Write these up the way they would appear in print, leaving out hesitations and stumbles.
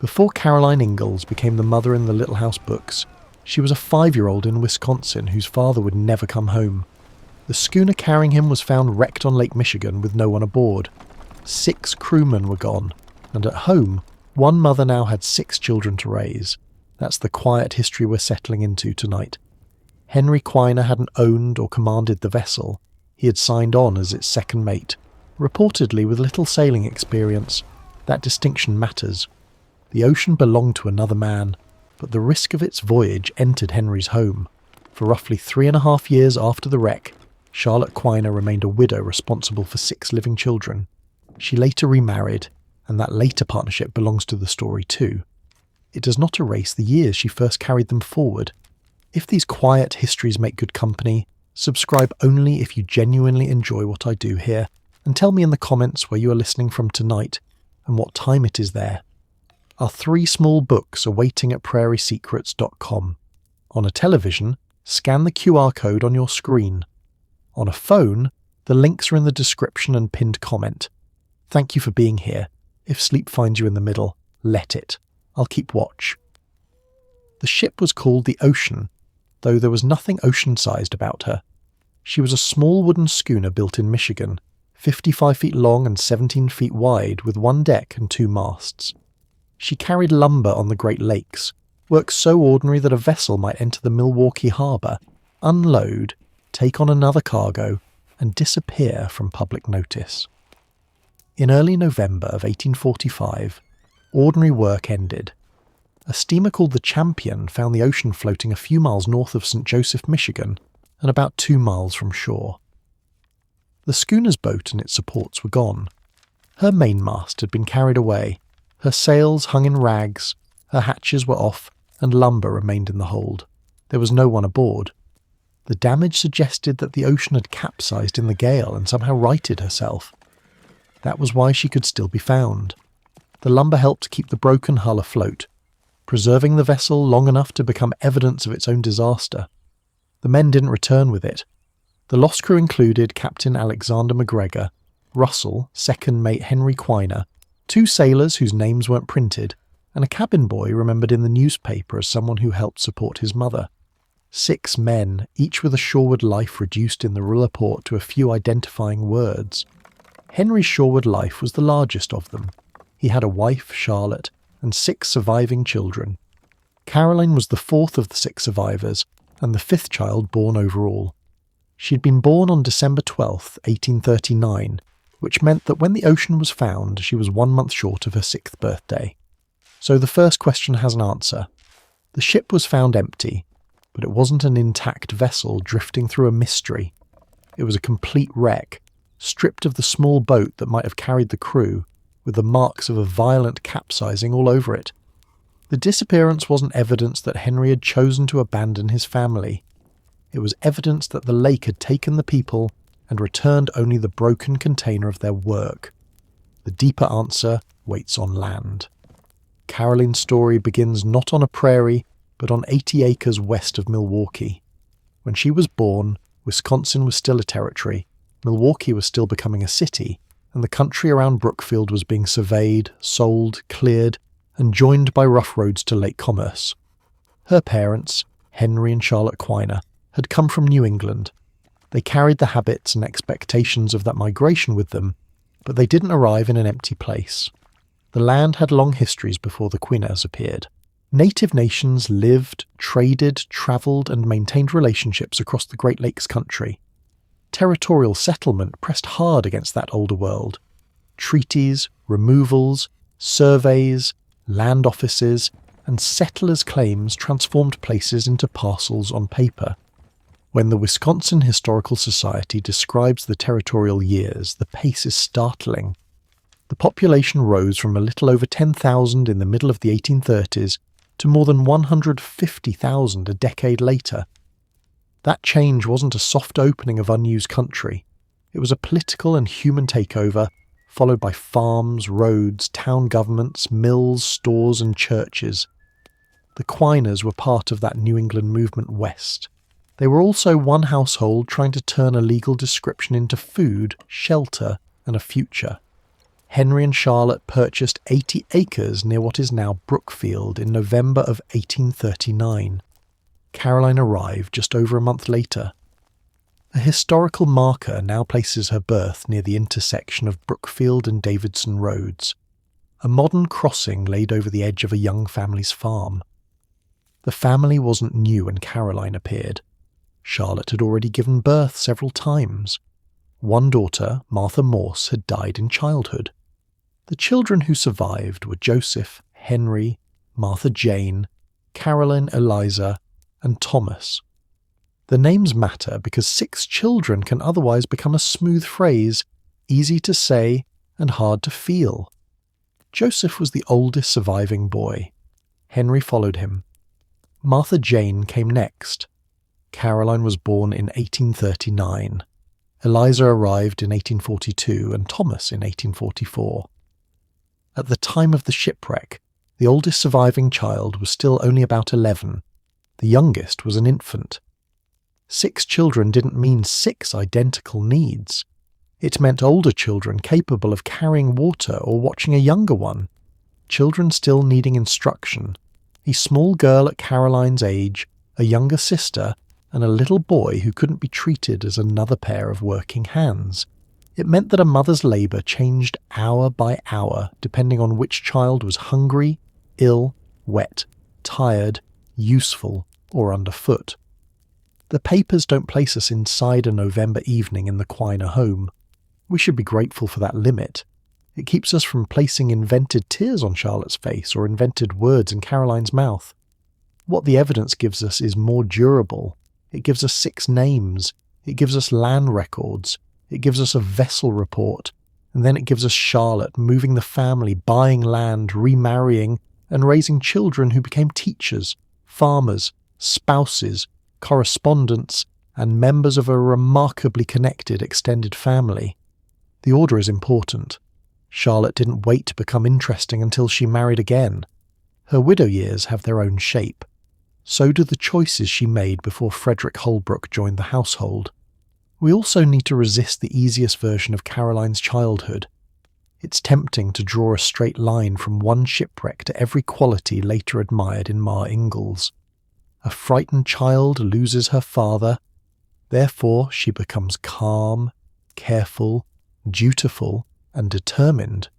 Before Caroline Ingalls became the mother in the Little House books, she was a 5-year-old in Wisconsin whose father would never come home. The schooner carrying him was found wrecked on Lake Michigan with no one aboard. 6 crewmen were gone, and at home, one mother now had 6 children to raise. That's the quiet history we're settling into tonight. Henry Quiner hadn't owned or commanded the vessel. He had signed on as its second mate, reportedly with little sailing experience. That distinction matters. The ocean belonged to another man, but the risk of its voyage entered Henry's home. For roughly 3.5 years after the wreck, Charlotte Quiner remained a widow responsible for 6 living children. She later remarried, and that later partnership belongs to the story too. It does not erase the years she first carried them forward. If these quiet histories make good company, subscribe only if you genuinely enjoy what I do here, and tell me in the comments where you are listening from tonight and what time it is there. Our 3 small books are waiting at prairiesecrets.com. On a television, scan the QR code on your screen. On a phone, the links are in the description and pinned comment. Thank you for being here. If sleep finds you in the middle, let it. I'll keep watch. The ship was called the Ocean, though there was nothing ocean-sized about her. She was a small wooden schooner built in Michigan, 55 feet long and 17 feet wide, with 1 deck and 2 masts. She carried lumber on the Great Lakes, work so ordinary that a vessel might enter the Milwaukee harbour, unload, take on another cargo, and disappear from public notice. In early November of 1845, ordinary work ended. A steamer called the Champion found the Ocean floating a few miles north of St. Joseph, Michigan, and about 2 miles from shore. The schooner's boat and its supports were gone. Her mainmast had been carried away, her sails hung in rags, her hatches were off, and lumber remained in the hold. There was no one aboard. The damage suggested that the Ocean had capsized in the gale and somehow righted herself. That was why she could still be found. The lumber helped keep the broken hull afloat, preserving the vessel long enough to become evidence of its own disaster. The men didn't return with it. The lost crew included Captain Alexander McGregor, Russell, second mate Henry Quiner, 2 sailors whose names weren't printed, and a cabin boy remembered in the newspaper as someone who helped support his mother. 6 men, each with a shoreward life reduced in the report to a few identifying words. Henry's shoreward life was the largest of them. He had a wife, Charlotte, and 6 surviving children. Caroline was the 4th of the 6 survivors, and the 5th child born overall. She'd been born on December 12, 1839, which meant that when the Ocean was found, she was 1 month short of her 6th birthday. So the first question has an answer. The ship was found empty, but it wasn't an intact vessel drifting through a mystery. It was a complete wreck, stripped of the small boat that might have carried the crew, with the marks of a violent capsizing all over it. The disappearance wasn't evidence that Henry had chosen to abandon his family. It was evidence that the lake had taken the people and returned only the broken container of their work. The deeper answer waits on land. Caroline's story begins not on a prairie, but on 80 acres west of Milwaukee. When she was born, Wisconsin was still a territory, Milwaukee was still becoming a city, and the country around Brookfield was being surveyed, sold, cleared, and joined by rough roads to lake commerce. Her parents, Henry and Charlotte Quiner, had come from New England. They carried the habits and expectations of that migration with them, but they didn't arrive in an empty place. The land had long histories before the Quiners appeared. Native nations lived, traded, travelled, and maintained relationships across the Great Lakes country. Territorial settlement pressed hard against that older world. Treaties, removals, surveys, land offices, and settlers' claims transformed places into parcels on paper. When the Wisconsin Historical Society describes the territorial years, the pace is startling. The population rose from a little over 10,000 in the middle of the 1830s to more than 150,000 a decade later. That change wasn't a soft opening of unused country. It was a political and human takeover, followed by farms, roads, town governments, mills, stores, and churches. The Quiners were part of that New England movement west. They were also one household trying to turn a legal description into food, shelter, and a future. Henry and Charlotte purchased 80 acres near what is now Brookfield in November of 1839. Caroline arrived just over a month later. A historical marker now places her birth near the intersection of Brookfield and Davidson roads, a modern crossing laid over the edge of a young family's farm. The family wasn't new when Caroline appeared. Charlotte had already given birth several times. One daughter, Martha Morse, had died in childhood. The children who survived were Joseph, Henry, Martha Jane, Caroline Eliza, and Thomas. The names matter because 6 children can otherwise become a smooth phrase, easy to say and hard to feel. Joseph was the oldest surviving boy. Henry followed him. Martha Jane came next. Caroline was born in 1839. Eliza arrived in 1842 and Thomas in 1844. At the time of the shipwreck, the oldest surviving child was still only about 11. The youngest was an infant. 6 children didn't mean 6 identical needs. It meant older children capable of carrying water or watching a younger one. Children still needing instruction. A small girl at Caroline's age, a younger sister, and a little boy who couldn't be treated as another pair of working hands. It meant that a mother's labour changed hour by hour depending on which child was hungry, ill, wet, tired, useful, or underfoot. The papers don't place us inside a November evening in the Quiner home. We should be grateful for that limit. It keeps us from placing invented tears on Charlotte's face or invented words in Caroline's mouth. What the evidence gives us is more durable. It gives us 6 names. It gives us land records. It gives us a vessel report. And then it gives us Charlotte moving the family, buying land, remarrying, and raising children who became teachers, farmers, spouses, correspondents, and members of a remarkably connected extended family. The order is important. Charlotte didn't wait to become interesting until she married again. Her widow years have their own shape. So do the choices she made before Frederick Holbrook joined the household. We also need to resist the easiest version of Caroline's childhood. It's tempting to draw a straight line from one shipwreck to every quality later admired in Ma Ingalls. A frightened child loses her father, therefore she becomes calm, careful, dutiful, and determined.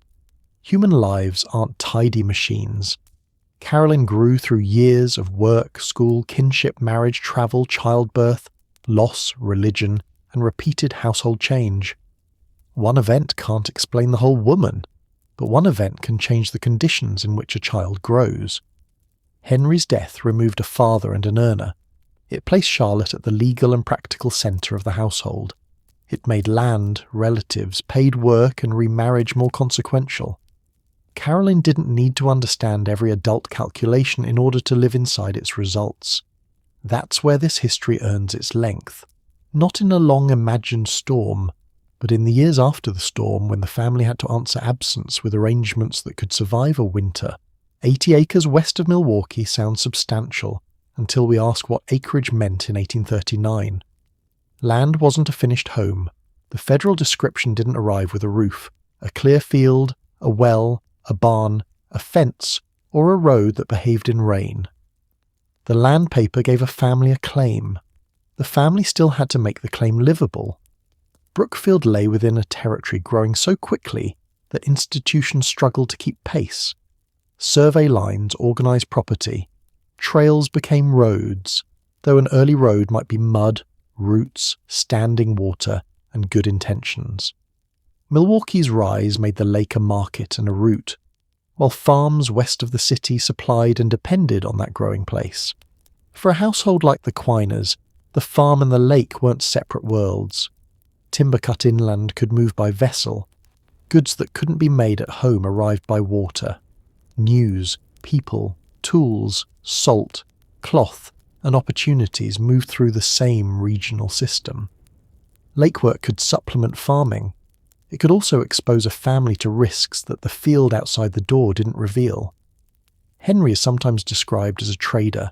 Human lives aren't tidy machines. Caroline grew through years of work, school, kinship, marriage, travel, childbirth, loss, religion, and repeated household change. One event can't explain the whole woman, but one event can change the conditions in which a child grows. Henry's death removed a father and an earner. It placed Charlotte at the legal and practical centre of the household. It made land, relatives, paid work, and remarriage more consequential. Caroline didn't need to understand every adult calculation in order to live inside its results. That's where this history earns its length. Not in a long imagined storm, but in the years after the storm when the family had to answer absence with arrangements that could survive a winter. 80 acres west of Milwaukee sounds substantial until we ask what acreage meant in 1839. Land wasn't a finished home. The federal description didn't arrive with a roof, a clear field, a well, a barn, a fence, or a road that behaved in rain. The land paper gave a family a claim. The family still had to make the claim livable. Brookfield lay within a territory growing so quickly that institutions struggled to keep pace. Survey lines organised property. Trails became roads, though an early road might be mud, roots, standing water, and good intentions. Milwaukee's rise made the lake a market and a route, while farms west of the city supplied and depended on that growing place. For a household like the Quiners, the farm and the lake weren't separate worlds. Timber cut inland could move by vessel. Goods that couldn't be made at home arrived by water. News, people, tools, salt, cloth, and opportunities moved through the same regional system. Lake work could supplement farming. It could also expose a family to risks that the field outside the door didn't reveal. Henry is sometimes described as a trader,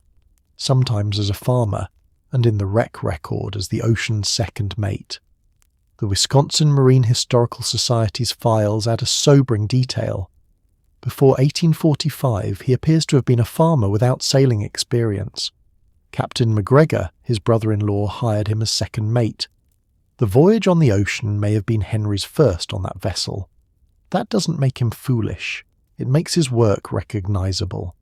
sometimes as a farmer, and in the wreck record as the ocean's second mate. The Wisconsin Marine Historical Society's files add a sobering detail. Before 1845, he appears to have been a farmer without sailing experience. Captain McGregor, his brother-in-law, hired him as second mate. The voyage on the ocean may have been Henry's first on that vessel. That doesn't make him foolish. It makes his work recognisable.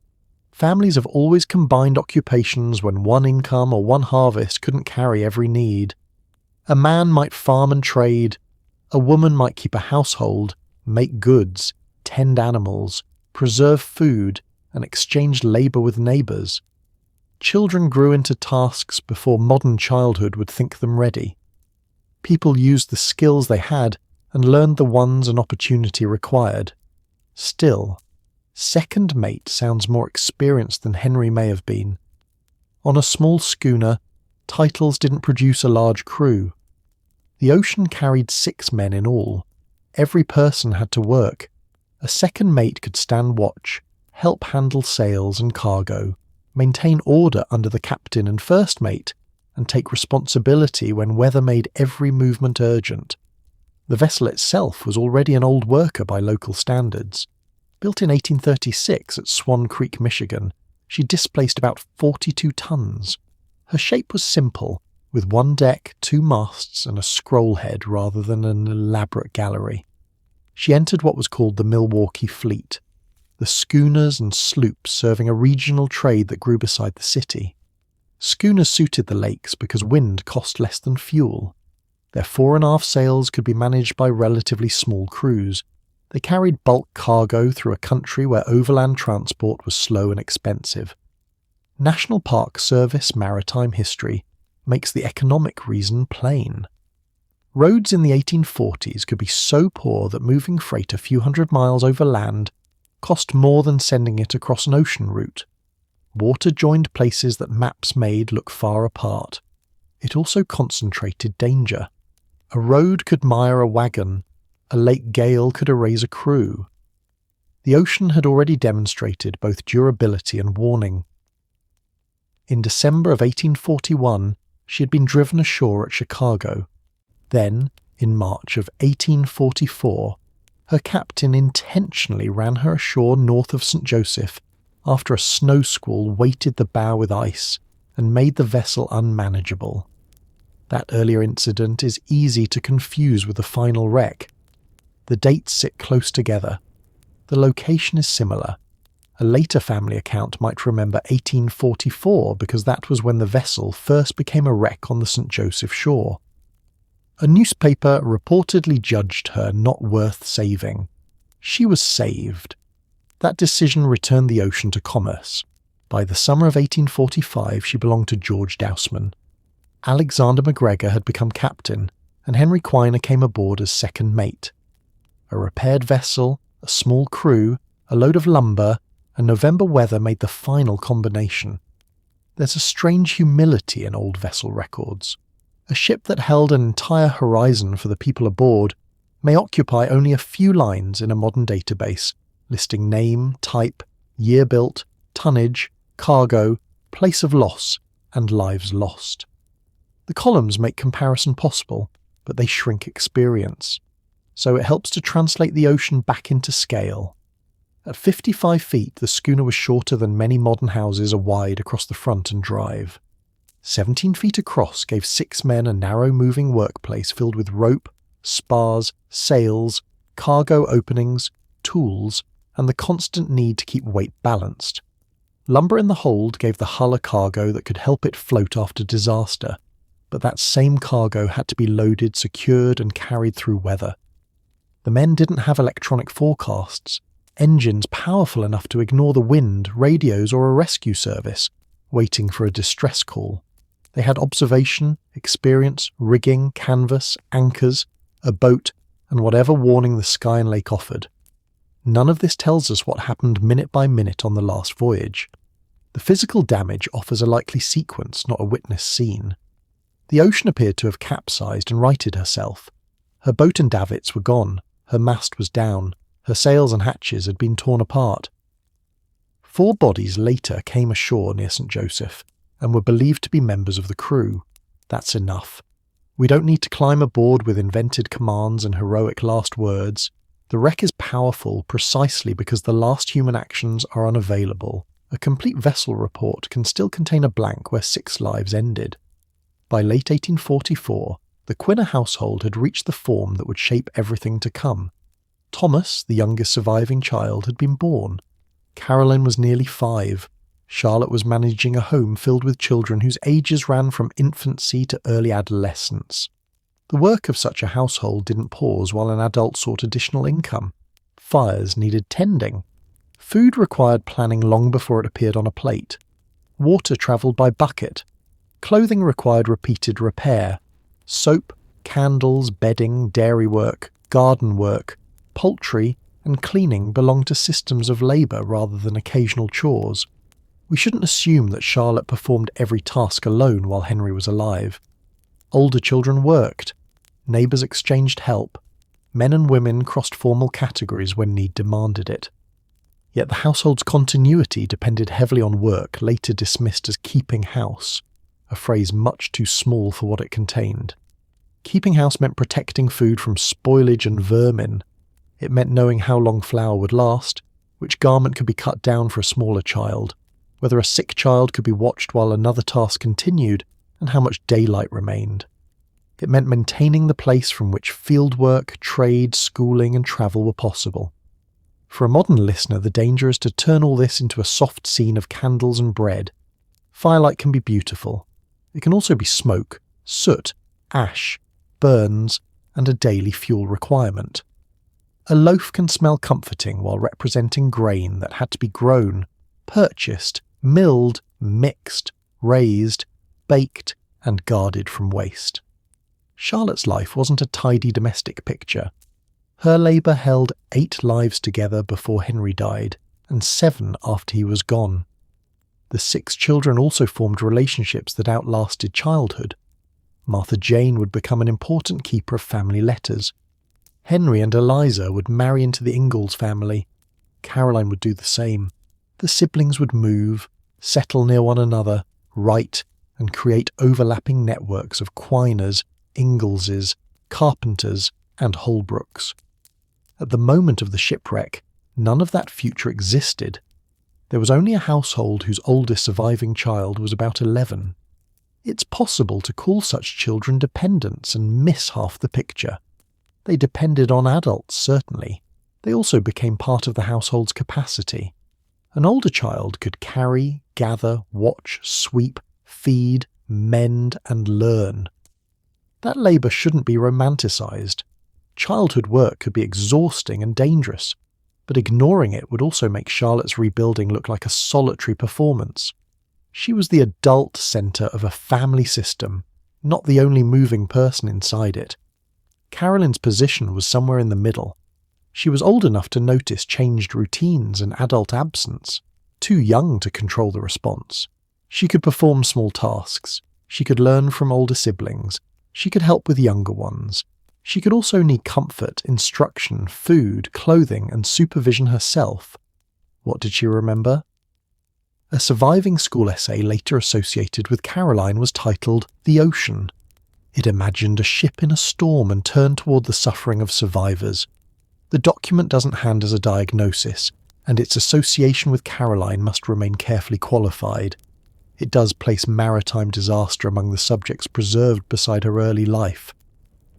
Families have always combined occupations when one income or one harvest couldn't carry every need. A man might farm and trade. A woman might keep a household, make goods, tend animals, preserve food, and exchange labour with neighbours. Children grew into tasks before modern childhood would think them ready. People used the skills they had and learned the ones an opportunity required. Still, second mate sounds more experienced than Henry may have been. On a small schooner, titles didn't produce a large crew. The ocean carried 6 men in all. Every person had to work. A second mate could stand watch, help handle sails and cargo, maintain order under the captain and first mate, and take responsibility when weather made every movement urgent. The vessel itself was already an old worker by local standards. Built in 1836 at Swan Creek, Michigan, she displaced about 42 tons. Her shape was simple, with 1 deck, 2 masts, and a scroll head rather than an elaborate gallery. She entered what was called the Milwaukee Fleet, the schooners and sloops serving a regional trade that grew beside the city. Schooners suited the lakes because wind cost less than fuel. Their fore and aft sails could be managed by relatively small crews. They carried bulk cargo through a country where overland transport was slow and expensive. National Park Service maritime history makes the economic reason plain. Roads in the 1840s could be so poor that moving freight a few hundred miles over land cost more than sending it across an ocean route. Water joined places that maps made look far apart. It also concentrated danger. A road could mire a wagon. A lake gale could erase a crew. The ocean had already demonstrated both durability and warning. In December of 1841, she had been driven ashore at Chicago. Then, in March of 1844, her captain intentionally ran her ashore north of St. Joseph after a snow squall weighted the bow with ice and made the vessel unmanageable. That earlier incident is easy to confuse with the final wreck. The dates sit close together. The location is similar. A later family account might remember 1844 because that was when the vessel first became a wreck on the St. Joseph shore. A newspaper reportedly judged her not worth saving. She was saved. That decision returned the ocean to commerce. By the summer of 1845, she belonged to George Dousman. Alexander McGregor had become captain, and Henry Quiner came aboard as second mate. A repaired vessel, a small crew, a load of lumber, and November weather made the final combination. There's a strange humility in old vessel records. A ship that held an entire horizon for the people aboard may occupy only a few lines in a modern database, listing name, type, year built, tonnage, cargo, place of loss, and lives lost. The columns make comparison possible, but they shrink experience. So it helps to translate the ocean back into scale. At 55 feet, the schooner was shorter than many modern houses are wide across the front and drive. 17 feet across gave 6 men a narrow moving workplace filled with rope, spars, sails, cargo openings, tools, and the constant need to keep weight balanced. Lumber in the hold gave the hull a cargo that could help it float after disaster, but that same cargo had to be loaded, secured, and carried through weather. The men didn't have electronic forecasts, engines powerful enough to ignore the wind, radios, or a rescue service, waiting for a distress call. They had observation, experience, rigging, canvas, anchors, a boat, and whatever warning the sky and lake offered. None of this tells us what happened minute by minute on the last voyage. The physical damage offers a likely sequence, not a witness scene. The ocean appeared to have capsized and righted herself. Her boat and davits were gone, her mast was down, her sails and hatches had been torn apart. 4 bodies later came ashore near St. Joseph and were believed to be members of the crew. That's enough. We don't need to climb aboard with invented commands and heroic last words. The wreck is powerful precisely because the last human actions are unavailable. A complete vessel report can still contain a blank where 6 lives ended. By late 1844, the Quiner household had reached the form that would shape everything to come. Thomas, the youngest surviving child, had been born. Caroline was nearly 5. Charlotte was managing a home filled with children whose ages ran from infancy to early adolescence. The work of such a household didn't pause while an adult sought additional income. Fires needed tending. Food required planning long before it appeared on a plate. Water travelled by bucket. Clothing required repeated repair. Soap, candles, bedding, dairy work, garden work, poultry, and cleaning belonged to systems of labour rather than occasional chores. We shouldn't assume that Charlotte performed every task alone while Henry was alive. Older children worked. Neighbours exchanged help. Men and women crossed formal categories when need demanded it. Yet the household's continuity depended heavily on work later dismissed as keeping house, a phrase much too small for what it contained. Keeping house meant protecting food from spoilage and vermin. It meant knowing how long flour would last, which garment could be cut down for a smaller child, whether a sick child could be watched while another task continued, and how much daylight remained. It meant maintaining the place from which fieldwork, trade, schooling and travel were possible. For a modern listener, the danger is to turn all this into a soft scene of candles and bread. Firelight can be beautiful. It can also be smoke, soot, ash, burns, and a daily fuel requirement. A loaf can smell comforting while representing grain that had to be grown, purchased, milled, mixed, raised, baked, and guarded from waste. Charlotte's life wasn't a tidy domestic picture. Her labour held 8 lives together before Henry died, and 7 after he was gone. The 6 children also formed relationships that outlasted childhood. Martha Jane would become an important keeper of family letters. Henry and Eliza would marry into the Ingalls family. Caroline would do the same. The siblings would move, settle near one another, write, and create overlapping networks of Quiners, Ingalls, Carpenters, and Holbrooks. At the moment of the shipwreck, none of that future existed. There was only a household whose oldest surviving child was about 11. It's possible to call such children dependents and miss half the picture. They depended on adults, certainly. They also became part of the household's capacity. An older child could carry, gather, watch, sweep, feed, mend, and learn. That labour shouldn't be romanticised. Childhood work could be exhausting and dangerous, but ignoring it would also make Charlotte's rebuilding look like a solitary performance. She was the adult centre of a family system, not the only moving person inside it. Caroline's position was somewhere in the middle. She was old enough to notice changed routines and adult absence, too young to control the response. She could perform small tasks. She could learn from older siblings. She could help with younger ones. She could also need comfort, instruction, food, clothing, and supervision herself. What did she remember? A surviving school essay later associated with Caroline was titled The Ocean. It imagined a ship in a storm and turned toward the suffering of survivors. The document doesn't hand us a diagnosis, and its association with Caroline must remain carefully qualified. It does place maritime disaster among the subjects preserved beside her early life.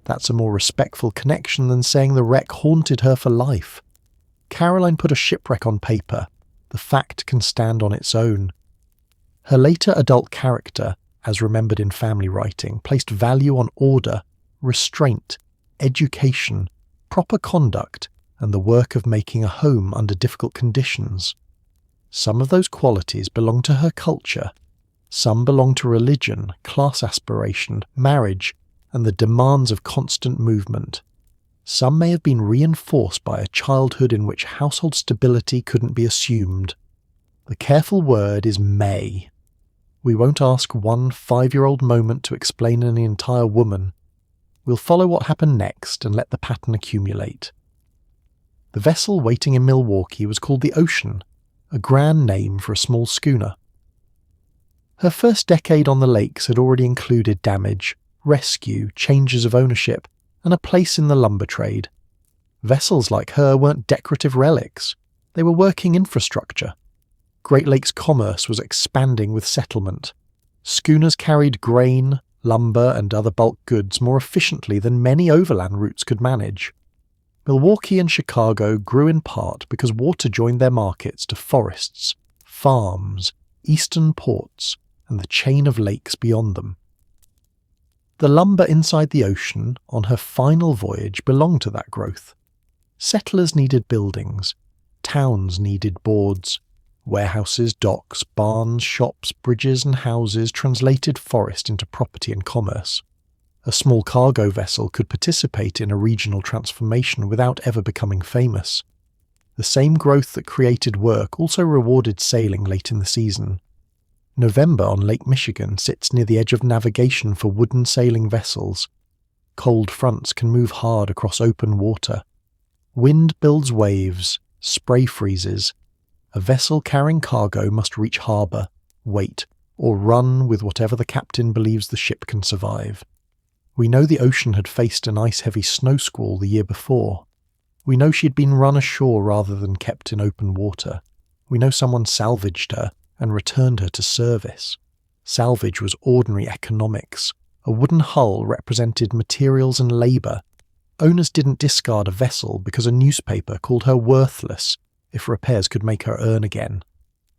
That's a more respectful connection than saying the wreck haunted her for life. Caroline put a shipwreck on paper. The fact can stand on its own. Her later adult character, as remembered in family writing, placed value on order, restraint, education, proper conduct, and the work of making a home under difficult conditions. Some of those qualities belong to her culture. Some belong to religion, class aspiration, marriage, and the demands of constant movement. Some may have been reinforced by a childhood in which household stability couldn't be assumed. The careful word is may. We won't ask one 5-year-old moment to explain an entire woman. We'll follow what happened next and let the pattern accumulate. The vessel waiting in Milwaukee was called the Ocean, a grand name for a small schooner. Her first decade on the lakes had already included damage. rescue, changes of ownership, and a place in the lumber trade. Vessels like her weren't decorative relics. They were working infrastructure. Great Lakes commerce was expanding with settlement. Schooners carried grain, lumber, and other bulk goods more efficiently than many overland routes could manage. Milwaukee and Chicago grew in part because water joined their markets to forests, farms, eastern ports, and the chain of lakes beyond them. The lumber inside the ocean on her final voyage belonged to that growth. Settlers needed buildings. Towns needed boards. Warehouses, docks, barns, shops, bridges and houses translated forest into property and commerce. A small cargo vessel could participate in a regional transformation without ever becoming famous. The same growth that created work also rewarded sailing late in the season. November on Lake Michigan sits near the edge of navigation for wooden sailing vessels. Cold fronts can move hard across open water. Wind builds waves, spray freezes. A vessel carrying cargo must reach harbour, wait, or run with whatever the captain believes the ship can survive. We know the ocean had faced an ice-heavy snow squall the year before. We know she'd been run ashore rather than kept in open water. We know someone salvaged her and returned her to service. Salvage was ordinary economics. A wooden hull represented materials and labour. Owners didn't discard a vessel because a newspaper called her worthless if repairs could make her earn again.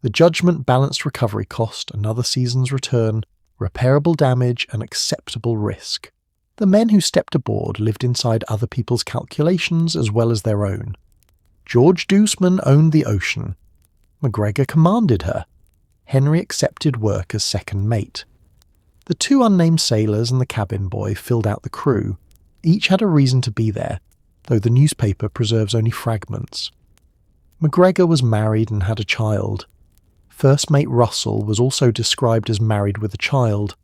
The judgment balanced recovery cost, another season's return, repairable damage, and acceptable risk. The men who stepped aboard lived inside other people's calculations as well as their own. George Dooseman owned the ocean. MacGregor commanded her. Henry accepted work as second mate. The two unnamed sailors and the cabin boy filled out the crew. Each had a reason to be there, though the newspaper preserves only fragments. MacGregor was married and had a child. First mate Russell was also described as married with a child.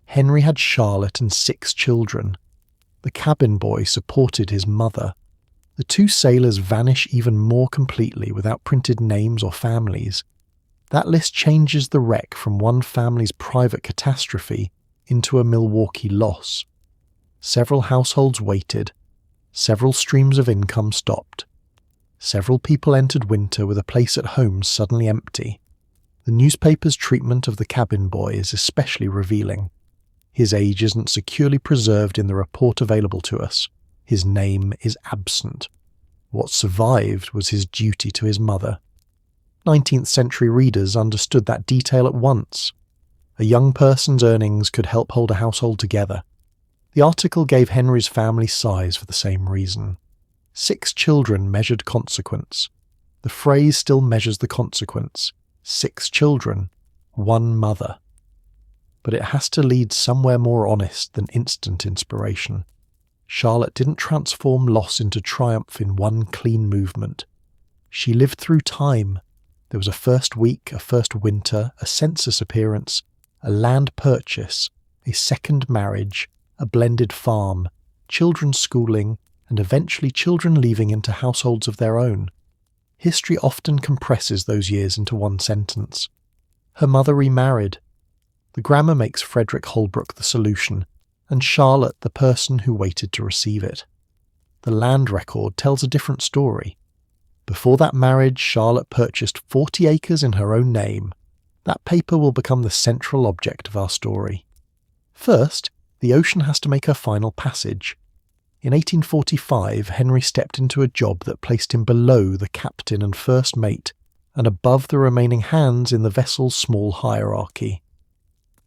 Henry had Charlotte and 6 children. The cabin boy supported his mother. The two sailors vanish even more completely without printed names or families. That list changes the wreck from one family's private catastrophe into a Milwaukee loss. Several households waited. Several streams of income stopped. Several people entered winter with a place at home suddenly empty. The newspaper's treatment of the cabin boy is especially revealing. His age isn't securely preserved in the report available to us. His name is absent. What survived was his duty to his mother. 19th century readers understood that detail at once. A young person's earnings could help hold a household together. The article gave Henry's family size for the same reason. 6 children measured consequence. The phrase still measures the consequence. 6 children, 1 mother. But it has to lead somewhere more honest than instant inspiration. Charlotte didn't transform loss into triumph in one clean movement. She lived through time. There was a first week, a first winter, a census appearance, a land purchase, a second marriage, a blended farm, children's schooling, and eventually children leaving into households of their own. History often compresses those years into one sentence. Her mother remarried. The grammar makes Frederick Holbrook the solution, and Charlotte the person who waited to receive it. The land record tells a different story. Before that marriage, Charlotte purchased 40 acres in her own name. That paper will become the central object of our story. First, the ocean has to make her final passage. In 1845, Henry stepped into a job that placed him below the captain and first mate, and above the remaining hands in the vessel's small hierarchy.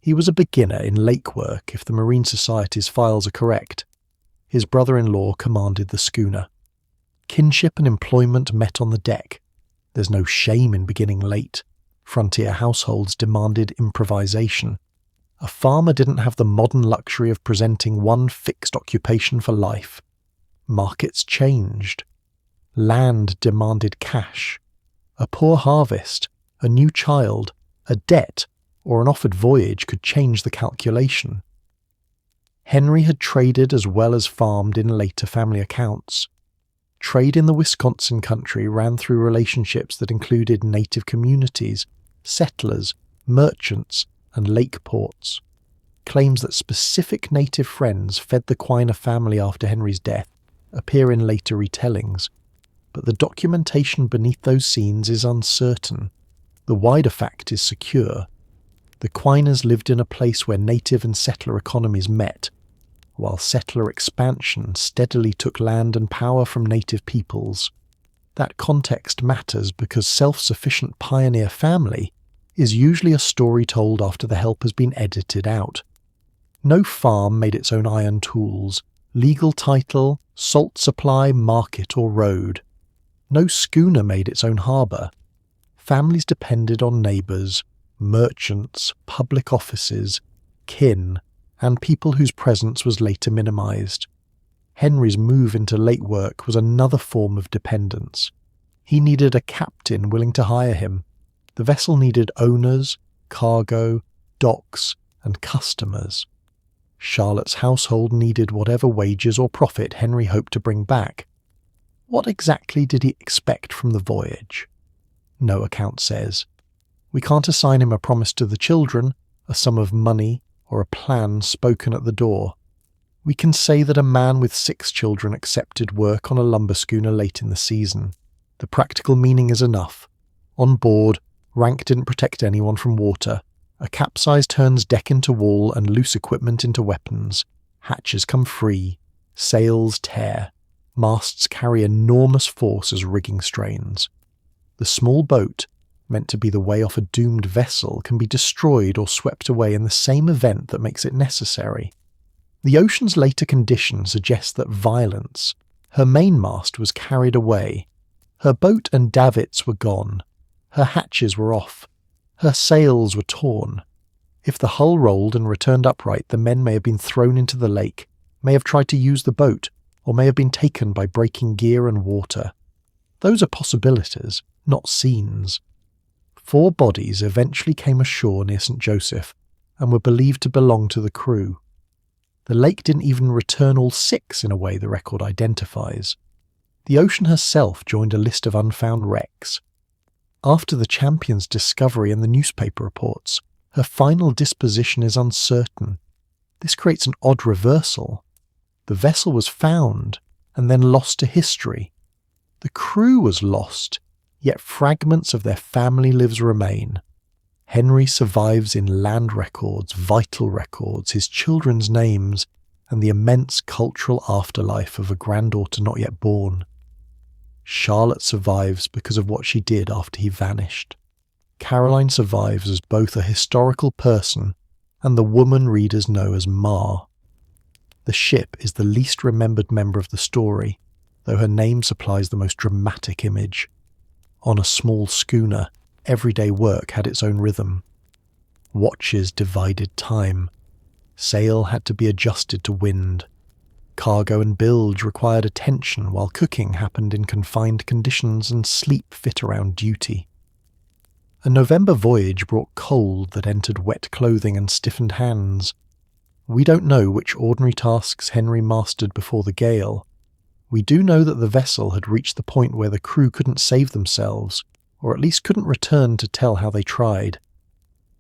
He was a beginner in lake work if the Marine Society's files are correct. His brother-in-law commanded the schooner. Kinship and employment met on the deck. There's no shame in beginning late. Frontier households demanded improvisation. A farmer didn't have the modern luxury of presenting one fixed occupation for life. Markets changed. Land demanded cash. A poor harvest, a new child, a debt, or an offered voyage could change the calculation. Henry had traded as well as farmed in later family accounts. Trade in the Wisconsin country ran through relationships that included native communities, settlers, merchants, and lake ports. claims that specific native friends fed the Quiner family after Henry's death appear in later retellings, but the documentation beneath those scenes is uncertain. The wider fact is secure. The Quiners lived in a place where native and settler economies met, while settler expansion steadily took land and power from native peoples. That context matters because self-sufficient pioneer family is usually a story told after the help has been edited out. No farm made its own iron tools, legal title, salt supply, market or road. No schooner made its own harbour. Families depended on neighbours, merchants, public offices, kin, and people whose presence was later minimised. Henry's move into late work was another form of dependence. He needed a captain willing to hire him. The vessel needed owners, cargo, docks, and customers. Charlotte's household needed whatever wages or profit Henry hoped to bring back. What exactly did he expect from the voyage? No account says. We can't assign him a promise to the children, a sum of money, or a plan spoken at the door. We can say that a man with 6 children accepted work on a lumber schooner late in the season. The practical meaning is enough. On board, rank didn't protect anyone from water. A capsize turns deck into wall and loose equipment into weapons. Hatches come free. Sails tear. Masts carry enormous force as rigging strains. The small boat, meant to be the way off a doomed vessel, can be destroyed or swept away in the same event that makes it necessary. The ocean's later condition suggests that violence. Her mainmast was carried away. Her boat and davits were gone. Her hatches were off. Her sails were torn. If the hull rolled and returned upright, the men may have been thrown into the lake, may have tried to use the boat, or may have been taken by breaking gear and water. Those are possibilities, not scenes. 4 bodies eventually came ashore near St. Joseph and were believed to belong to the crew. The lake didn't even return all 6 in a way the record identifies. The ocean herself joined a list of unfound wrecks. After the champion's discovery in the newspaper reports, her final disposition is uncertain. This creates an odd reversal. The vessel was found and then lost to history. The crew was lost, yet fragments of their family lives remain. Henry survives in land records, vital records, his children's names, and the immense cultural afterlife of a granddaughter not yet born. Charlotte survives because of what she did after he vanished. Caroline survives as both a historical person and the woman readers know as Ma. The ship is the least remembered member of the story, though her name supplies the most dramatic image. On a small schooner, everyday work had its own rhythm. Watches divided time. Sail had to be adjusted to wind. Cargo and bilge required attention while cooking happened in confined conditions and sleep fit around duty. A November voyage brought cold that entered wet clothing and stiffened hands. We don't know which ordinary tasks Henry mastered before the gale. We do know that the vessel had reached the point where the crew couldn't save themselves, or at least couldn't return to tell how they tried.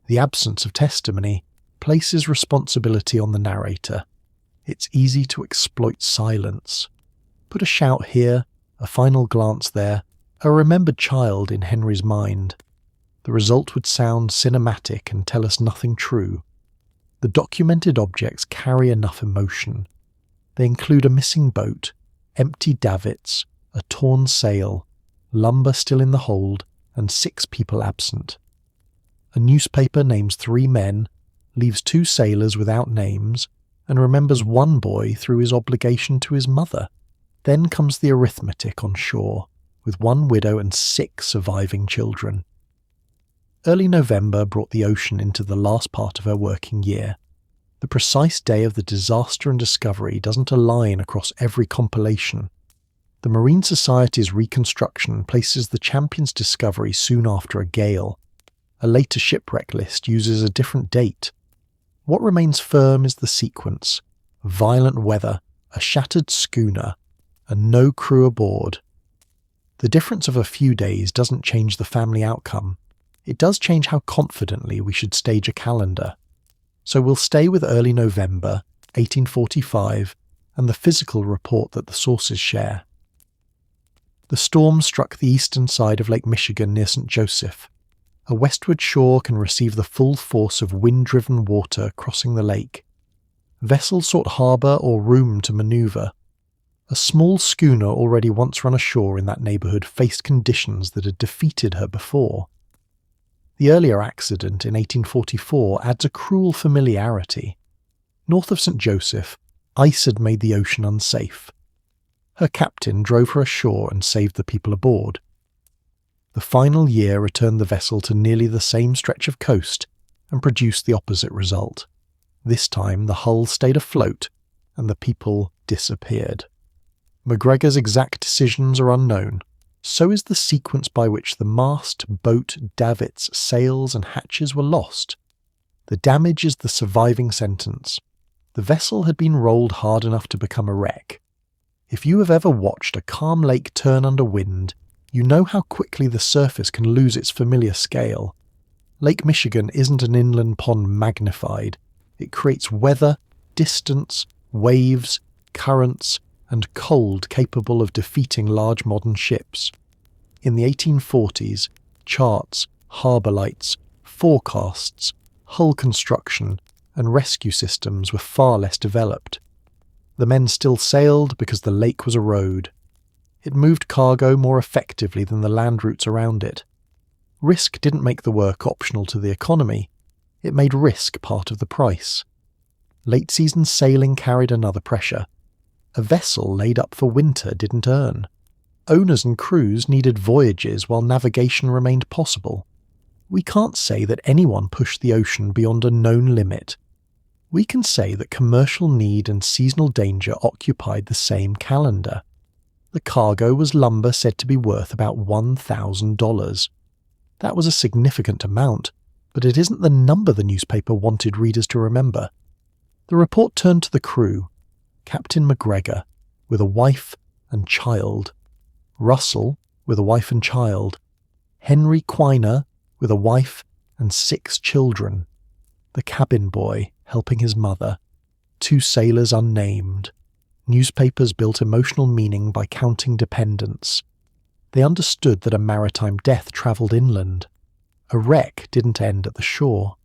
The absence of testimony places responsibility on the narrator. It's easy to exploit silence. Put a shout here, a final glance there, a remembered child in Henry's mind. The result would sound cinematic and tell us nothing true. The documented objects carry enough emotion. They include a missing boat, empty davits, a torn sail, lumber still in the hold, and 6 people absent. A newspaper names 3 men, leaves 2 sailors without names, and remembers 1 boy through his obligation to his mother. Then comes the arithmetic on shore, with 1 widow and 6 surviving children. Early November brought the ocean into the last part of her working year. The precise day of the disaster and discovery doesn't align across every compilation. The Marine Society's reconstruction places the champion's discovery soon after a gale. A later shipwreck list uses a different date. What remains firm is the sequence: violent weather, a shattered schooner, and no crew aboard. The difference of a few days doesn't change the family outcome. It does change how confidently we should stage a calendar. so we'll stay with early November 1845 and the physical report that the sources share. The storm struck the eastern side of Lake Michigan near St. Joseph. A westward shore can receive the full force of wind-driven water crossing the lake. Vessels sought harbour or room to manoeuvre. A small schooner already once run ashore in that neighbourhood faced conditions that had defeated her before. The earlier accident in 1844 adds a cruel familiarity. North of St. Joseph, ice had made the ocean unsafe. Her captain drove her ashore and saved the people aboard. The final year returned the vessel to nearly the same stretch of coast and produced the opposite result. This time the hull stayed afloat and the people disappeared. MacGregor's exact decisions are unknown. So is the sequence by which the mast, boat, davits, sails and hatches were lost. The damage is the surviving sentence. The vessel had been rolled hard enough to become a wreck. If you have ever watched a calm lake turn under wind, you know how quickly the surface can lose its familiar scale. Lake Michigan isn't an inland pond magnified. It creates weather, distance, waves, currents, and cold capable of defeating large modern ships. In the 1840s, charts, harbour lights, forecasts, hull construction, and rescue systems were far less developed. The men still sailed because the lake was a road. It moved cargo more effectively than the land routes around it. Risk didn't make the work optional to the economy. It made risk part of the price. Late-season sailing carried another pressure. A vessel laid up for winter didn't earn. Owners and crews needed voyages while navigation remained possible. We can't say that anyone pushed the ocean beyond a known limit. We can say that commercial need and seasonal danger occupied the same calendar. The cargo was lumber said to be worth about $1,000. That was a significant amount, but it isn't the number the newspaper wanted readers to remember. The report turned to the crew. Captain MacGregor, with a wife and child. Russell, with a wife and child. Henry Quiner, with a wife and 6 children. The cabin boy helping his mother. 2 sailors unnamed. Newspapers built emotional meaning by counting dependents. They understood that a maritime death travelled inland. A wreck didn't end at the shore.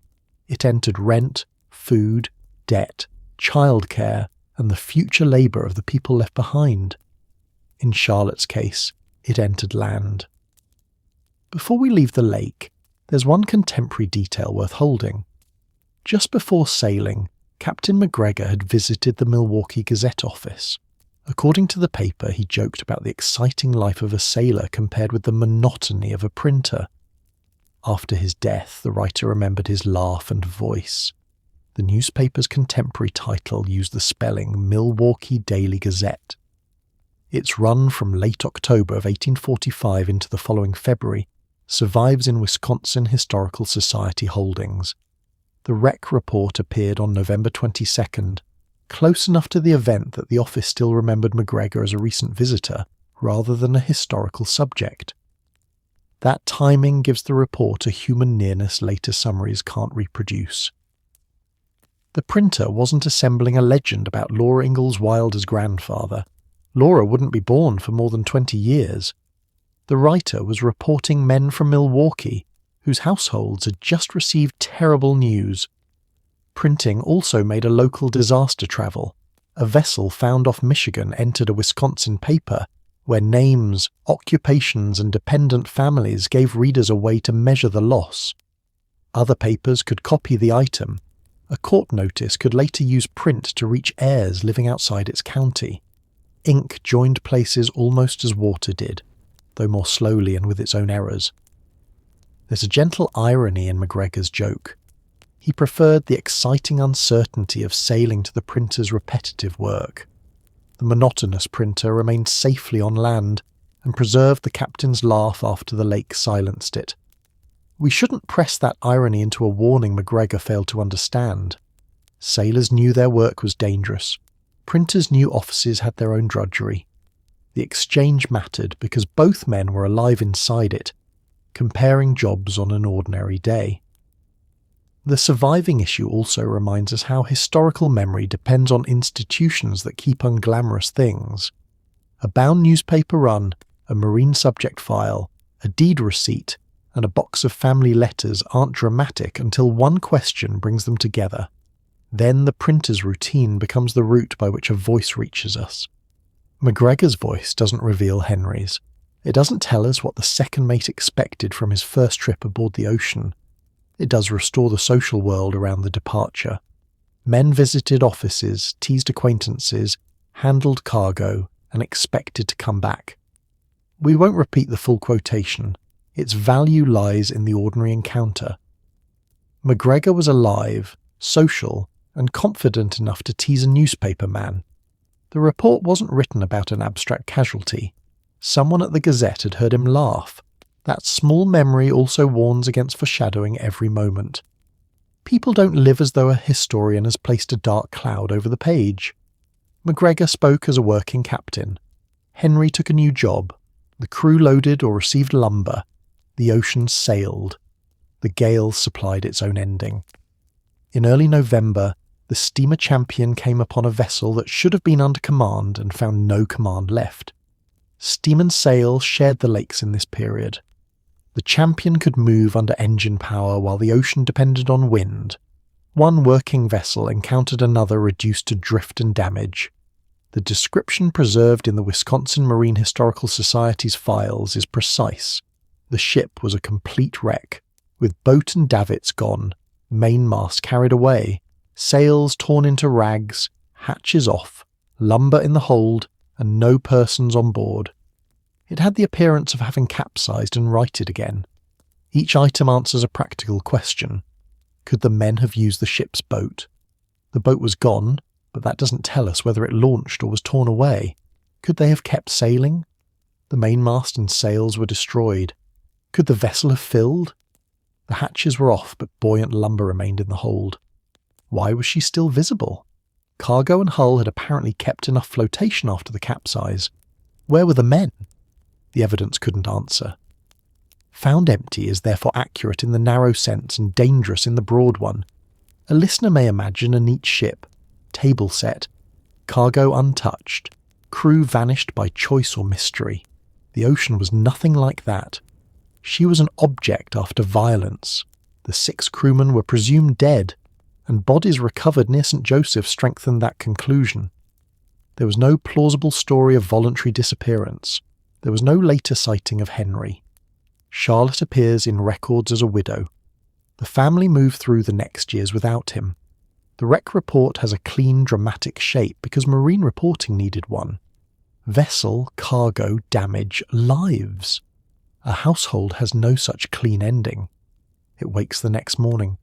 It entered rent, food, debt, childcare, and the future labour of the people left behind. In Charlotte's case, it entered land. Before we leave the lake, there's one contemporary detail worth holding. Just before sailing, Captain MacGregor had visited the Milwaukee Gazette office. According to the paper, he joked about the exciting life of a sailor compared with the monotony of a printer. After his death, the writer remembered his laugh and voice. The newspaper's contemporary title used the spelling Milwaukee Daily Gazette. Its run from late October of 1845 into the following February survives in Wisconsin Historical Society holdings. The wreck report appeared on November 22nd, close enough to the event that the office still remembered MacGregor as a recent visitor, rather than a historical subject. That timing gives the report a human nearness later summaries can't reproduce. The printer wasn't assembling a legend about Laura Ingalls Wilder's grandfather. Laura wouldn't be born for more than 20 years. The writer was reporting men from Milwaukee, whose households had just received terrible news. Printing also made a local disaster travel. A vessel found off Michigan entered a Wisconsin paper, where names, occupations, and dependent families gave readers a way to measure the loss. Other papers could copy the item. A court notice could later use print to reach heirs living outside its county. Ink joined places almost as water did, though more slowly and with its own errors. There's a gentle irony in MacGregor's joke. He preferred the exciting uncertainty of sailing to the printer's repetitive work. The monotonous printer remained safely on land and preserved the captain's laugh after the lake silenced it. We shouldn't press that irony into a warning MacGregor failed to understand. Sailors knew their work was dangerous. Printers knew offices had their own drudgery. The exchange mattered because both men were alive inside it, comparing jobs on an ordinary day. The surviving issue also reminds us how historical memory depends on institutions that keep unglamorous things. A bound newspaper run, a marine subject file, a deed receipt, and a box of family letters aren't dramatic until one question brings them together. Then the printer's routine becomes the route by which a voice reaches us. MacGregor's voice doesn't reveal Henry's. It doesn't tell us what the second mate expected from his first trip aboard the Ocean. It does restore the social world around the departure. Men visited offices, teased acquaintances, handled cargo, and expected to come back. We won't repeat the full quotation. Its value lies in the ordinary encounter. MacGregor was alive, social, and confident enough to tease a newspaper man. The report wasn't written about an abstract casualty. Someone at the Gazette had heard him laugh. That small memory also warns against foreshadowing every moment. People don't live as though a historian has placed a dark cloud over the page. MacGregor spoke as a working captain. Henry took a new job. The crew loaded or received lumber. The Ocean sailed. The gale supplied its own ending. In early November, the steamer Champion came upon a vessel that should have been under command and found no command left. Steam and sail shared the lakes in this period. The Champion could move under engine power while the Ocean depended on wind. One working vessel encountered another reduced to drift and damage. The description preserved in the Wisconsin Marine Historical Society's files is precise. The ship was a complete wreck, with boat and davits gone, mainmast carried away, sails torn into rags, hatches off, lumber in the hold, and no persons on board. It had the appearance of having capsized and righted again. Each item answers a practical question. Could the men have used the ship's boat? The boat was gone, but that doesn't tell us whether it launched or was torn away. Could they have kept sailing? The mainmast and sails were destroyed. Could the vessel have filled? The hatches were off, but buoyant lumber remained in the hold. Why was she still visible? Cargo and hull had apparently kept enough flotation after the capsize. Where were the men? The evidence couldn't answer. Found empty is therefore accurate in the narrow sense and dangerous in the broad one. A listener may imagine a neat ship, table set, cargo untouched, crew vanished by choice or mystery. The Ocean was nothing like that. She was an object after violence. The 6 crewmen were presumed dead, and bodies recovered near St. Joseph strengthened that conclusion. There was no plausible story of voluntary disappearance. There was no later sighting of Henry. Charlotte appears in records as a widow. The family moved through the next years without him. The wreck report has a clean, dramatic shape because marine reporting needed one. Vessel, cargo, damage, lives. A household has no such clean ending. It wakes the next morning.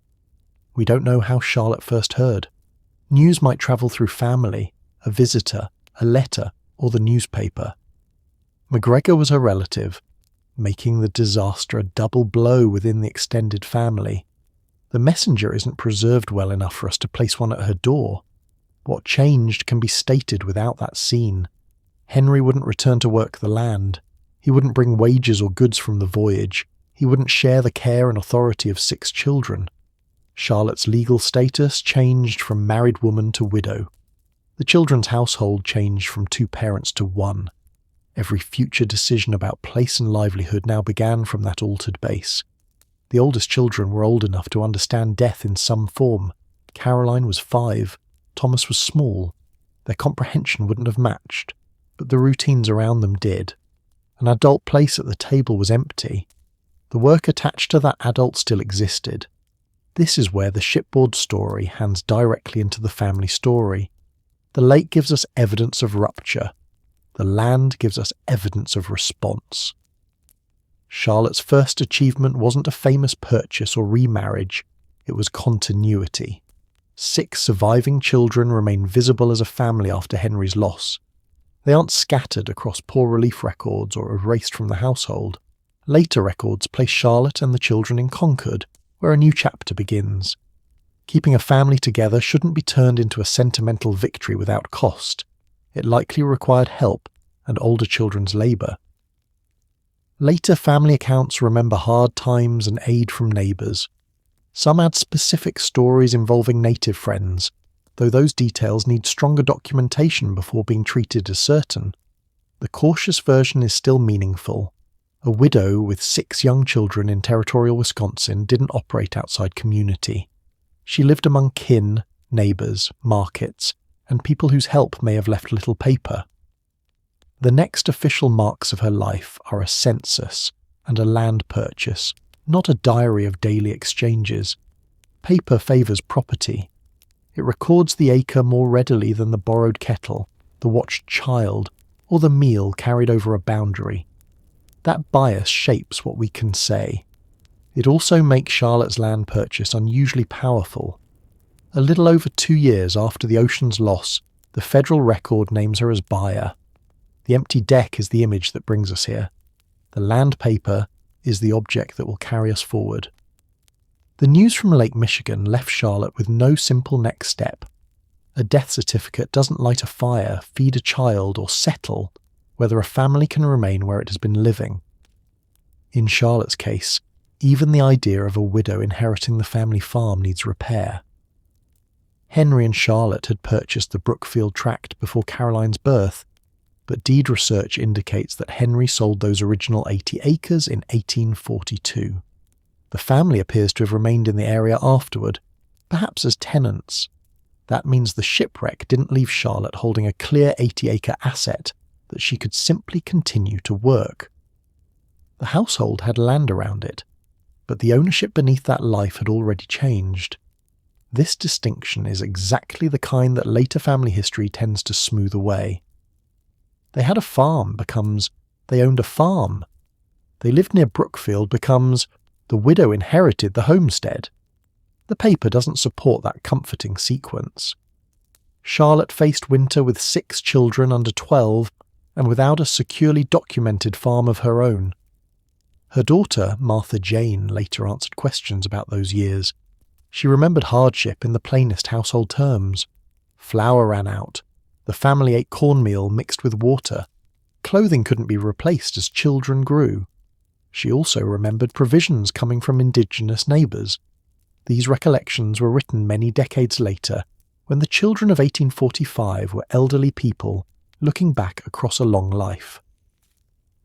We don't know how Charlotte first heard. News might travel through family, a visitor, a letter, or the newspaper. MacGregor was her relative, making the disaster a double blow within the extended family. The messenger isn't preserved well enough for us to place one at her door. What changed can be stated without that scene. Henry wouldn't return to work the land. He wouldn't bring wages or goods from the voyage. He wouldn't share the care and authority of 6 children. Charlotte's legal status changed from married woman to widow. The children's household changed from 2 parents to 1. Every future decision about place and livelihood now began from that altered base. The oldest children were old enough to understand death in some form. Caroline was 5. Thomas was small. Their comprehension wouldn't have matched, but the routines around them did. An adult place at the table was empty. The work attached to that adult still existed. This is where the shipboard story hands directly into the family story. The lake gives us evidence of rupture. The land gives us evidence of response. Charlotte's first achievement wasn't a famous purchase or remarriage. It was continuity. 6 surviving children remain visible as a family after Henry's loss. They aren't scattered across poor relief records or erased from the household. Later records place Charlotte and the children in Concord, where a new chapter begins. Keeping a family together shouldn't be turned into a sentimental victory without cost. It likely required help and older children's labour. Later family accounts remember hard times and aid from neighbours. Some add specific stories involving native friends, though those details need stronger documentation before being treated as certain. The cautious version is still meaningful. A widow with 6 young children in territorial Wisconsin didn't operate outside community. She lived among kin, neighbours, markets, and people whose help may have left little paper. The next official marks of her life are a census and a land purchase, not a diary of daily exchanges. Paper favours property. It records the acre more readily than the borrowed kettle, the watched child, or the meal carried over a boundary. That bias shapes what we can say. It also makes Charlotte's land purchase unusually powerful. A little over 2 years after the ocean's loss, the federal record names her as buyer. The empty deck is the image that brings us here. The land paper is the object that will carry us forward. The news from Lake Michigan left Charlotte with no simple next step. A death certificate doesn't light a fire, feed a child, or settle whether a family can remain where it has been living. In Charlotte's case, even the idea of a widow inheriting the family farm needs repair. Henry and Charlotte had purchased the Brookfield tract before Caroline's birth, but deed research indicates that Henry sold those original 80 acres in 1842. The family appears to have remained in the area afterward, perhaps as tenants. That means the shipwreck didn't leave Charlotte holding a clear 80-acre asset that she could simply continue to work. The household had land around it, but the ownership beneath that life had already changed. This distinction is exactly the kind that later family history tends to smooth away. They had a farm becomes they owned a farm. They lived near Brookfield becomes the widow inherited the homestead. The paper doesn't support that comforting sequence. Charlotte faced winter with 6 children under 12 and without a securely documented farm of her own. Her daughter, Martha Jane, later answered questions about those years. She remembered hardship in the plainest household terms. Flour ran out. The family ate cornmeal mixed with water. Clothing couldn't be replaced as children grew. She also remembered provisions coming from indigenous neighbours. These recollections were written many decades later, when the children of 1845 were elderly people looking back across a long life.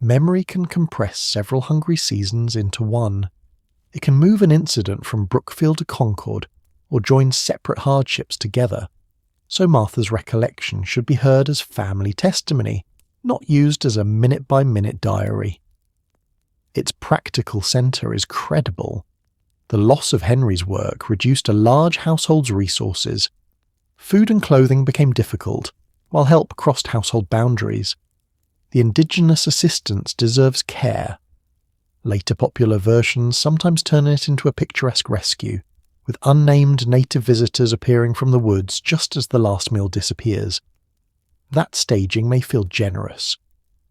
Memory can compress several hungry seasons into one. It can move an incident from Brookfield to Concord, or join separate hardships together. So Martha's recollection should be heard as family testimony, not used as a minute-by-minute diary. Its practical centre is credible. The loss of Henry's work reduced a large household's resources. Food and clothing became difficult, while help crossed household boundaries. The indigenous assistance deserves care. Later popular versions sometimes turn it into a picturesque rescue, with unnamed native visitors appearing from the woods just as the last meal disappears. That staging may feel generous,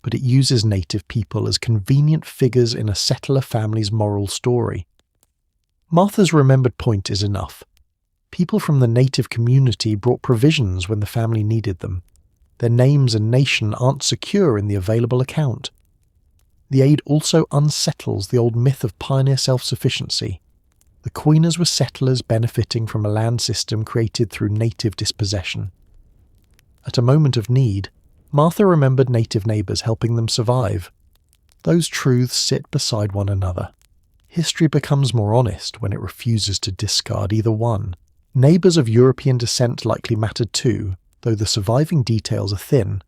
but it uses native people as convenient figures in a settler family's moral story. Martha's remembered point is enough. People from the native community brought provisions when the family needed them. Their names and nation aren't secure in the available account. The aid also unsettles the old myth of pioneer self-sufficiency. The Quiners were settlers benefiting from a land system created through native dispossession. At a moment of need, Martha remembered native neighbours helping them survive. Those truths sit beside one another. History becomes more honest when it refuses to discard either one. Neighbours of European descent likely mattered too, though the surviving details are thin.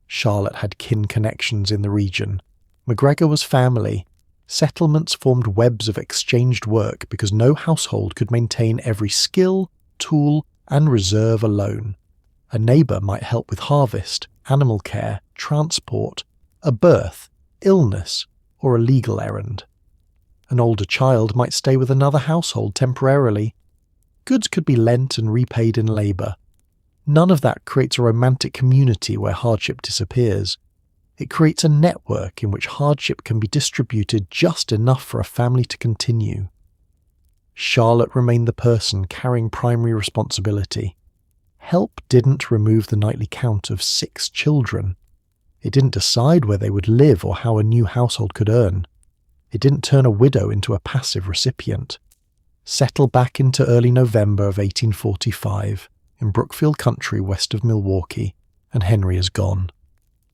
Charlotte had kin connections in the region. McGregor was family. Settlements formed webs of exchanged work because no household could maintain every skill, tool, and reserve alone. A neighbour might help with harvest, animal care, transport, a birth, illness, or a legal errand. An older child might stay with another household temporarily. Goods could be lent and repaid in labour. None of that creates a romantic community where hardship disappears. It creates a network in which hardship can be distributed just enough for a family to continue. Charlotte remained the person carrying primary responsibility. Help didn't remove the nightly count of 6 children. It didn't decide where they would live or how a new household could earn. It didn't turn a widow into a passive recipient. settle back into early November of 1845 in Brookfield country west of Milwaukee, and Henry is gone.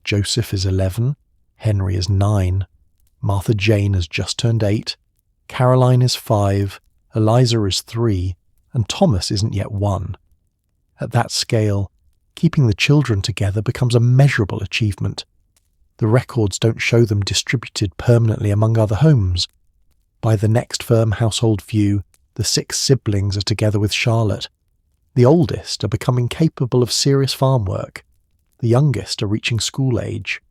Joseph is 11, Henry is 9, Martha Jane has just turned 8, Caroline is 5, Eliza is 3, and Thomas isn't yet 1. At that scale, keeping the children together becomes a measurable achievement. The records don't show them distributed permanently among other homes. By the next firm household view, the 6 siblings are together with Charlotte. The oldest are becoming capable of serious farm work. The youngest are reaching school age.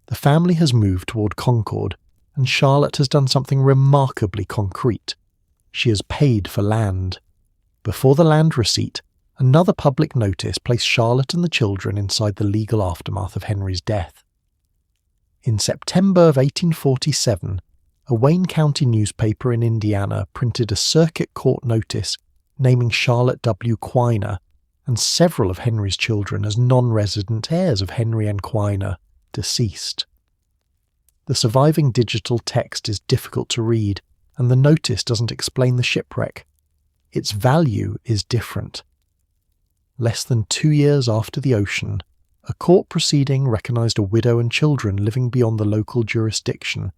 The family has moved toward Concord, and Charlotte has done something remarkably concrete. She has paid for land. Before the land receipt, another public notice placed Charlotte and the children inside the legal aftermath of Henry's death. In September of 1847, a Wayne County newspaper in Indiana printed a circuit court notice naming Charlotte W. Quiner and several of Henry's children as non-resident heirs of Henry N. Quiner, deceased. The surviving digital text is difficult to read, and the notice doesn't explain the shipwreck. Its value is different. Less than 2 years after the ocean, a court proceeding recognised a widow and children living beyond the local jurisdiction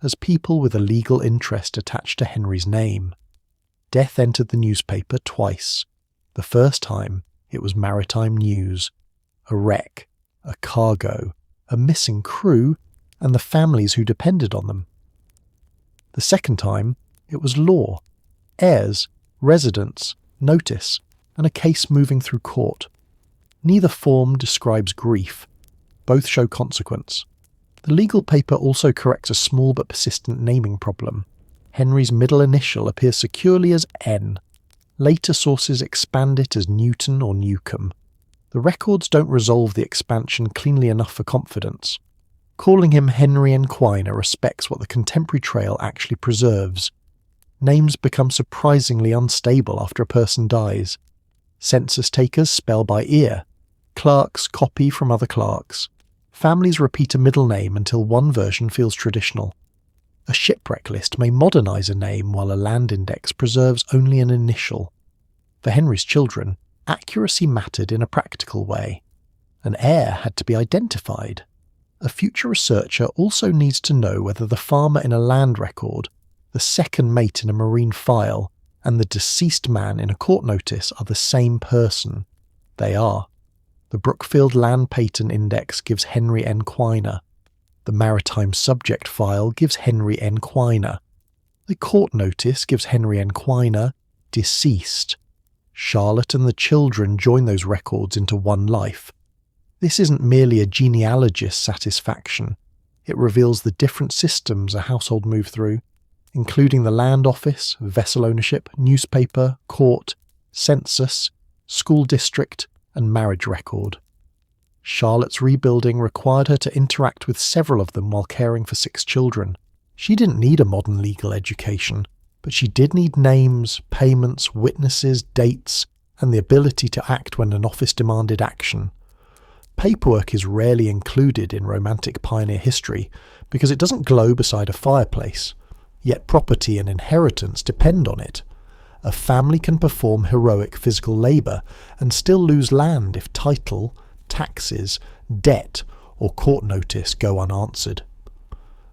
as people with a legal interest attached to Henry's name. Death entered the newspaper twice. The first time, it was maritime news. A wreck, a cargo, a missing crew, and the families who depended on them. The second time, it was law, heirs, residents, notice, and a case moving through court. Neither form describes grief. Both show consequence. The legal paper also corrects a small but persistent naming problem. Henry's middle initial appears securely as N. Later sources expand it as Newton or Newcomb. The records don't resolve the expansion cleanly enough for confidence. Calling him Henry N. Quiner respects what the contemporary trail actually preserves. Names become surprisingly unstable after a person dies. Census takers spell by ear. Clerks copy from other clerks. Families repeat a middle name until one version feels traditional. A shipwreck list may modernise a name while a land index preserves only an initial. For Henry's children, accuracy mattered in a practical way. An heir had to be identified. A future researcher also needs to know whether the farmer in a land record, the second mate in a marine file, and the deceased man in a court notice are the same person. They are. The Brookfield Land Patent Index gives Henry N. Quiner. The Maritime Subject File gives Henry N. Quiner. The court notice gives Henry N. Quiner, deceased. Charlotte and the children join those records into one life. This isn't merely a genealogist's satisfaction. It reveals the different systems a household moved through, including the land office, vessel ownership, newspaper, court, census, school district, and marriage record. Charlotte's rebuilding required her to interact with several of them while caring for 6 children. She didn't need a modern legal education, but she did need names, payments, witnesses, dates, and the ability to act when an office demanded action. Paperwork is rarely included in romantic pioneer history because it doesn't glow beside a fireplace, yet property and inheritance depend on it. A family can perform heroic physical labour and still lose land if title, taxes, debt, or court notice go unanswered.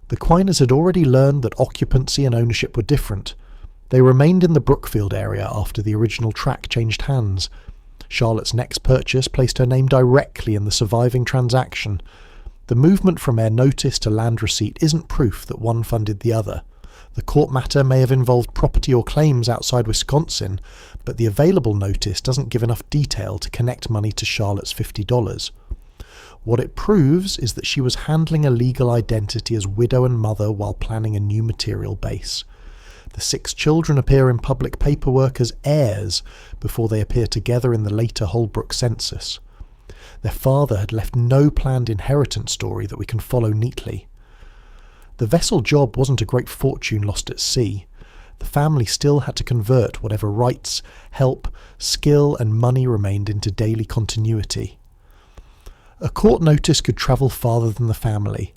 The Quiners had already learned that occupancy and ownership were different. They remained in the Brookfield area after the original tract changed hands. Charlotte's next purchase placed her name directly in the surviving transaction. The movement from heir notice to land receipt isn't proof that one funded the other. The court matter may have involved property or claims outside Wisconsin, but the available notice doesn't give enough detail to connect money to Charlotte's $50. What it proves is that she was handling a legal identity as widow and mother while planning a new material base. The 6 children appear in public paperwork as heirs before they appear together in the later Holbrook census. Their father had left no planned inheritance story that we can follow neatly. The vessel job wasn't a great fortune lost at sea. The family still had to convert whatever rights, help, skill and money remained into daily continuity. A court notice could travel farther than the family.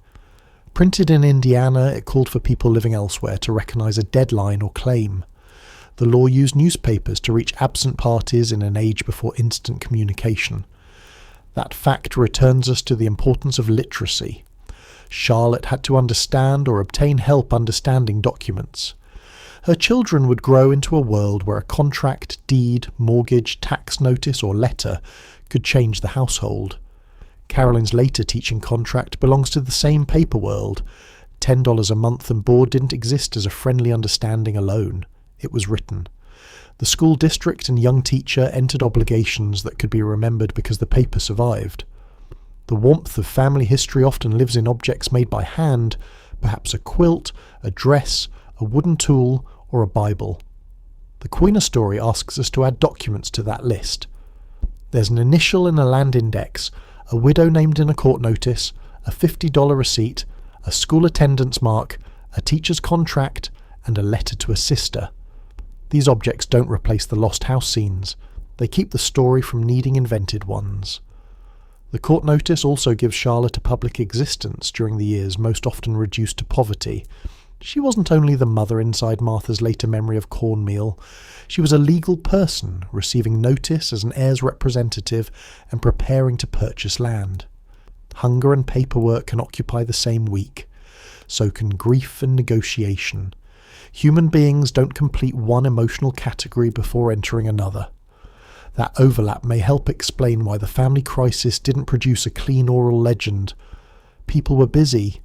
Printed in Indiana, it called for people living elsewhere to recognise a deadline or claim. The law used newspapers to reach absent parties in an age before instant communication. That fact returns us to the importance of literacy. Charlotte had to understand or obtain help understanding documents. Her children would grow into a world where a contract, deed, mortgage, tax notice or letter could change the household. Caroline's later teaching contract belongs to the same paper world. $10 a month and board didn't exist as a friendly understanding alone. It was written. The school district and young teacher entered obligations that could be remembered because the paper survived. The warmth of family history often lives in objects made by hand, perhaps a quilt, a dress, a wooden tool, or a Bible. The Quiner story asks us to add documents to that list. There's an initial in a land index, a widow named in a court notice, a $50 receipt, a school attendance mark, a teacher's contract, and a letter to a sister. These objects don't replace the lost house scenes. They keep the story from needing invented ones. The court notice also gives Charlotte a public existence during the years most often reduced to poverty. She wasn't only the mother inside Martha's later memory of cornmeal, she was a legal person receiving notice as an heir's representative and preparing to purchase land. Hunger and paperwork can occupy the same week. So can grief and negotiation. Human beings don't complete one emotional category before entering another. That overlap may help explain why the family crisis didn't produce a clean oral legend. People were busy.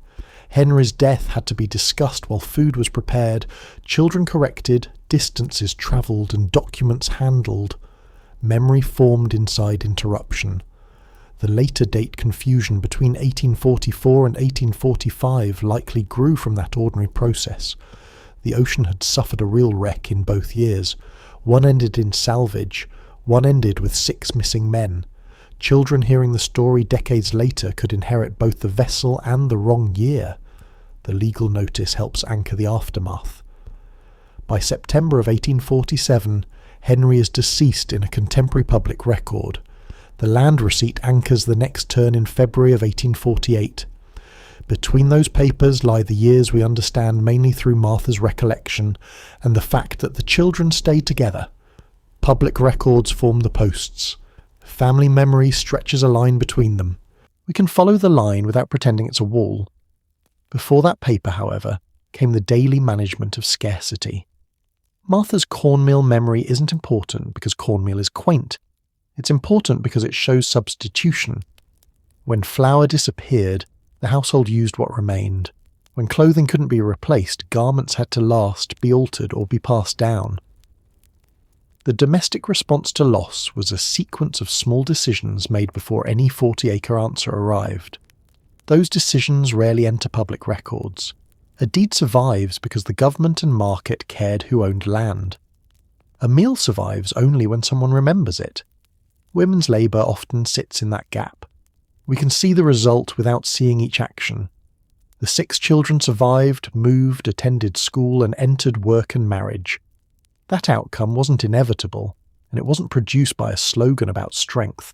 Henry's death had to be discussed while food was prepared, children corrected, distances travelled and documents handled. Memory formed inside interruption. The later date confusion between 1844 and 1845 likely grew from that ordinary process. The ocean had suffered a real wreck in both years. One ended in salvage. One ended with 6 missing men. Children hearing the story decades later could inherit both the vessel and the wrong year. The legal notice helps anchor the aftermath. By September of 1847, Henry is deceased in a contemporary public record. The land receipt anchors the next turn in February of 1848. Between those papers lie the years we understand mainly through Martha's recollection and the fact that the children stayed together. Public records form the posts. Family memory stretches a line between them. We can follow the line without pretending it's a wall. Before that paper, however, came the daily management of scarcity. Martha's cornmeal memory isn't important because cornmeal is quaint. It's important because it shows substitution. When flour disappeared, the household used what remained. When clothing couldn't be replaced, garments had to last, be altered, or be passed down. The domestic response to loss was a sequence of small decisions made before any 40-acre answer arrived. Those decisions rarely enter public records. A deed survives because the government and market cared who owned land. A meal survives only when someone remembers it. Women's labour often sits in that gap. We can see the result without seeing each action. The 6 children survived, moved, attended school, and entered work and marriage. That outcome wasn't inevitable, and it wasn't produced by a slogan about strength.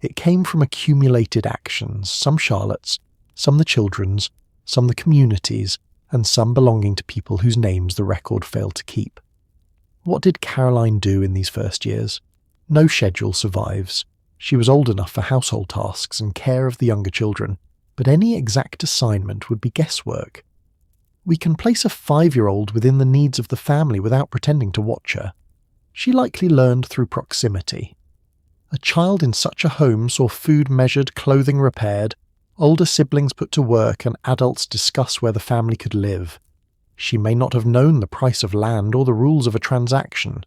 It came from accumulated actions, some Charlotte's, some the children's, some the community's, and some belonging to people whose names the record failed to keep. What did Caroline do in these first years? No schedule survives. She was old enough for household tasks and care of the younger children, but any exact assignment would be guesswork. We can place a 5-year-old within the needs of the family without pretending to watch her. She likely learned through proximity. A child in such a home saw food measured, clothing repaired, older siblings put to work, and adults discuss where the family could live. She may not have known the price of land or the rules of a transaction.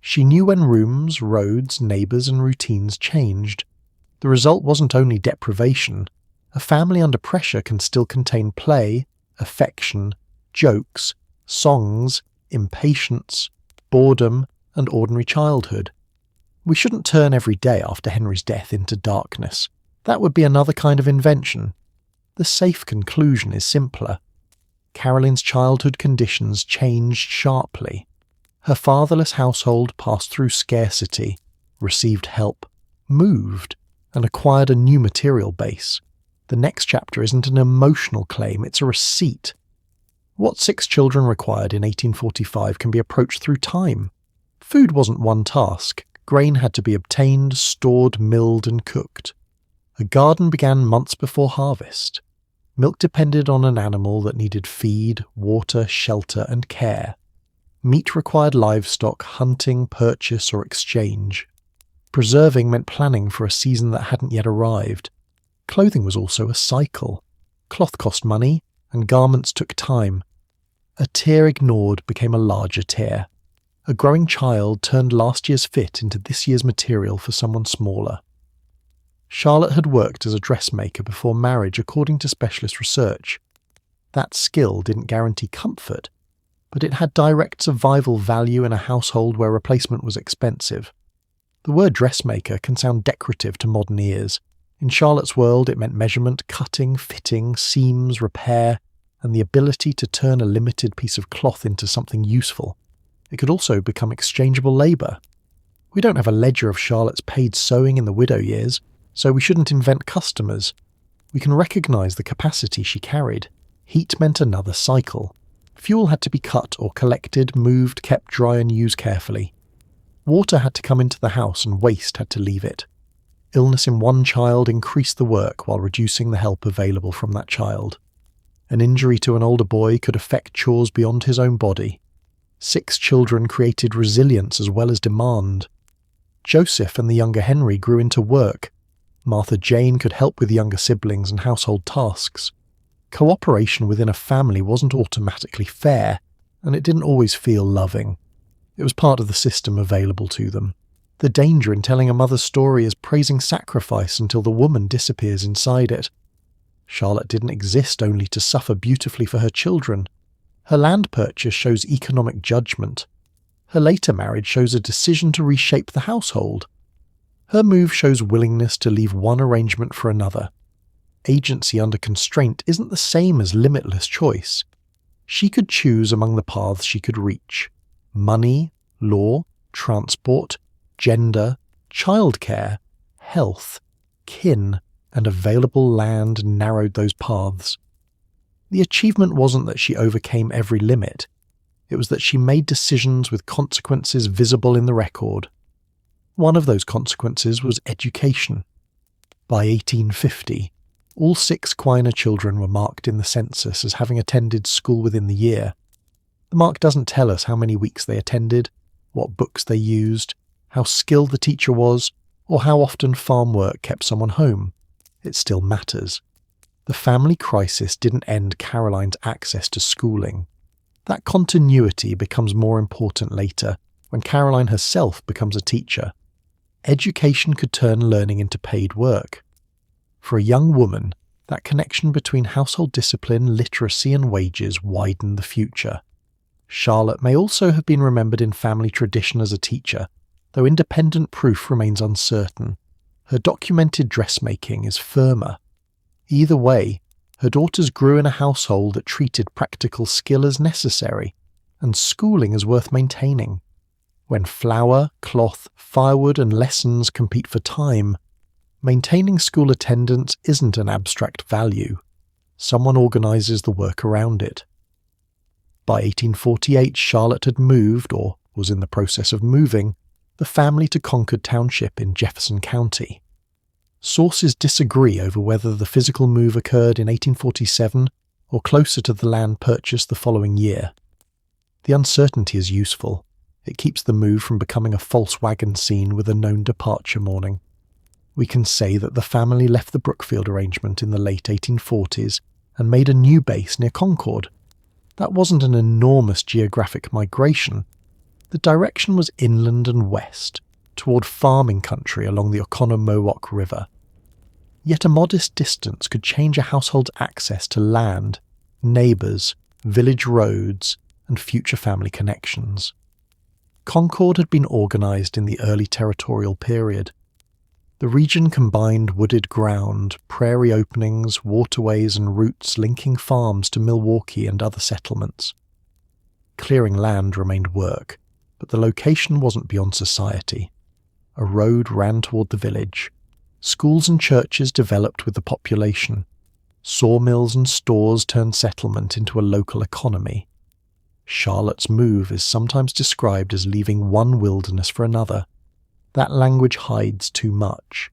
She knew when rooms, roads, neighbours and routines changed. The result wasn't only deprivation. A family under pressure can still contain play, affection, jokes, songs, impatience, boredom, and ordinary childhood. We shouldn't turn every day after Henry's death into darkness. That would be another kind of invention. The safe conclusion is simpler. Caroline's childhood conditions changed sharply. Her fatherless household passed through scarcity, received help, moved, and acquired a new material base. The next chapter isn't an emotional claim, it's a receipt. What 6 children required in 1845 can be approached through time. Food wasn't one task. Grain had to be obtained, stored, milled and cooked. A garden began months before harvest. Milk depended on an animal that needed feed, water, shelter and care. Meat required livestock, hunting, purchase or exchange. Preserving meant planning for a season that hadn't yet arrived. Clothing was also a cycle. Cloth cost money, and garments took time. A tear ignored became a larger tear. A growing child turned last year's fit into this year's material for someone smaller. Charlotte had worked as a dressmaker before marriage according to specialist research. That skill didn't guarantee comfort, but it had direct survival value in a household where replacement was expensive. The word dressmaker can sound decorative to modern ears. In Charlotte's world it meant measurement, cutting, fitting, seams, repair, and the ability to turn a limited piece of cloth into something useful. It could also become exchangeable labour. We don't have a ledger of Charlotte's paid sewing in the widow years, so we shouldn't invent customers. We can recognise the capacity she carried. Heat meant another cycle. Fuel had to be cut or collected, moved, kept dry and used carefully. Water had to come into the house and waste had to leave it. Illness in one child increased the work while reducing the help available from that child. An injury to an older boy could affect chores beyond his own body. 6 children created resilience as well as demand. Joseph and the younger Henry grew into work. Martha Jane could help with younger siblings and household tasks. Cooperation within a family wasn't automatically fair, and it didn't always feel loving. It was part of the system available to them. The danger in telling a mother's story is praising sacrifice until the woman disappears inside it. Charlotte didn't exist only to suffer beautifully for her children. Her land purchase shows economic judgment. Her later marriage shows a decision to reshape the household. Her move shows willingness to leave one arrangement for another. Agency under constraint isn't the same as limitless choice. She could choose among the paths she could reach. Money, law, transport, gender, childcare, health, kin, and available land narrowed those paths. The achievement wasn't that she overcame every limit. It was that she made decisions with consequences visible in the record. One of those consequences was education. By 1850, all 6 Quiner children were marked in the census as having attended school within the year. The mark doesn't tell us how many weeks they attended, what books they used, how skilled the teacher was, or how often farm work kept someone home. It still matters. The family crisis didn't end Caroline's access to schooling. That continuity becomes more important later, when Caroline herself becomes a teacher. Education could turn learning into paid work. For a young woman, that connection between household discipline, literacy and wages widened the future. Charlotte may also have been remembered in family tradition as a teacher, though independent proof remains uncertain. Her documented dressmaking is firmer. Either way, her daughters grew in a household that treated practical skill as necessary, and schooling as worth maintaining. When flour, cloth, firewood and lessons compete for time, maintaining school attendance isn't an abstract value. Someone organises the work around it. By 1848, Charlotte had moved, or was in the process of moving, the family to Concord Township in Jefferson County. Sources disagree over whether the physical move occurred in 1847 or closer to the land purchased the following year. The uncertainty is useful. It keeps the move from becoming a false wagon scene with a known departure morning. We can say that the family left the Brookfield arrangement in the late 1840s and made a new base near Concord. That wasn't an enormous geographic migration. The direction was inland and west, toward farming country along the Oconomowoc River. Yet a modest distance could change a household's access to land, neighbours, village roads, and future family connections. Concord had been organised in the early territorial period. The region combined wooded ground, prairie openings, waterways and routes linking farms to Milwaukee and other settlements. Clearing land remained work, but the location wasn't beyond society. A road ran toward the village. Schools and churches developed with the population. Sawmills and stores turned settlement into a local economy. Charlotte's move is sometimes described as leaving one wilderness for another. That language hides too much.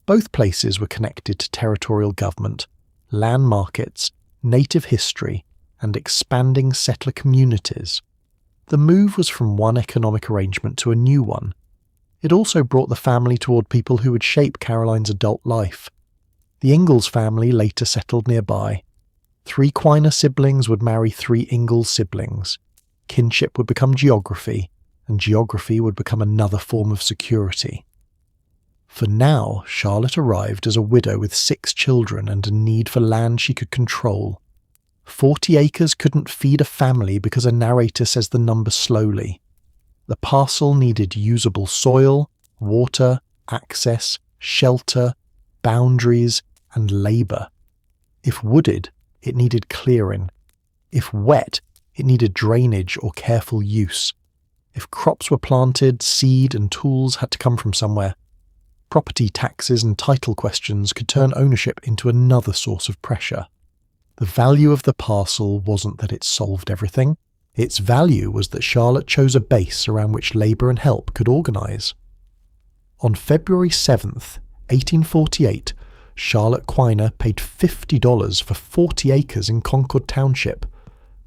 Both places were connected to territorial government, land markets, native history, and expanding settler communities. The move was from one economic arrangement to a new one. It also brought the family toward people who would shape Caroline's adult life. The Ingalls family later settled nearby. 3 Quiner siblings would marry 3 Ingalls siblings. Kinship would become geography, and geography would become another form of security. For now, Charlotte arrived as a widow with 6 children and a need for land she could control. 40 acres couldn't feed a family because a narrator says the number slowly. The parcel needed usable soil, water, access, shelter, boundaries, and labour. If wooded, it needed clearing. If wet, it needed drainage or careful use. If crops were planted, seed and tools had to come from somewhere. Property taxes and title questions could turn ownership into another source of pressure. The value of the parcel wasn't that it solved everything. Its value was that Charlotte chose a base around which labour and help could organise. On February 7th, 1848, Charlotte Quiner paid $50 for 40 acres in Concord Township.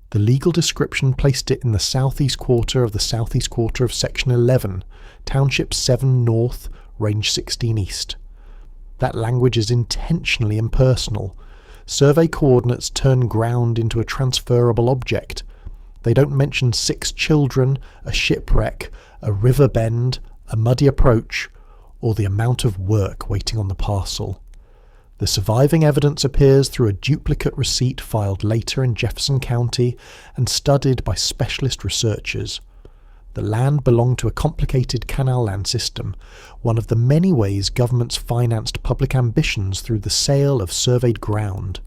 The legal description placed it in the southeast quarter of the southeast quarter of Section 11, Township 7 North, Range 16 East. That language is intentionally impersonal. Survey coordinates turn ground into a transferable object. They don't mention 6 children, a shipwreck, a river bend, a muddy approach, or the amount of work waiting on the parcel. The surviving evidence appears through a duplicate receipt filed later in Jefferson County and studied by specialist researchers. The land belonged to a complicated canal land system, one of the many ways governments financed public ambitions through the sale of surveyed ground.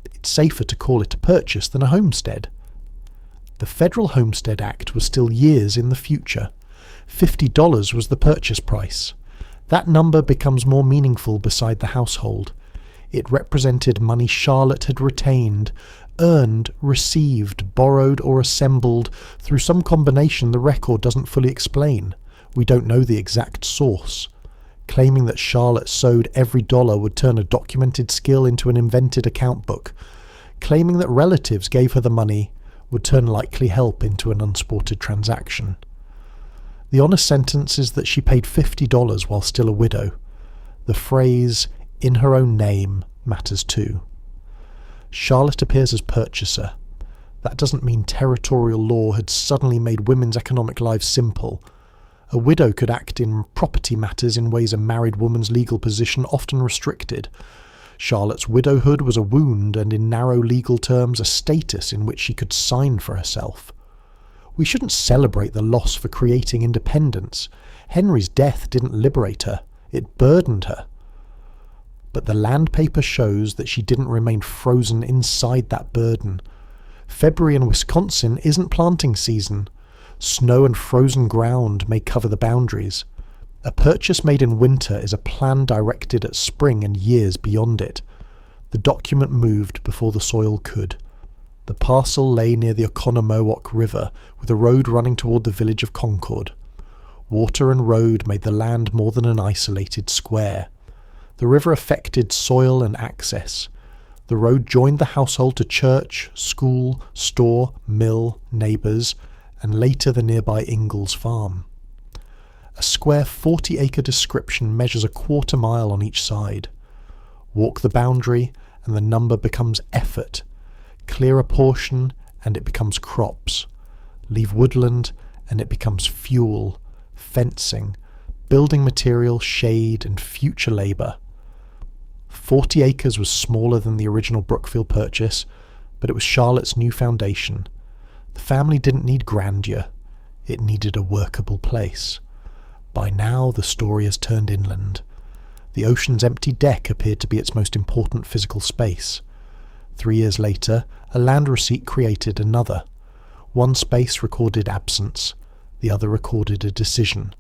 It's safer to call it a purchase than a homestead. The Federal Homestead Act was still years in the future. $50 was the purchase price. That number becomes more meaningful beside the household. It represented money Charlotte had retained, earned, received, borrowed, or assembled through some combination the record doesn't fully explain. We don't know the exact source. Claiming that Charlotte sewed every dollar would turn a documented skill into an invented account book. Claiming that relatives gave her the money would turn likely help into an unsported transaction. The honest sentence is that she paid $50 while still a widow. The phrase, "in her own name," matters too. Charlotte appears as purchaser. That doesn't mean territorial law had suddenly made women's economic lives simple. A widow could act in property matters in ways a married woman's legal position often restricted. Charlotte's widowhood was a wound and, in narrow legal terms, a status in which she could sign for herself. We shouldn't celebrate the loss for creating independence. Henry's death didn't liberate her, it burdened her. But the land paper shows that she didn't remain frozen inside that burden. February in Wisconsin isn't planting season. Snow and frozen ground may cover the boundaries. A purchase made in winter is a plan directed at spring and years beyond it. The document moved before the soil could. The parcel lay near the Oconomowoc River, with a road running toward the village of Concord. Water and road made the land more than an isolated square. The river affected soil and access. The road joined the household to church, school, store, mill, neighbours, and later the nearby Ingalls farm. A square 40-acre description measures a quarter mile on each side. Walk the boundary, and the number becomes effort. Clear a portion, and it becomes crops. Leave woodland, and it becomes fuel, fencing, building material, shade, and future labour. 40 acres was smaller than the original Brookfield purchase, but it was Charlotte's new foundation. The family didn't need grandeur. It needed a workable place. By now, the story has turned inland. The ocean's empty deck appeared to be its most important physical space. 3 years later, a land receipt created another. One space recorded absence, the other recorded a decision.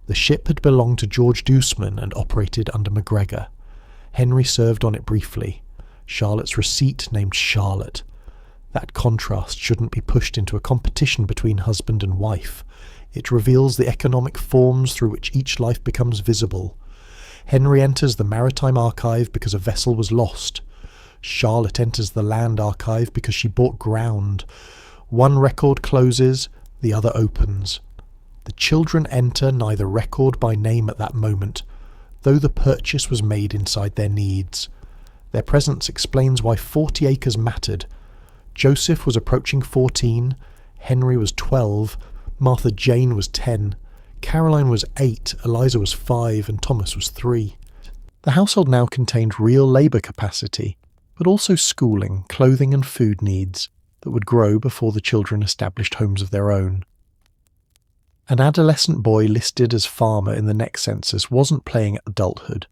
The ship had belonged to George Dooseman and operated under MacGregor. Henry served on it briefly. Charlotte's receipt named Charlotte. That contrast shouldn't be pushed into a competition between husband and wife. It reveals the economic forms through which each life becomes visible. Henry enters the maritime archive because a vessel was lost. Charlotte enters the land archive because she bought ground. One record closes, the other opens. The children enter neither record by name at that moment, though the purchase was made inside their needs. Their presence explains why 40 acres mattered. Joseph was approaching 14, Henry was 12, Martha Jane was 10, Caroline was 8, Eliza was 5, and Thomas was 3. The household now contained real labour capacity, but also schooling, clothing and food needs that would grow before the children established homes of their own. An adolescent boy listed as farmer in the next census wasn't playing at adulthood.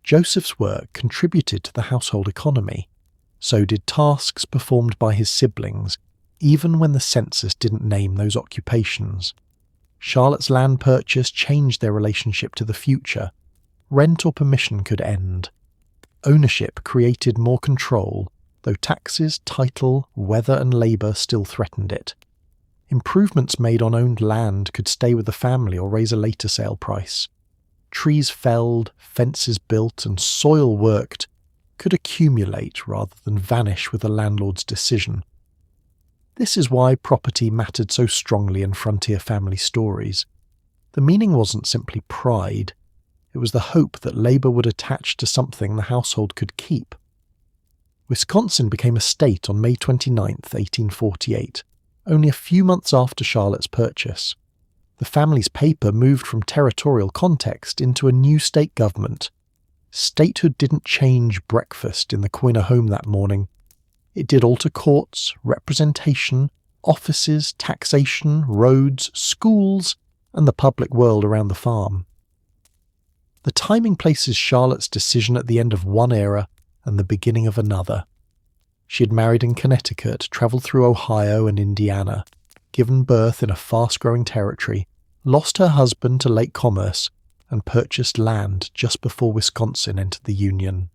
Joseph's work contributed to the household economy. So did tasks performed by his siblings, even when the census didn't name those occupations. Charlotte's land purchase changed their relationship to the future. Rent or permission could end. Ownership created more control, though taxes, title, weather and labour still threatened it. Improvements made on owned land could stay with the family or raise a later sale price. Trees felled, fences built and soil worked could accumulate rather than vanish with the landlord's decision. This is why property mattered so strongly in frontier family stories. The meaning wasn't simply pride, it was the hope that labour would attach to something the household could keep. Wisconsin became a state on May 29, 1848, only a few months after Charlotte's purchase. The family's paper moved from territorial context into a new state government. Statehood didn't change breakfast in the Quiner home that morning. It did alter courts, representation, offices, taxation, roads, schools, and the public world around the farm. The timing places Charlotte's decision at the end of one era and the beginning of another. She had married in Connecticut, travelled through Ohio and Indiana, given birth in a fast-growing territory, lost her husband to late commerce, and purchased land just before Wisconsin entered the Union.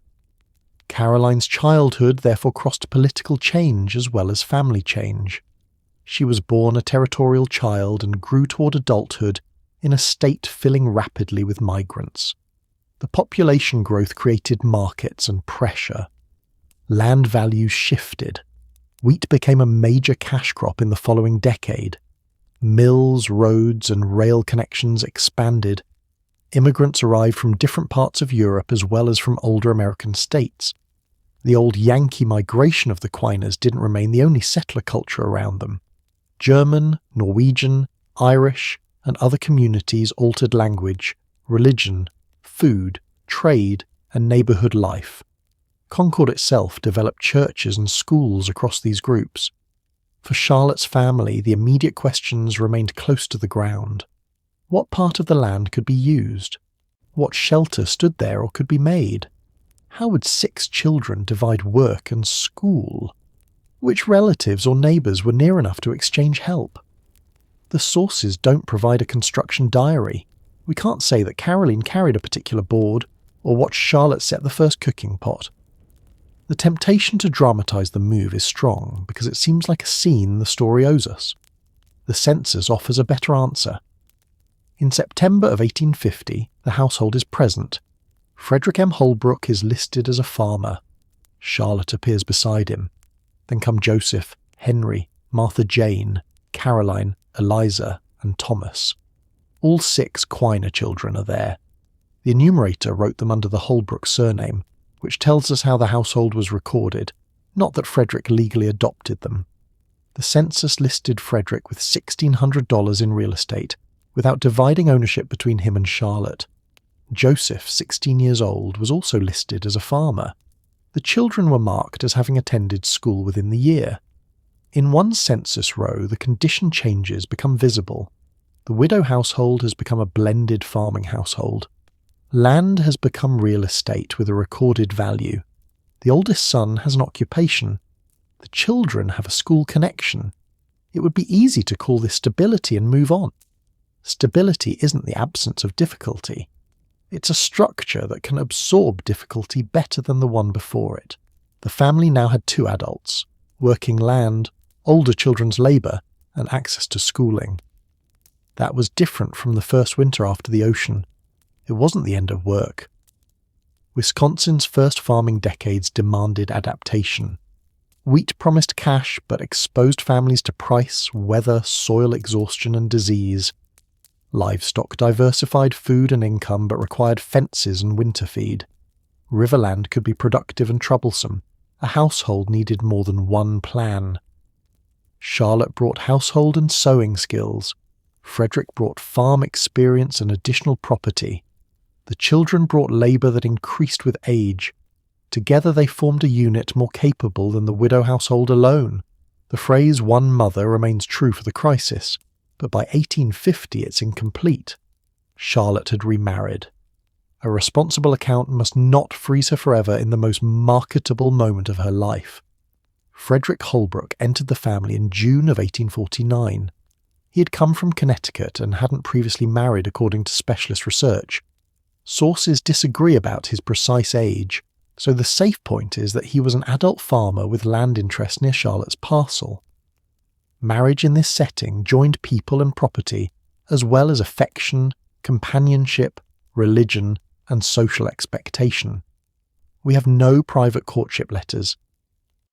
Caroline's childhood therefore crossed political change as well as family change. She was born a territorial child and grew toward adulthood in a state filling rapidly with migrants. The population growth created markets and pressure. Land values shifted. Wheat became a major cash crop in the following decade. Mills, roads, and rail connections expanded. Immigrants arrived from different parts of Europe as well as from older American states. The old Yankee migration of the Quiners didn't remain the only settler culture around them. German, Norwegian, Irish, and other communities altered language, religion, food, trade, and neighbourhood life. Concord itself developed churches and schools across these groups. For Charlotte's family, the immediate questions remained close to the ground. What part of the land could be used? What shelter stood there or could be made? How would 6 children divide work and school? Which relatives or neighbours were near enough to exchange help? The sources don't provide a construction diary. We can't say that Caroline carried a particular board or watched Charlotte set the first cooking pot. The temptation to dramatise the move is strong because it seems like a scene the story owes us. The census offers a better answer. In September of 1850, the household is present. Frederick Holbrook is listed as a farmer. Charlotte appears beside him. Then come Joseph, Henry, Martha Jane, Caroline, Eliza, and Thomas. All 6 Quiner children are there. The enumerator wrote them under the Holbrook surname, which tells us how the household was recorded, not that Frederick legally adopted them. The census listed Frederick with $1,600 in real estate, without dividing ownership between him and Charlotte. Joseph, 16 years old, was also listed as a farmer. The children were marked as having attended school within the year. In one census row, the condition changes become visible. The widow household has become a blended farming household. Land has become real estate with a recorded value. The oldest son has an occupation. The children have a school connection. It would be easy to call this stability and move on. Stability isn't the absence of difficulty. It's a structure that can absorb difficulty better than the one before it. The family now had 2 adults, working land, older children's labour, and access to schooling. That was different from the first winter after the ocean. It wasn't the end of work. Wisconsin's first farming decades demanded adaptation. Wheat promised cash but exposed families to price, weather, soil exhaustion and disease. Livestock diversified food and income but required fences and winter feed. Riverland could be productive and troublesome. A household needed more than one plan. Charlotte brought household and sewing skills. Frederick brought farm experience and additional property. The children brought labour that increased with age. Together they formed a unit more capable than the widow household alone. The phrase "one mother" remains true for the crisis, but by 1850 it's incomplete. Charlotte had remarried. A responsible account must not freeze her forever in the most marketable moment of her life. Frederick Holbrook entered the family in June of 1849. He had come from Connecticut and hadn't previously married according to specialist research. Sources disagree about his precise age, so the safe point is that he was an adult farmer with land interest near Charlotte's parcel. Marriage in this setting joined people and property, as well as affection, companionship, religion, and social expectation. We have no private courtship letters.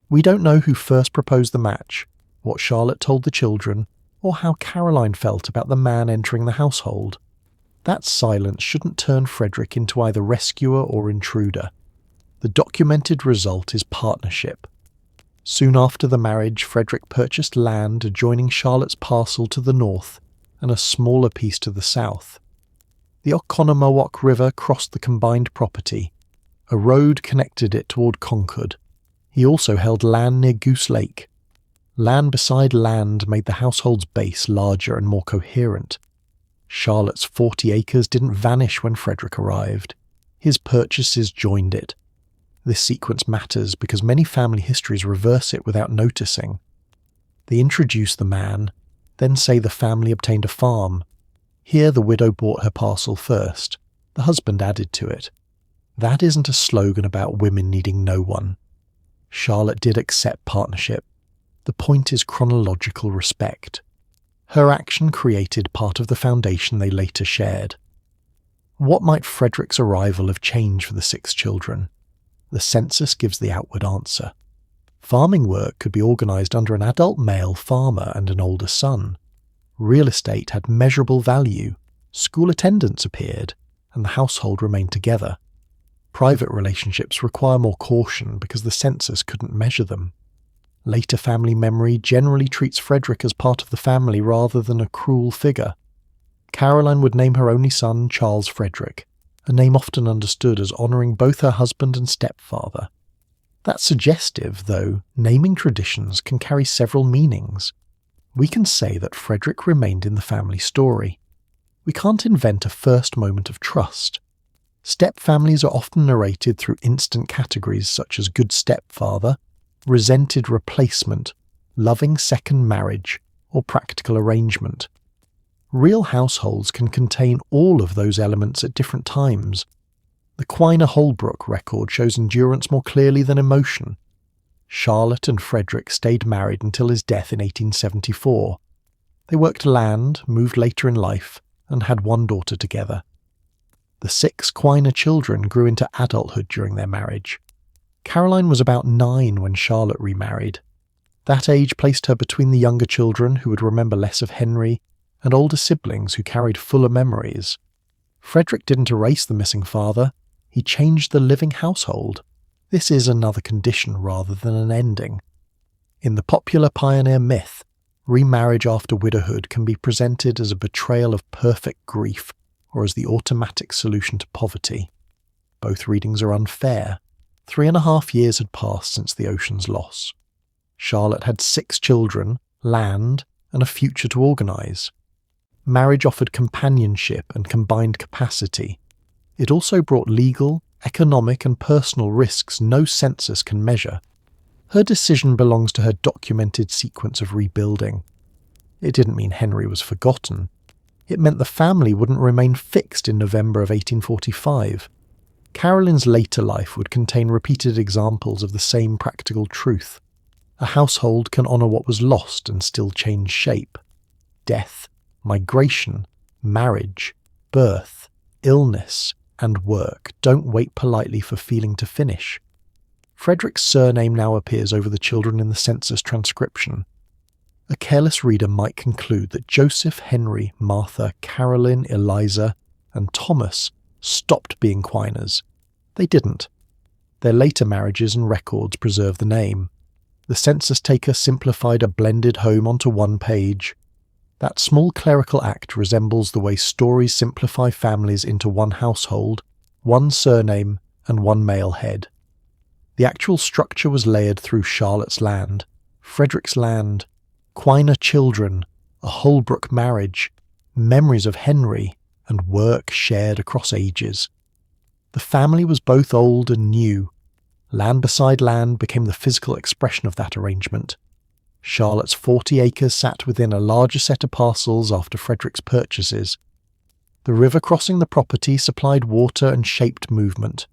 We don't know who first proposed the match, what Charlotte told the children, or how Caroline felt about the man entering the household. That silence shouldn't turn Frederick into either rescuer or intruder. The documented result is partnership. Soon after the marriage, Frederick purchased land adjoining Charlotte's parcel to the north and a smaller piece to the south. The Oconomowoc River crossed the combined property. A road connected it toward Concord. He also held land near Goose Lake. Land beside land made the household's base larger and more coherent. Charlotte's 40 acres didn't vanish when Frederick arrived. His purchases joined it. This sequence matters because many family histories reverse it without noticing. They introduce the man, then say the family obtained a farm. Here the widow bought her parcel first. The husband added to it. That isn't a slogan about women needing no one. Charlotte did accept partnership. The point is chronological respect. Her action created part of the foundation they later shared. What might Frederick's arrival have changed for the 6 children? The census gives the outward answer. Farming work could be organised under an adult male farmer and an older son. Real estate had measurable value. School attendance appeared, and the household remained together. Private relationships require more caution because the census couldn't measure them. Later family memory generally treats Frederick as part of the family rather than a cruel figure. Caroline would name her only son Charles Frederick, a name often understood as honouring both her husband and stepfather. That's suggestive, though naming traditions can carry several meanings. We can say that Frederick remained in the family story. We can't invent a first moment of trust. Step-families are often narrated through instant categories such as good stepfather, resented replacement, loving second marriage, or practical arrangement. Real households can contain all of those elements at different times. The Quiner-Holbrook record shows endurance more clearly than emotion. Charlotte and Frederick stayed married until his death in 1874. They worked land, moved later in life, and had one daughter together. The 6 Quiner children grew into adulthood during their marriage. Caroline was about 9 when Charlotte remarried. That age placed her between the younger children who would remember less of Henry and older siblings who carried fuller memories. Frederick didn't erase the missing father, he changed the living household. This is another condition rather than an ending. In the popular pioneer myth, remarriage after widowhood can be presented as a betrayal of perfect grief or as the automatic solution to poverty. Both readings are unfair. 3.5 years had passed since the ocean's loss. Charlotte had 6 children, land, and a future to organise. Marriage offered companionship and combined capacity. It also brought legal, economic and personal risks no census can measure. Her decision belongs to her documented sequence of rebuilding. It didn't mean Henry was forgotten. It meant the family wouldn't remain fixed in November of 1845. Caroline's later life would contain repeated examples of the same practical truth. A household can honour what was lost and still change shape. Death, migration, marriage, birth, illness, and work don't wait politely for feeling to finish. Frederick's surname now appears over the children in the census transcription. A careless reader might conclude that Joseph, Henry, Martha, Caroline, Eliza, and Thomas stopped being Quiners. They didn't. Their later marriages and records preserve the name. The census taker simplified a blended home onto one page. That small clerical act resembles the way stories simplify families into one household, one surname, and one male head. The actual structure was layered through Charlotte's land, Frederick's land, Quiner children, a Holbrook marriage, memories of Henry, and work shared across ages. The family was both old and new. Land beside land became the physical expression of that arrangement. Charlotte's 40 acres sat within a larger set of parcels after Frederick's purchases. The river crossing the property supplied water and shaped movement.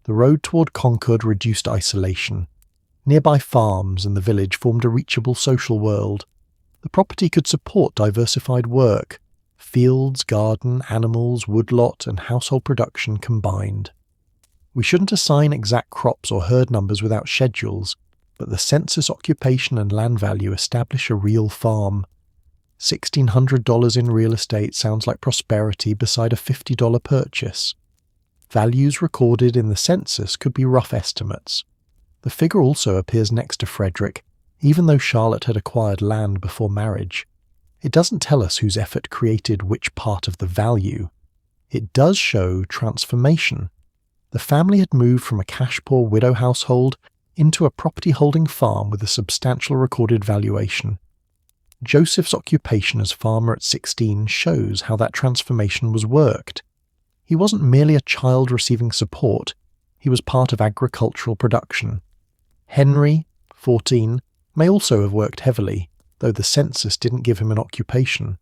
The road toward Concord reduced isolation. Nearby farms and the village formed a reachable social world. The property could support diversified work. Fields, garden, animals, woodlot, and household production combined. We shouldn't assign exact crops or herd numbers without schedules, but the census occupation and land value establish a real farm. $1,600 in real estate sounds like prosperity beside a $50 purchase. Values recorded in the census could be rough estimates. The figure also appears next to Frederick, even though Charlotte had acquired land before marriage. It doesn't tell us whose effort created which part of the value. It does show transformation. The family had moved from a cash-poor widow household into a property-holding farm with a substantial recorded valuation. Joseph's occupation as farmer at 16 shows how that transformation was worked. He wasn't merely a child receiving support, he was part of agricultural production. Henry, 14, may also have worked heavily, though the census didn't give him an occupation.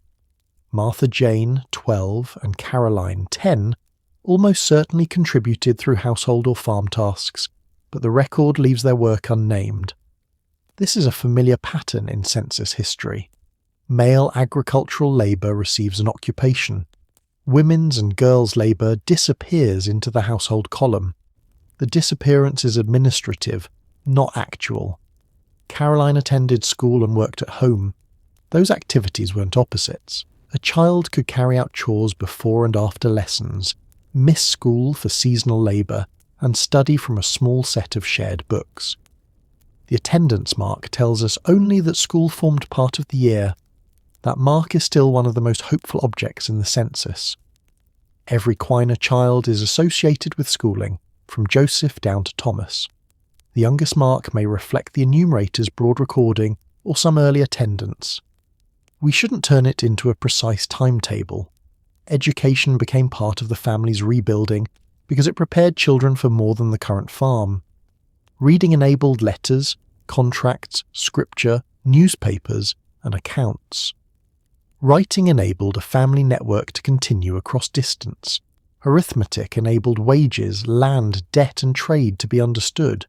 Martha Jane, 12, and Caroline, 10, almost certainly contributed through household or farm tasks, but the record leaves their work unnamed. This is a familiar pattern in census history. Male agricultural labour receives an occupation. Women's and girls' labour disappears into the household column. The disappearance is administrative, not actual. Caroline attended school and worked at home. Those activities weren't opposites. A child could carry out chores before and after lessons, miss school for seasonal labour, and study from a small set of shared books. The attendance mark tells us only that school formed part of the year. That mark is still one of the most hopeful objects in the census. Every Quiner child is associated with schooling, from Joseph down to Thomas. The youngest mark may reflect the enumerator's broad recording or some early attendance. We shouldn't turn it into a precise timetable. Education became part of the family's rebuilding because it prepared children for more than the current farm. Reading enabled letters, contracts, scripture, newspapers, and accounts. Writing enabled a family network to continue across distance. Arithmetic enabled wages, land, debt, and trade to be understood.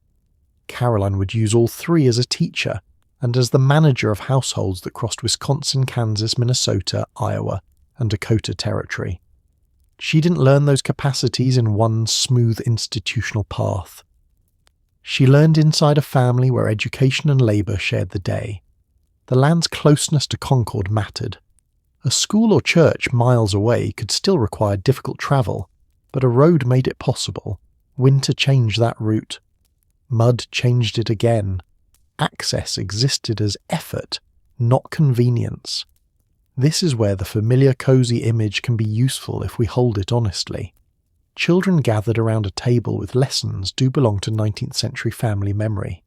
Caroline would use all three as a teacher and as the manager of households that crossed Wisconsin, Kansas, Minnesota, Iowa, and Dakota Territory. She didn't learn those capacities in one smooth institutional path. She learned inside a family where education and labour shared the day. The land's closeness to Concord mattered. A school or church miles away could still require difficult travel, but a road made it possible. Winter changed that route. Mud changed it again. Access existed as effort, not convenience. This is where the familiar cosy image can be useful if we hold it honestly. Children gathered around a table with lessons do belong to 19th century family memory.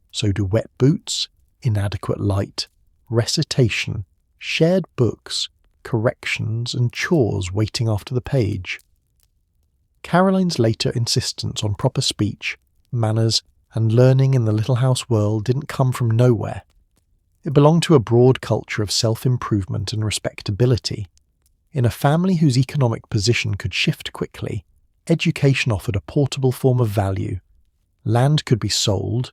So do wet boots, inadequate light, recitation, shared books, corrections, and chores waiting after the page. Caroline's later insistence on proper speech, manners, and learning in the little house world didn't come from nowhere. It belonged to a broad culture of self-improvement and respectability. In a family whose economic position could shift quickly, education offered a portable form of value. Land could be sold,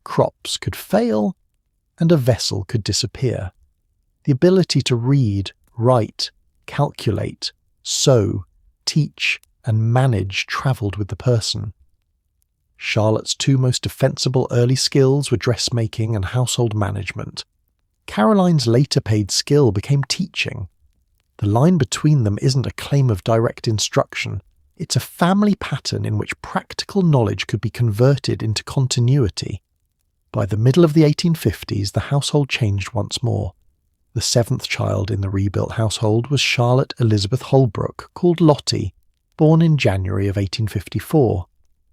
crops could fail, and a vessel could disappear. The ability to read, write, calculate, sew, teach, and manage travelled with the person. Charlotte's two most defensible early skills were dressmaking and household management. Caroline's later paid skill became teaching. The line between them isn't a claim of direct instruction, it's a family pattern in which practical knowledge could be converted into continuity. By the middle of the 1850s, the household changed once more. The seventh child in the rebuilt household was Charlotte Elizabeth Holbrook, called Lottie, born in January of 1854.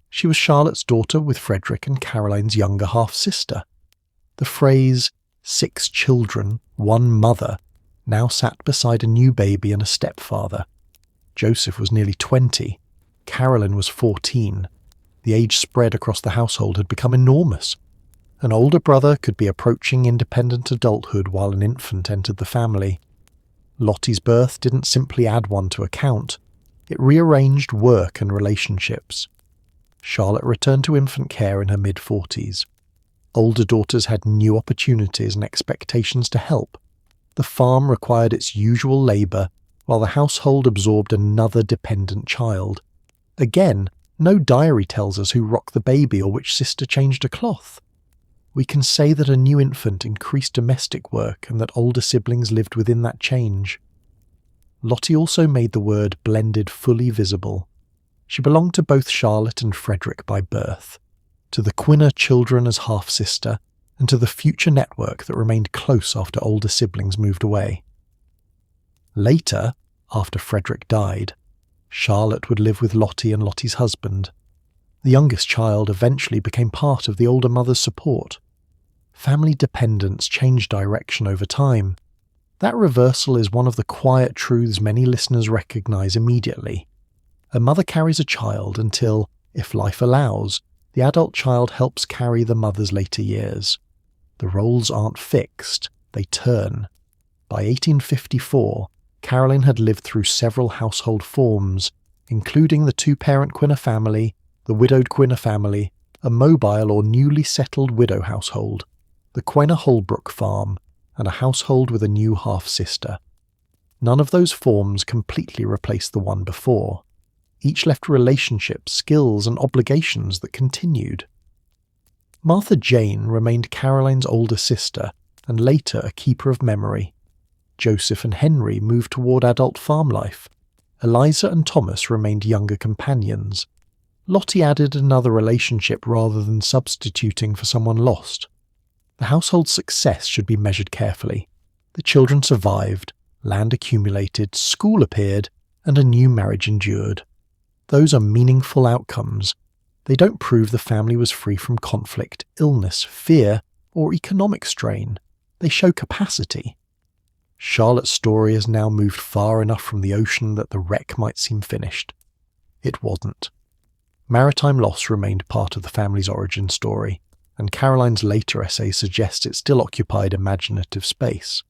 She was Charlotte's daughter with Frederick and Caroline's younger half-sister. The phrase, 6 children, 1 mother, now sat beside a new baby and a stepfather. Joseph was nearly 20. Caroline was 14. The age spread across the household had become enormous. An older brother could be approaching independent adulthood while an infant entered the family. Lottie's birth didn't simply add one to account. It rearranged work and relationships. Charlotte returned to infant care in her mid-40s. Older daughters had new opportunities and expectations to help. The farm required its usual labour, while the household absorbed another dependent child. Again, no diary tells us who rocked the baby or which sister changed a cloth. We can say that a new infant increased domestic work and that older siblings lived within that change. Lottie also made the word blended fully visible. She belonged to both Charlotte and Frederick by birth, to the Quiner children as half-sister, and to the future network that remained close after older siblings moved away. Later, after Frederick died, Charlotte would live with Lottie and Lottie's husband. The youngest child eventually became part of the older mother's support. Family dependence changed direction over time. That reversal is one of the quiet truths many listeners recognise immediately. A mother carries a child until, if life allows, the adult child helps carry the mother's later years. The roles aren't fixed, they turn. By 1854, Caroline had lived through several household forms, including the two-parent Quiner family, the widowed Quiner family, a mobile or newly settled widow household, the Quiner Holbrook farm, and a household with a new half-sister. None of those forms completely replaced the one before. Each left relationships, skills, and obligations that continued. Martha Jane remained Caroline's older sister, and later a keeper of memory. Joseph and Henry moved toward adult farm life. Eliza and Thomas remained younger companions. Lottie added another relationship rather than substituting for someone lost. The household's success should be measured carefully. The children survived, land accumulated, school appeared, and a new marriage endured. Those are meaningful outcomes. They don't prove the family was free from conflict, illness, fear, or economic strain. They show capacity. Charlotte's story has now moved far enough from the ocean that the wreck might seem finished. It wasn't. Maritime loss remained part of the family's origin story, and Caroline's later essay suggests it still occupied imaginative space.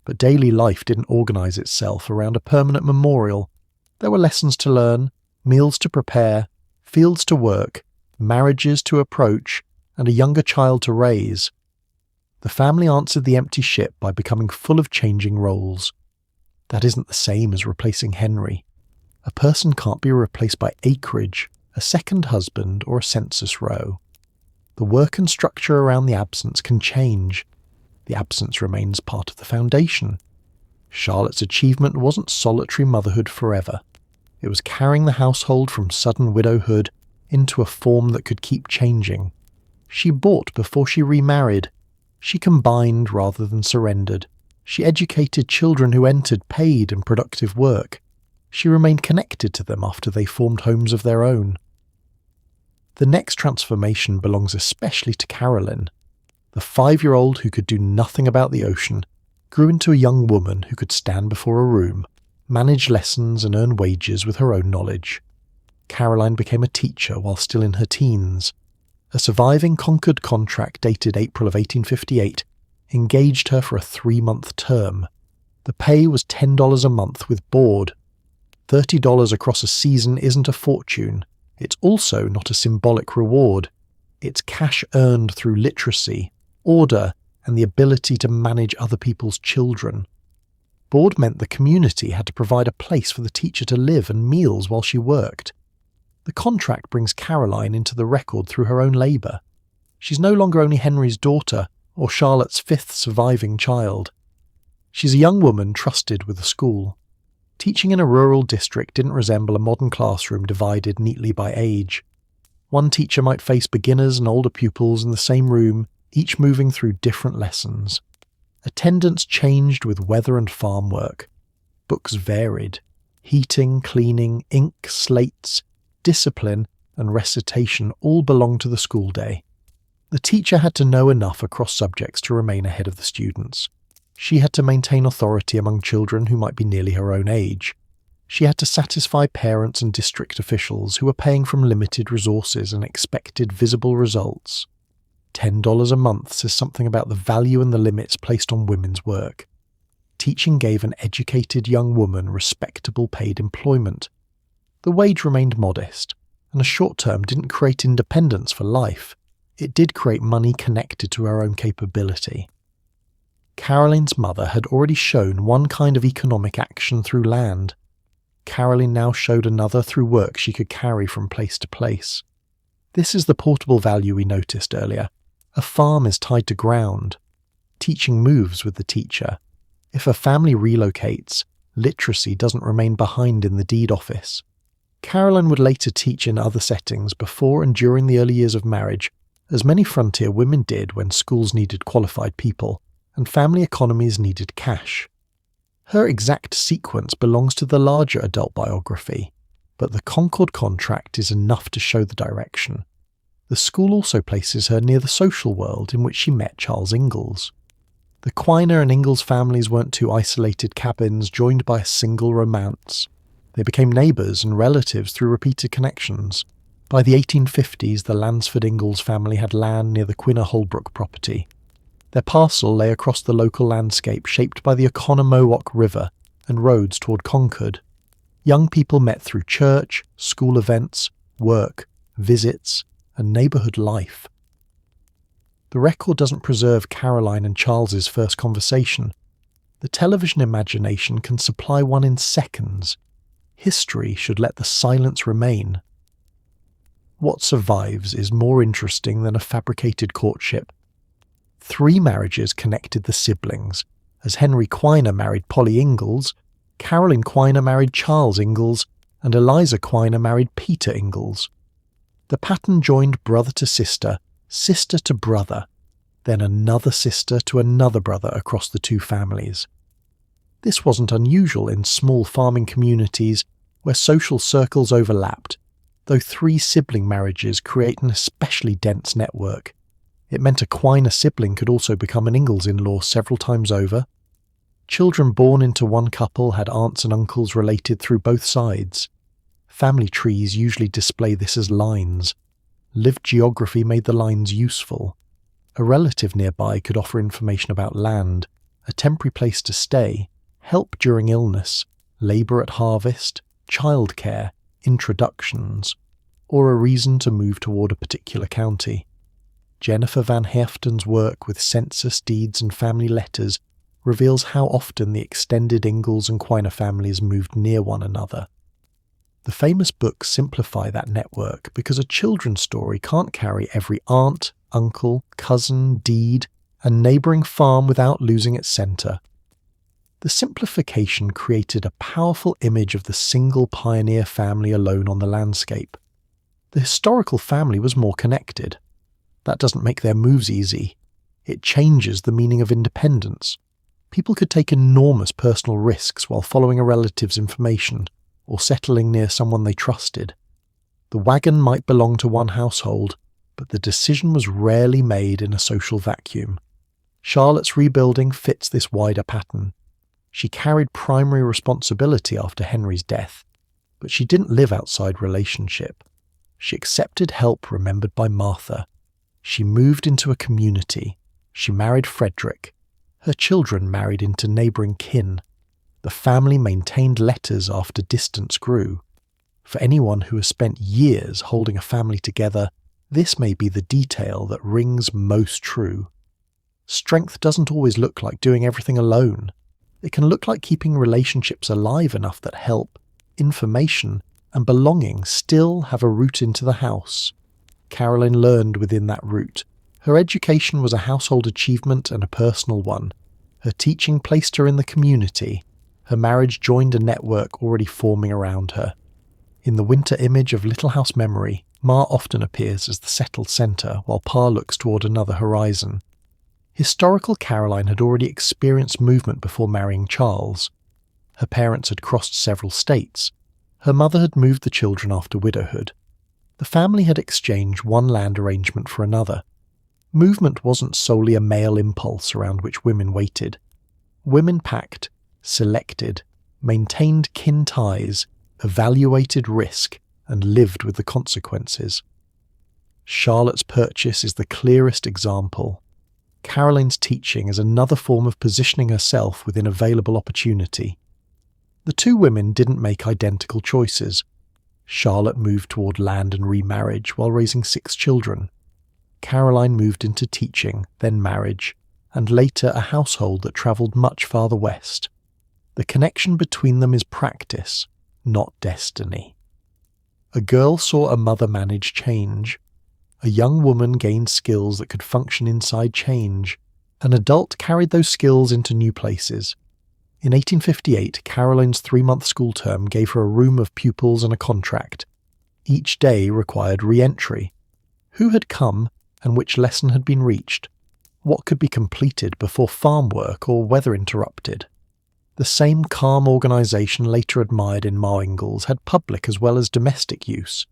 But daily life didn't organise itself around a permanent memorial. There were lessons to learn, meals to prepare, fields to work, marriages to approach, and a younger child to raise. The family answered the empty ship by becoming full of changing roles. That isn't the same as replacing Henry. A person can't be replaced by acreage, a second husband, or a census row. The work and structure around the absence can change. The absence remains part of the foundation. Charlotte's achievement wasn't solitary motherhood forever. It was carrying the household from sudden widowhood into a form that could keep changing. She bought before she remarried. She combined rather than surrendered. She educated children who entered paid and productive work. She remained connected to them after they formed homes of their own. The next transformation belongs especially to Caroline. The 5-year-old who could do nothing about the ocean grew into a young woman who could stand before a room, manage lessons and earn wages with her own knowledge. Caroline became a teacher while still in her teens. A surviving Concord contract dated April of 1858 engaged her for a 3-month term. The pay was $10 a month with board. $30 across a season isn't a fortune. It's also not a symbolic reward. It's cash earned through literacy, order, and the ability to manage other people's children. Board meant the community had to provide a place for the teacher to live and meals while she worked. The contract brings Caroline into the record through her own labour. She's no longer only Henry's daughter or Charlotte's fifth surviving child. She's a young woman trusted with a school. Teaching in a rural district didn't resemble a modern classroom divided neatly by age. One teacher might face beginners and older pupils in the same room, each moving through different lessons. Attendance changed with weather and farm work. Books varied. Heating, cleaning, ink, slates, discipline, and recitation all belonged to the school day. The teacher had to know enough across subjects to remain ahead of the students. She had to maintain authority among children who might be nearly her own age. She had to satisfy parents and district officials who were paying from limited resources and expected visible results. $10 a month says something about the value and the limits placed on women's work. Teaching gave an educated young woman respectable paid employment. The wage remained modest, and a short term didn't create independence for life. It did create money connected to her own capability. Caroline's mother had already shown one kind of economic action through land. Caroline now showed another through work she could carry from place to place. This is the portable value we noticed earlier. A farm is tied to ground. Teaching moves with the teacher. If a family relocates, literacy doesn't remain behind in the deed office. Caroline would later teach in other settings before and during the early years of marriage, as many frontier women did when schools needed qualified people and family economies needed cash. Her exact sequence belongs to the larger adult biography, but the Concord contract is enough to show the direction. The school also places her near the social world in which she met Charles Ingalls. The Quiner and Ingalls families weren't two isolated cabins joined by a single romance. They became neighbours and relatives through repeated connections. By the 1850s, the Lansford Ingalls family had land near the Quiner Holbrook property. Their parcel lay across the local landscape shaped by the Oconomowoc River and roads toward Concord. Young people met through church, school events, work, visits, and neighbourhood life. The record doesn't preserve Caroline and Charles's first conversation. The television imagination can supply one in seconds. History should let the silence remain. What survives is more interesting than a fabricated courtship. 3 marriages connected the siblings, as Henry Quiner married Polly Ingalls, Caroline Quiner married Charles Ingalls, and Eliza Quiner married Peter Ingalls. The pattern joined brother to sister to brother, then another sister to another brother across the two families. This wasn't unusual in small farming communities where social circles overlapped, though 3 sibling marriages create an especially dense network. It meant a Quiner sibling could also become an Ingalls-in-law several times over. Children born into one couple had aunts and uncles related through both sides. Family trees usually display this as lines. Lived geography made the lines useful. A relative nearby could offer information about land, a temporary place to stay, help during illness, labour at harvest, childcare, introductions, or a reason to move toward a particular county. Jennifer Van Heften's work with census deeds and family letters reveals how often the extended Ingalls and Quiner families moved near one another. The famous books simplify that network because a children's story can't carry every aunt, uncle, cousin, deed, and neighbouring farm without losing its centre. The simplification created a powerful image of the single pioneer family alone on the landscape. The historical family was more connected. That doesn't make their moves easy. It changes the meaning of independence. People could take enormous personal risks while following a relative's information or settling near someone they trusted. The wagon might belong to one household, but the decision was rarely made in a social vacuum. Charlotte's rebuilding fits this wider pattern. She carried primary responsibility after Henry's death, but she didn't live outside relationship. She accepted help remembered by Martha. She moved into a community. She married Frederick. Her children married into neighbouring kin. The family maintained letters after distance grew. For anyone who has spent years holding a family together, this may be the detail that rings most true. Strength doesn't always look like doing everything alone. It can look like keeping relationships alive enough that help, information, and belonging still have a route into the house. Caroline learned within that route. Her education was a household achievement and a personal one. Her teaching placed her in the community. Her marriage joined a network already forming around her. In the winter image of Little House Memory, Ma often appears as the settled centre while Pa looks toward another horizon. Historical Caroline had already experienced movement before marrying Charles. Her parents had crossed several states. Her mother had moved the children after widowhood. The family had exchanged one land arrangement for another. Movement wasn't solely a male impulse around which women waited. Women packed, selected, maintained kin ties, evaluated risk, and lived with the consequences. Charlotte's purchase is the clearest example. Caroline's teaching is another form of positioning herself within available opportunity. The two women didn't make identical choices. Charlotte moved toward land and remarriage while raising 6 children. Caroline moved into teaching, then marriage, and later a household that travelled much farther west. The connection between them is practice, not destiny. A girl saw a mother manage change. A young woman gained skills that could function inside change. An adult carried those skills into new places. In 1858, Caroline's 3-month school term gave her a room of pupils and a contract. Each day required re-entry. Who had come and which lesson had been reached? What could be completed before farm work or weather interrupted? The same calm organisation later admired in Ma Ingalls had public as well as domestic use.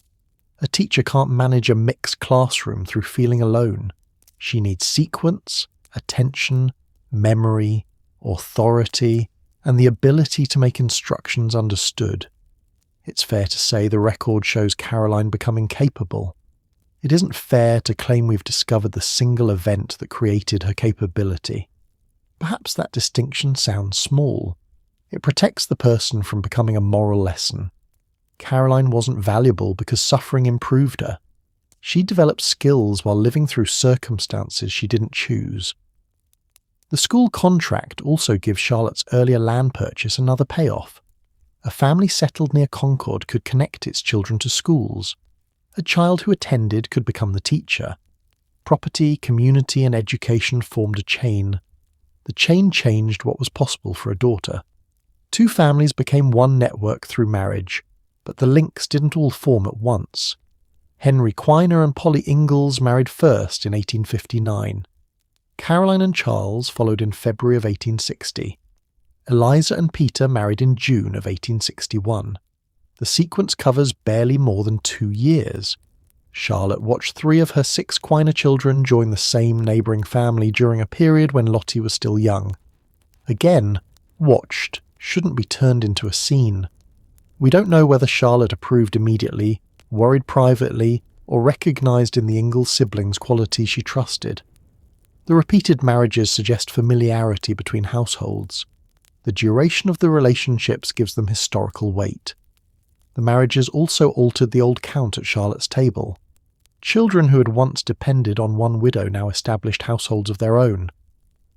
A teacher can't manage a mixed classroom through feeling alone. She needs sequence, attention, memory, authority, and the ability to make instructions understood. It's fair to say the record shows Caroline becoming capable. It isn't fair to claim we've discovered the single event that created her capability. Perhaps that distinction sounds small. It protects the person from becoming a moral lesson. Caroline wasn't valuable because suffering improved her. She developed skills while living through circumstances she didn't choose. The school contract also gives Charlotte's earlier land purchase another payoff. A family settled near Concord could connect its children to schools. A child who attended could become the teacher. Property, community, and education formed a chain. The chain changed what was possible for a daughter. 2 families became one network through marriage, but the links didn't all form at once. Henry Quiner and Polly Ingalls married first in 1859. Caroline and Charles followed in February of 1860. Eliza and Peter married in June of 1861. The sequence covers barely more than 2 years. Charlotte watched 3 of her 6 Quiner children join the same neighbouring family during a period when Lottie was still young. Again, watched shouldn't be turned into a scene. We don't know whether Charlotte approved immediately, worried privately, or recognised in the Ingalls siblings qualities she trusted. The repeated marriages suggest familiarity between households. The duration of the relationships gives them historical weight. The marriages also altered the old count at Charlotte's table. Children who had once depended on one widow now established households of their own.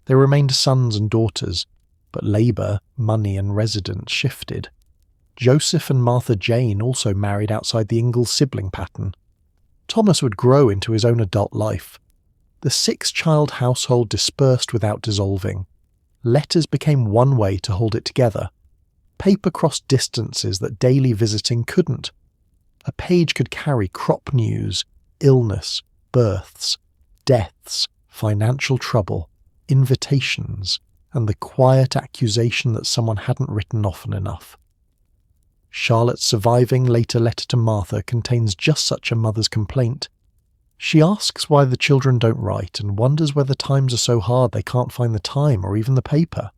They remained sons and daughters, but labour, money and residence shifted. Joseph and Martha Jane also married outside the Ingalls sibling pattern. Thomas would grow into his own adult life. The 6-child household dispersed without dissolving. Letters became one way to hold it together. Paper crossed distances that daily visiting couldn't. A page could carry crop news, illness, births, deaths, financial trouble, invitations, and the quiet accusation that someone hadn't written often enough. Charlotte's surviving later letter to Martha contains just such a mother's complaint. She asks why the children don't write and wonders whether times are so hard they can't find the time or even the paper.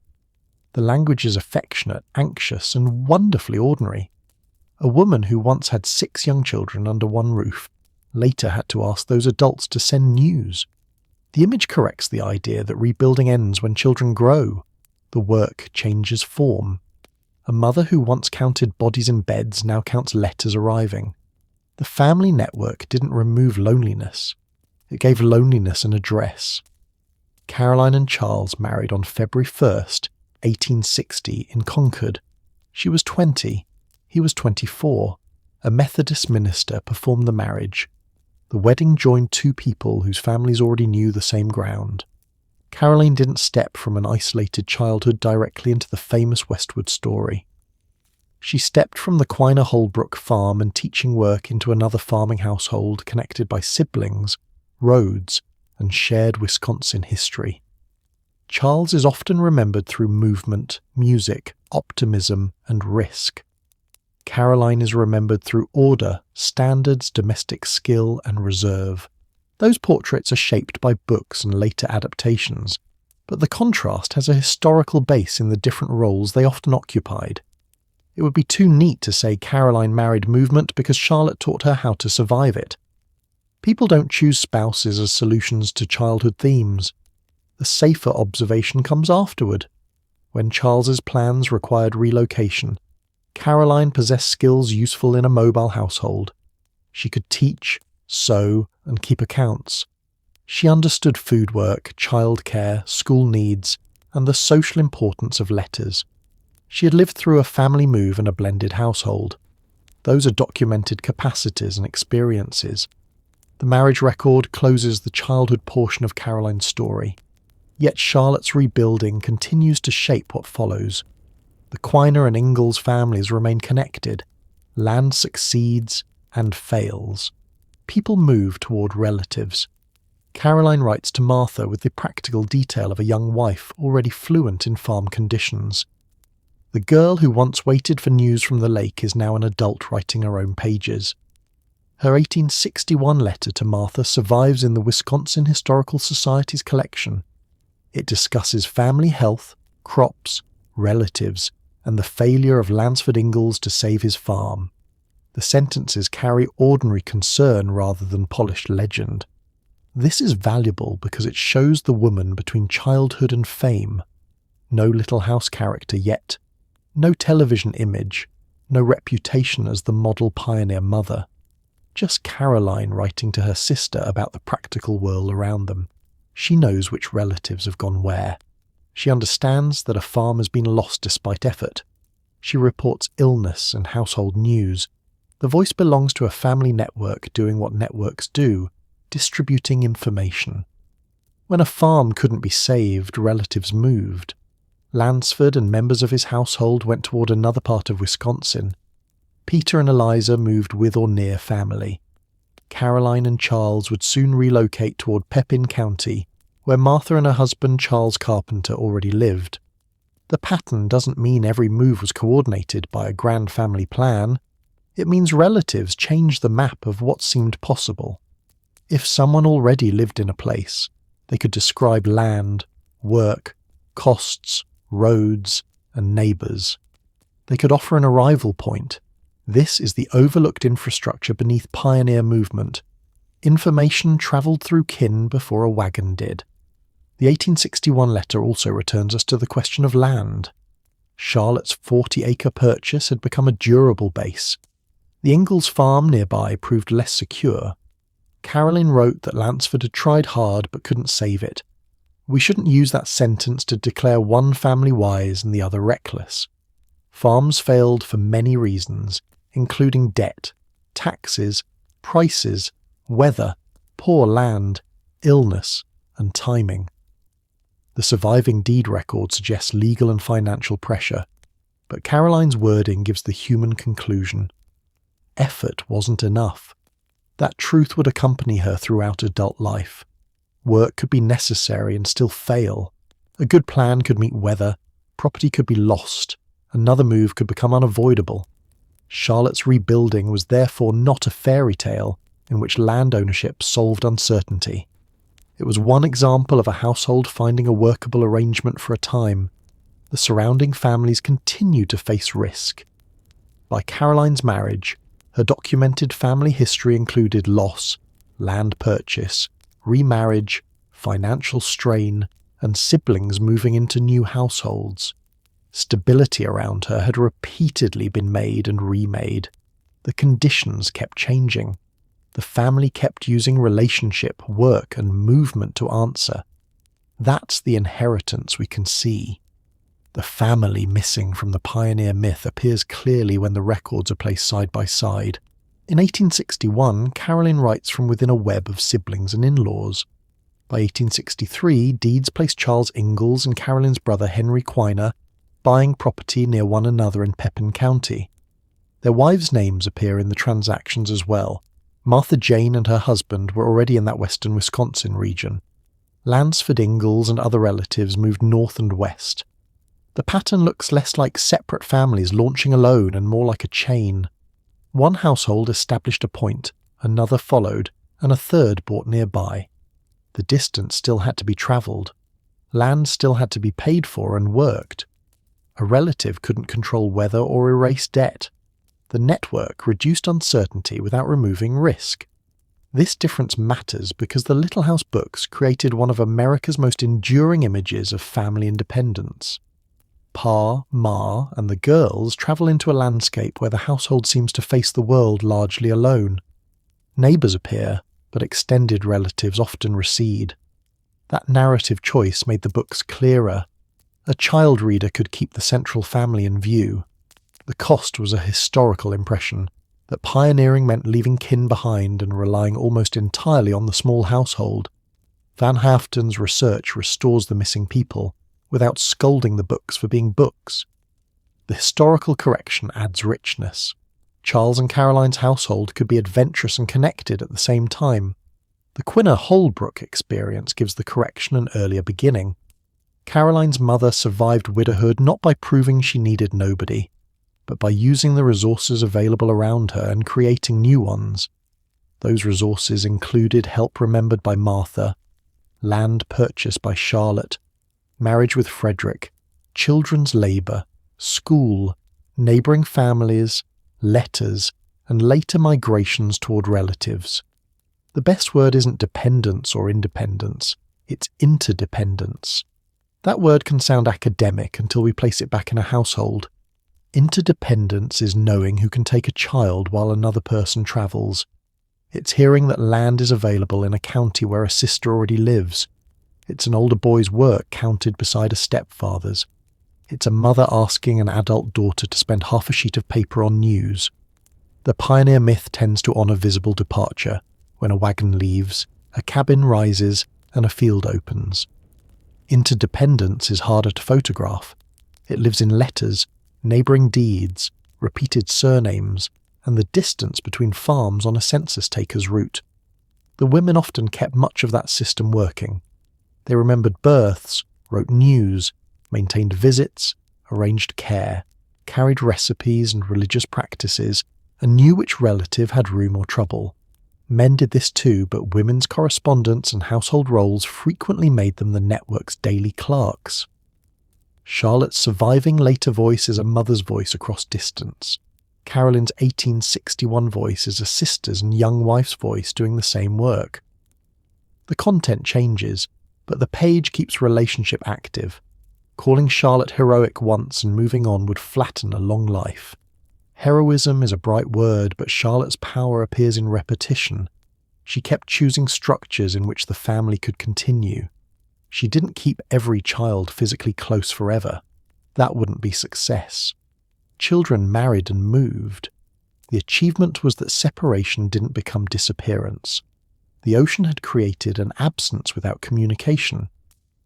The language is affectionate, anxious, and wonderfully ordinary. A woman who once had 6 young children under one roof later had to ask those adults to send news. The image corrects the idea that rebuilding ends when children grow. The work changes form. A mother who once counted bodies in beds now counts letters arriving. The family network didn't remove loneliness. It gave loneliness an address. Caroline and Charles married on February 1st, 1860 in Concord. She was 20. He was 24. A Methodist minister performed the marriage. The wedding joined two people whose families already knew the same ground. Caroline didn't step from an isolated childhood directly into the famous Westwood story. She stepped from the Quiner Holbrook farm and teaching work into another farming household connected by siblings, roads, and shared Wisconsin history. Charles is often remembered through movement, music, optimism, and risk. Caroline is remembered through order, standards, domestic skill, and reserve. Those portraits are shaped by books and later adaptations, but the contrast has a historical base in the different roles they often occupied. It would be too neat to say Caroline married movement because Charlotte taught her how to survive it. People don't choose spouses as solutions to childhood themes. The safer observation comes afterward. When Charles's plans required relocation, Caroline possessed skills useful in a mobile household. She could teach, sew, and keep accounts. She understood food work, childcare, school needs, and the social importance of letters. She had lived through a family move and a blended household. Those are documented capacities and experiences. The marriage record closes the childhood portion of Caroline's story. Yet Charlotte's rebuilding continues to shape what follows. The Quiner and Ingalls families remain connected. Land succeeds and fails. People move toward relatives. Caroline writes to Martha with the practical detail of a young wife already fluent in farm conditions. The girl who once waited for news from the lake is now an adult writing her own pages. Her 1861 letter to Martha survives in the Wisconsin Historical Society's collection. It discusses family health, crops, relatives, and the failure of Lansford Ingalls to save his farm. The sentences carry ordinary concern rather than polished legend. This is valuable because it shows the woman between childhood and fame. No Little House character yet. No television image. No reputation as the model pioneer mother. Just Caroline writing to her sister about the practical world around them. She knows which relatives have gone where. She understands that a farm has been lost despite effort. She reports illness and household news. The voice belongs to a family network doing what networks do, distributing information. When a farm couldn't be saved, relatives moved. Lansford and members of his household went toward another part of Wisconsin. Peter and Eliza moved with or near family. Caroline and Charles would soon relocate toward Pepin County, where Martha and her husband Charles Carpenter already lived. The pattern doesn't mean every move was coordinated by a grand family plan. It means relatives changed the map of what seemed possible. If someone already lived in a place, they could describe land, work, costs, roads, and neighbours. They could offer an arrival point. This is the overlooked infrastructure beneath pioneer movement. Information travelled through kin before a wagon did. The 1861 letter also returns us to the question of land. Charlotte's 40-acre purchase had become a durable base. The Ingalls farm nearby proved less secure. Caroline wrote that Lansford had tried hard but couldn't save it. We shouldn't use that sentence to declare one family wise and the other reckless. Farms failed for many reasons, including debt, taxes, prices, weather, poor land, illness, and timing. The surviving deed record suggests legal and financial pressure, but Caroline's wording gives the human conclusion. Effort wasn't enough. That truth would accompany her throughout adult life. Work could be necessary and still fail. A good plan could meet weather, property could be lost, another move could become unavoidable. Charlotte's rebuilding was therefore not a fairy tale in which land ownership solved uncertainty. It was one example of a household finding a workable arrangement for a time. The surrounding families continued to face risk. By Caroline's marriage, her documented family history included loss, land purchase, remarriage, financial strain, and siblings moving into new households. Stability around her had repeatedly been made and remade. The conditions kept changing. The family kept using relationship, work, and movement to answer. That's the inheritance we can see. The family missing from the pioneer myth appears clearly when the records are placed side by side. In 1861, Caroline writes from within a web of siblings and in-laws. By 1863, deeds placed Charles Ingalls and Caroline's brother Henry Quiner buying property near one another in Pepin County. Their wives' names appear in the transactions as well. Martha Jane and her husband were already in that western Wisconsin region. Lansford Ingalls and other relatives moved north and west. The pattern looks less like separate families launching alone and more like a chain. One household established a point, another followed, and a third bought nearby. The distance still had to be travelled. Land still had to be paid for and worked. A relative couldn't control weather or erase debt. The network reduced uncertainty without removing risk. This difference matters because the Little House books created one of America's most enduring images of family independence. Pa, Ma, and the girls travel into a landscape where the household seems to face the world largely alone. Neighbours appear, but extended relatives often recede. That narrative choice made the books clearer. A child reader could keep the central family in view. The cost was a historical impression, that pioneering meant leaving kin behind and relying almost entirely on the small household. Van Haften's research restores the missing people, without scolding the books for being books. The historical correction adds richness. Charles and Caroline's household could be adventurous and connected at the same time. The Quiner Holbrook experience gives the correction an earlier beginning. Caroline's mother survived widowhood not by proving she needed nobody, but by using the resources available around her and creating new ones. Those resources included help remembered by Martha, land purchased by Charlotte, marriage with Frederick, children's labour, school, neighbouring families, letters, and later migrations toward relatives. The best word isn't dependence or independence, it's interdependence. That word can sound academic until we place it back in a household. Interdependence is knowing who can take a child while another person travels. It's hearing that land is available in a county where a sister already lives. It's an older boy's work counted beside a stepfather's. It's a mother asking an adult daughter to spend half a sheet of paper on news. The pioneer myth tends to honour visible departure. When a wagon leaves, a cabin rises, and a field opens. Interdependence is harder to photograph. It lives in letters, neighbouring deeds, repeated surnames, and the distance between farms on a census taker's route. The women often kept much of that system working. They remembered births, wrote news, maintained visits, arranged care, carried recipes and religious practices, and knew which relative had room or trouble. Men did this too, but women's correspondence and household roles frequently made them the network's daily clerks. Charlotte's surviving later voice is a mother's voice across distance. Caroline's 1861 voice is a sister's and young wife's voice doing the same work. The content changes, but the page keeps relationship active. Calling Charlotte heroic once and moving on would flatten a long life. Heroism is a bright word, but Charlotte's power appears in repetition. She kept choosing structures in which the family could continue. She didn't keep every child physically close forever. That wouldn't be success. Children married and moved. The achievement was that separation didn't become disappearance. The ocean had created an absence without communication.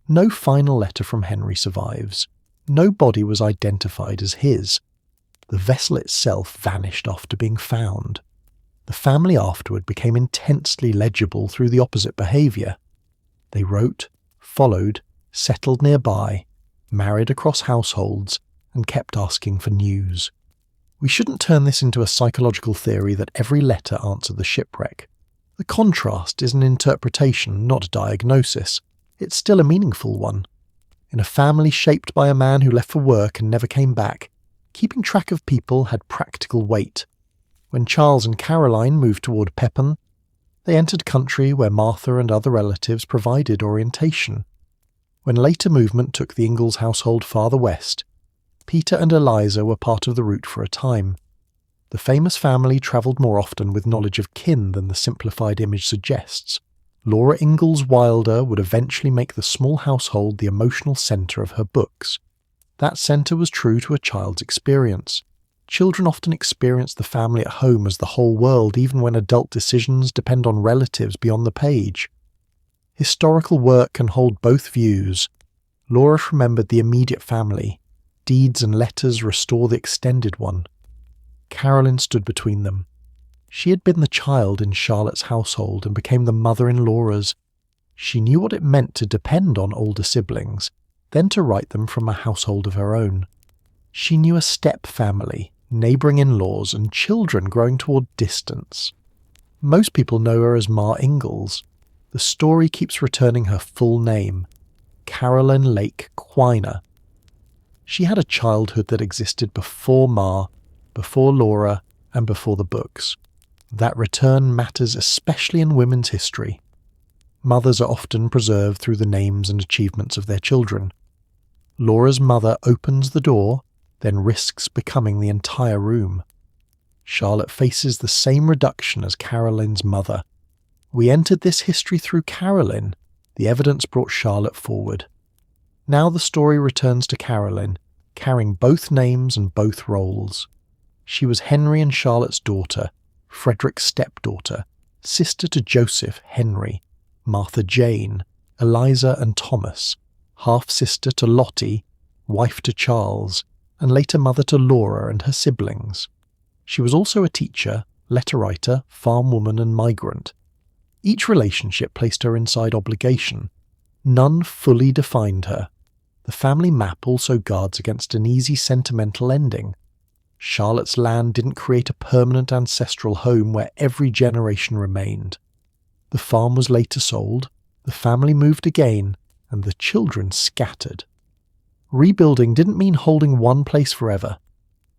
No final letter from Henry survives. No body was identified as his. The vessel itself vanished after being found. The family afterward became intensely legible through the opposite behaviour. They wrote, followed, settled nearby, married across households, and kept asking for news. We shouldn't turn this into a psychological theory that every letter answered the shipwreck. The contrast is an interpretation, not a diagnosis. It's still a meaningful one. In a family shaped by a man who left for work and never came back, keeping track of people had practical weight. When Charles and Caroline moved toward Pepin, they entered country where Martha and other relatives provided orientation. When later movement took the Ingalls household farther west, Peter and Eliza were part of the route for a time. The famous family travelled more often with knowledge of kin than the simplified image suggests. Laura Ingalls Wilder would eventually make the small household the emotional centre of her books. That centre was true to a child's experience. Children often experience the family at home as the whole world, even when adult decisions depend on relatives beyond the page. Historical work can hold both views. Laura remembered the immediate family. Deeds and letters restore the extended one. Caroline stood between them. She had been the child in Charlotte's household and became the mother in Laura's. She knew what it meant to depend on older siblings, then to write them from a household of her own. She knew a step family, neighbouring in-laws, and children growing toward distance. Most people know her as Ma Ingalls. The story keeps returning her full name, Caroline Quiner. She had a childhood that existed before Ma, before Laura, and before the books. That return matters especially in women's history. Mothers are often preserved through the names and achievements of their children. Laura's mother opens the door, then risks becoming the entire room. Charlotte faces the same reduction as Caroline's mother. We entered this history through Caroline. The evidence brought Charlotte forward. Now the story returns to Caroline, carrying both names and both roles. She was Henry and Charlotte's daughter, Frederick's stepdaughter, sister to Joseph, Henry, Martha Jane, Eliza and Thomas, half-sister to Lottie, wife to Charles, and later mother to Laura and her siblings. She was also a teacher, letter writer, farm woman and migrant. Each relationship placed her inside obligation. None fully defined her. The family map also guards against an easy sentimental ending. Charlotte's land didn't create a permanent ancestral home where every generation remained. The farm was later sold, the family moved again, and the children scattered. Rebuilding didn't mean holding one place forever.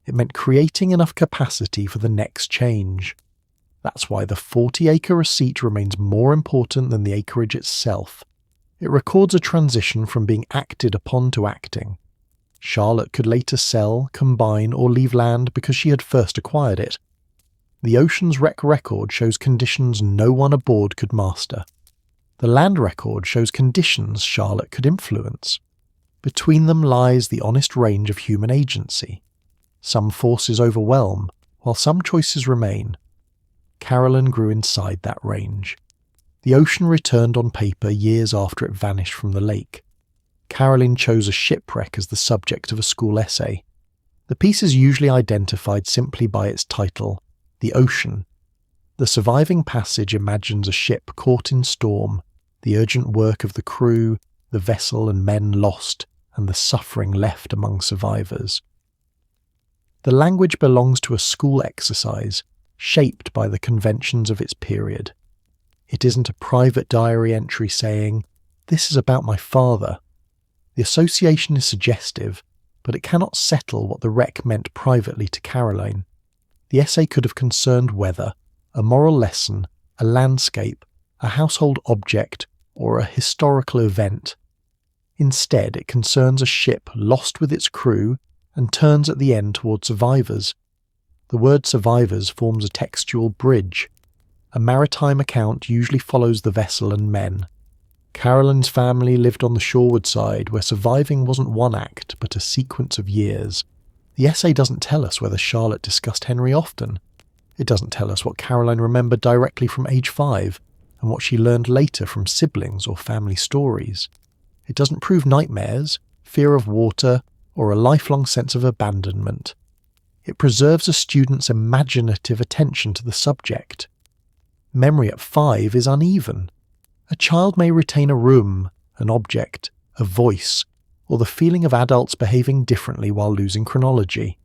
It meant creating enough capacity for the next change. That's why the 40-acre receipt remains more important than the acreage itself. It records a transition from being acted upon to acting. Charlotte could later sell, combine, or leave land because she had first acquired it. The Ocean's Wreck record shows conditions no one aboard could master. The land record shows conditions Charlotte could influence. Between them lies the honest range of human agency. Some forces overwhelm, while some choices remain. Caroline grew inside that range. The ocean returned on paper years after it vanished from the lake. Caroline chose a shipwreck as the subject of a school essay. The piece is usually identified simply by its title, The Ocean. The surviving passage imagines a ship caught in storm, the urgent work of the crew, the vessel and men lost, and the suffering left among survivors. The language belongs to a school exercise, shaped by the conventions of its period. It isn't a private diary entry saying, "This is about my father." The association is suggestive, but it cannot settle what the wreck meant privately to Caroline. The essay could have concerned weather, a moral lesson, a landscape, a household object, or a historical event. Instead, it concerns a ship lost with its crew and turns at the end toward survivors. The word survivors forms a textual bridge. A maritime account usually follows the vessel and men. Caroline's family lived on the shoreward side, where surviving wasn't one act, but a sequence of years. The essay doesn't tell us whether Charlotte discussed Henry often. It doesn't tell us what Caroline remembered directly from age 5, and what she learned later from siblings or family stories. It doesn't prove nightmares, fear of water, or a lifelong sense of abandonment. It preserves a student's imaginative attention to the subject. Memory at 5 is uneven. A child may retain a room, an object, a voice, or the feeling of adults behaving differently while losing chronology.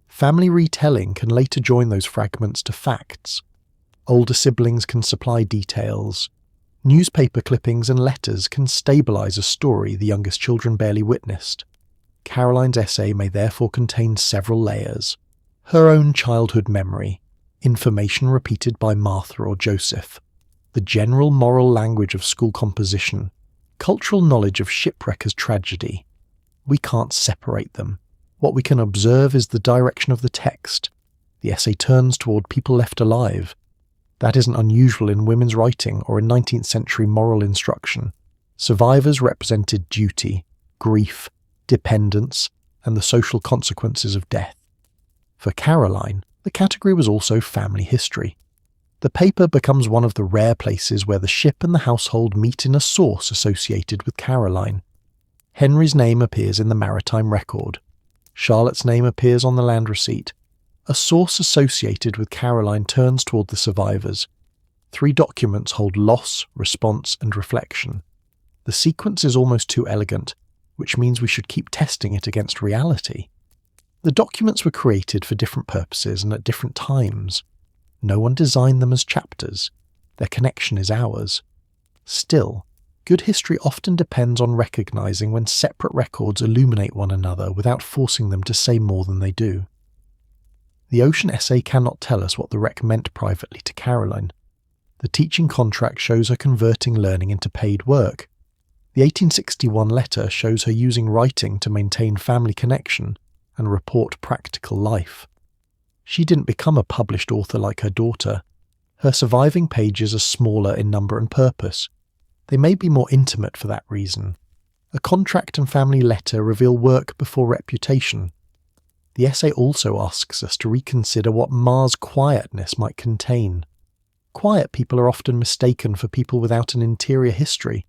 Family retelling can later join those fragments to facts. Older siblings can supply details. Newspaper clippings and letters can stabilise a story the youngest children barely witnessed. Caroline's essay may therefore contain several layers. Her own childhood memory, information repeated by Martha or Joseph, the general moral language of school composition, cultural knowledge of shipwreckers' tragedy. We can't separate them. What we can observe is the direction of the text. The essay turns toward people left alive. That isn't unusual in women's writing or in 19th century moral instruction. Survivors represented duty, grief, dependence, and the social consequences of death. For Caroline, the category was also family history. The paper becomes one of the rare places where the ship and the household meet in a source associated with Caroline. Henry's name appears in the maritime record. Charlotte's name appears on the land receipt. A source associated with Caroline turns toward the survivors. 3 documents hold loss, response, and reflection. The sequence is almost too elegant, which means we should keep testing it against reality. The documents were created for different purposes and at different times. No one designed them as chapters. Their connection is ours. Still, good history often depends on recognizing when separate records illuminate one another without forcing them to say more than they do. The ocean essay cannot tell us what the wreck meant privately to Caroline. The teaching contract shows her converting learning into paid work. The 1861 letter shows her using writing to maintain family connection and report practical life. She didn't become a published author like her daughter. Her surviving pages are smaller in number and purpose. They may be more intimate for that reason. A contract and family letter reveal work before reputation. The essay also asks us to reconsider what Ma's quietness might contain. Quiet people are often mistaken for people without an interior history.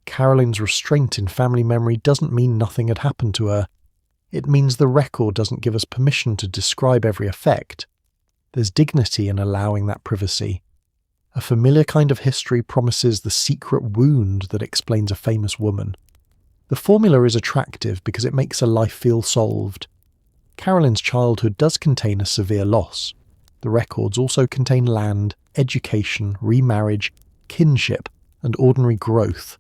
Caroline's restraint in family memory doesn't mean nothing had happened to her. It means the record doesn't give us permission to describe every effect. There's dignity in allowing that privacy. A familiar kind of history promises the secret wound that explains a famous woman. The formula is attractive because it makes a life feel solved. Caroline's childhood does contain a severe loss. The records also contain land, education, remarriage, kinship, and ordinary growth.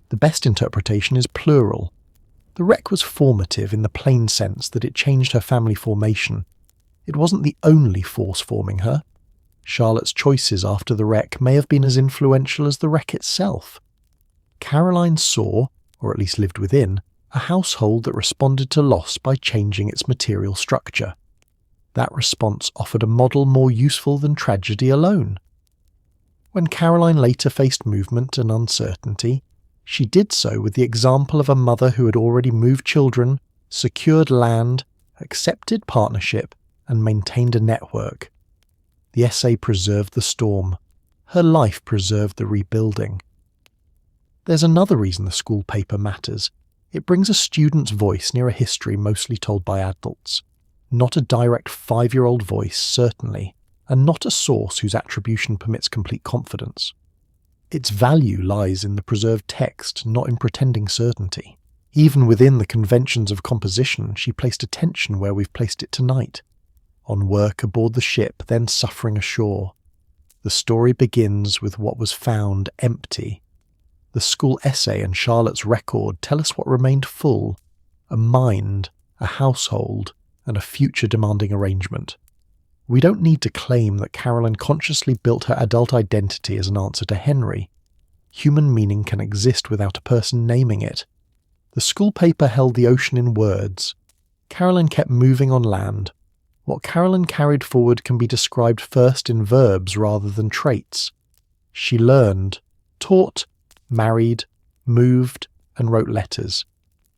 The best interpretation is plural. The wreck was formative in the plain sense that it changed her family formation. It wasn't the only force forming her. Charlotte's choices after the wreck may have been as influential as the wreck itself. Caroline saw, or at least lived within, a household that responded to loss by changing its material structure. That response offered a model more useful than tragedy alone. When Caroline later faced movement and uncertainty, she did so with the example of a mother who had already moved children, secured land, accepted partnership, and maintained a network. The essay preserved the storm. Her life preserved the rebuilding. There's another reason the school paper matters. It brings a student's voice near a history mostly told by adults. Not a direct 5-year-old voice, certainly, and not a source whose attribution permits complete confidence. Its value lies in the preserved text, not in pretending certainty. Even within the conventions of composition, she placed attention where we've placed it tonight. On work aboard the ship, then suffering ashore. The story begins with what was found empty. The school essay and Charlotte's record tell us what remained full: a mind, a household, and a future demanding arrangement. We don't need to claim that Caroline consciously built her adult identity as an answer to Henry. Human meaning can exist without a person naming it. The school paper held the ocean in words. Caroline kept moving on land. What Caroline carried forward can be described first in verbs rather than traits. She learned, taught, married, moved, and wrote letters.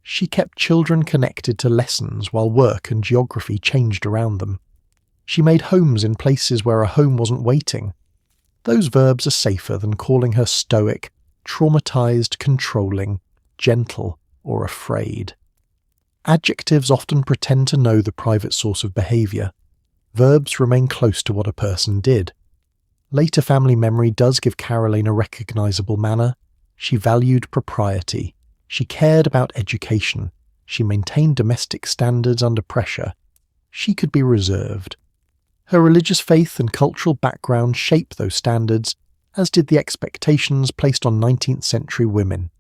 She kept children connected to lessons while work and geography changed around them. She made homes in places where a home wasn't waiting. Those verbs are safer than calling her stoic, traumatized, controlling, gentle, or afraid. Adjectives often pretend to know the private source of behaviour. Verbs remain close to what a person did. Later family memory does give Caroline a recognisable manner. She valued propriety. She cared about education. She maintained domestic standards under pressure. She could be reserved. Her religious faith and cultural background shape those standards, as did the expectations placed on 19th century women.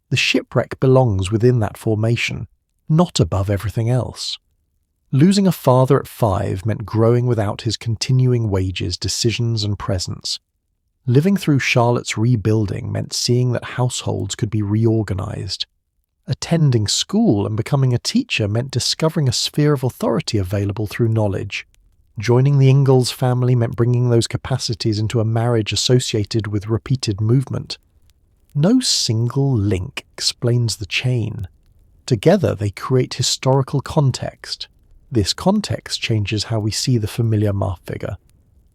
The shipwreck belongs within that formation, not above everything else. Losing a father at 5 meant growing without his continuing wages, decisions, and presence. Living through Charlotte's rebuilding meant seeing that households could be reorganised. Attending school and becoming a teacher meant discovering a sphere of authority available through knowledge. Joining the Ingalls family meant bringing those capacities into a marriage associated with repeated movement. No single link explains the chain. Together they create historical context. This context changes how we see the familiar Ma figure.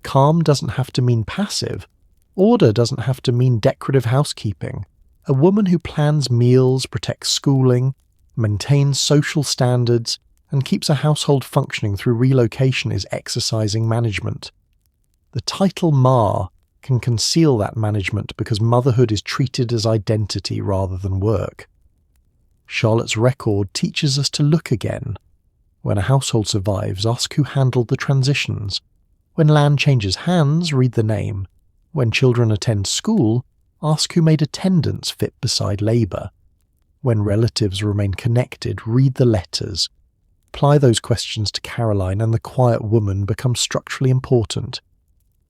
Calm doesn't have to mean passive. Order doesn't have to mean decorative housekeeping. A woman who plans meals, protects schooling, maintains social standards, and keeps a household functioning through relocation is exercising management. The title Ma can conceal that management because motherhood is treated as identity rather than work. Charlotte's record teaches us to look again. When a household survives, ask who handled the transitions. When land changes hands, read the name. When children attend school, ask who made attendance fit beside labour. When relatives remain connected, read the letters. Apply those questions to Caroline and the quiet woman becomes structurally important.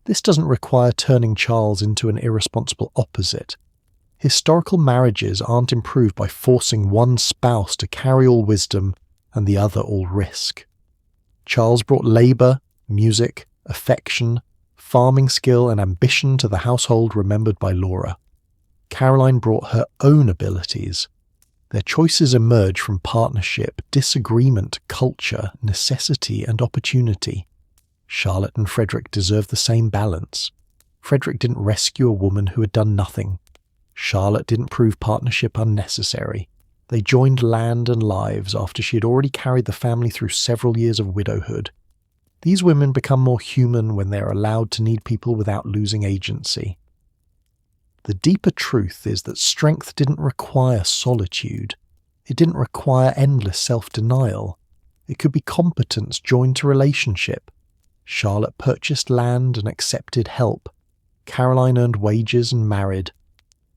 This doesn't require turning Charles into an irresponsible opposite. Historical marriages aren't improved by forcing one spouse to carry all wisdom and the other all risk. Charles brought labour, music, affection, farming skill and ambition to the household remembered by Laura. Caroline brought her own abilities. Their choices emerge from partnership, disagreement, culture, necessity, and opportunity. Charlotte and Frederick deserve the same balance. Frederick didn't rescue a woman who had done nothing. Charlotte didn't prove partnership unnecessary. They joined land and lives after she had already carried the family through several years of widowhood. These women become more human when they are allowed to need people without losing agency. The deeper truth is that strength didn't require solitude. It didn't require endless self-denial. It could be competence joined to relationship. Charlotte purchased land and accepted help. Caroline earned wages and married.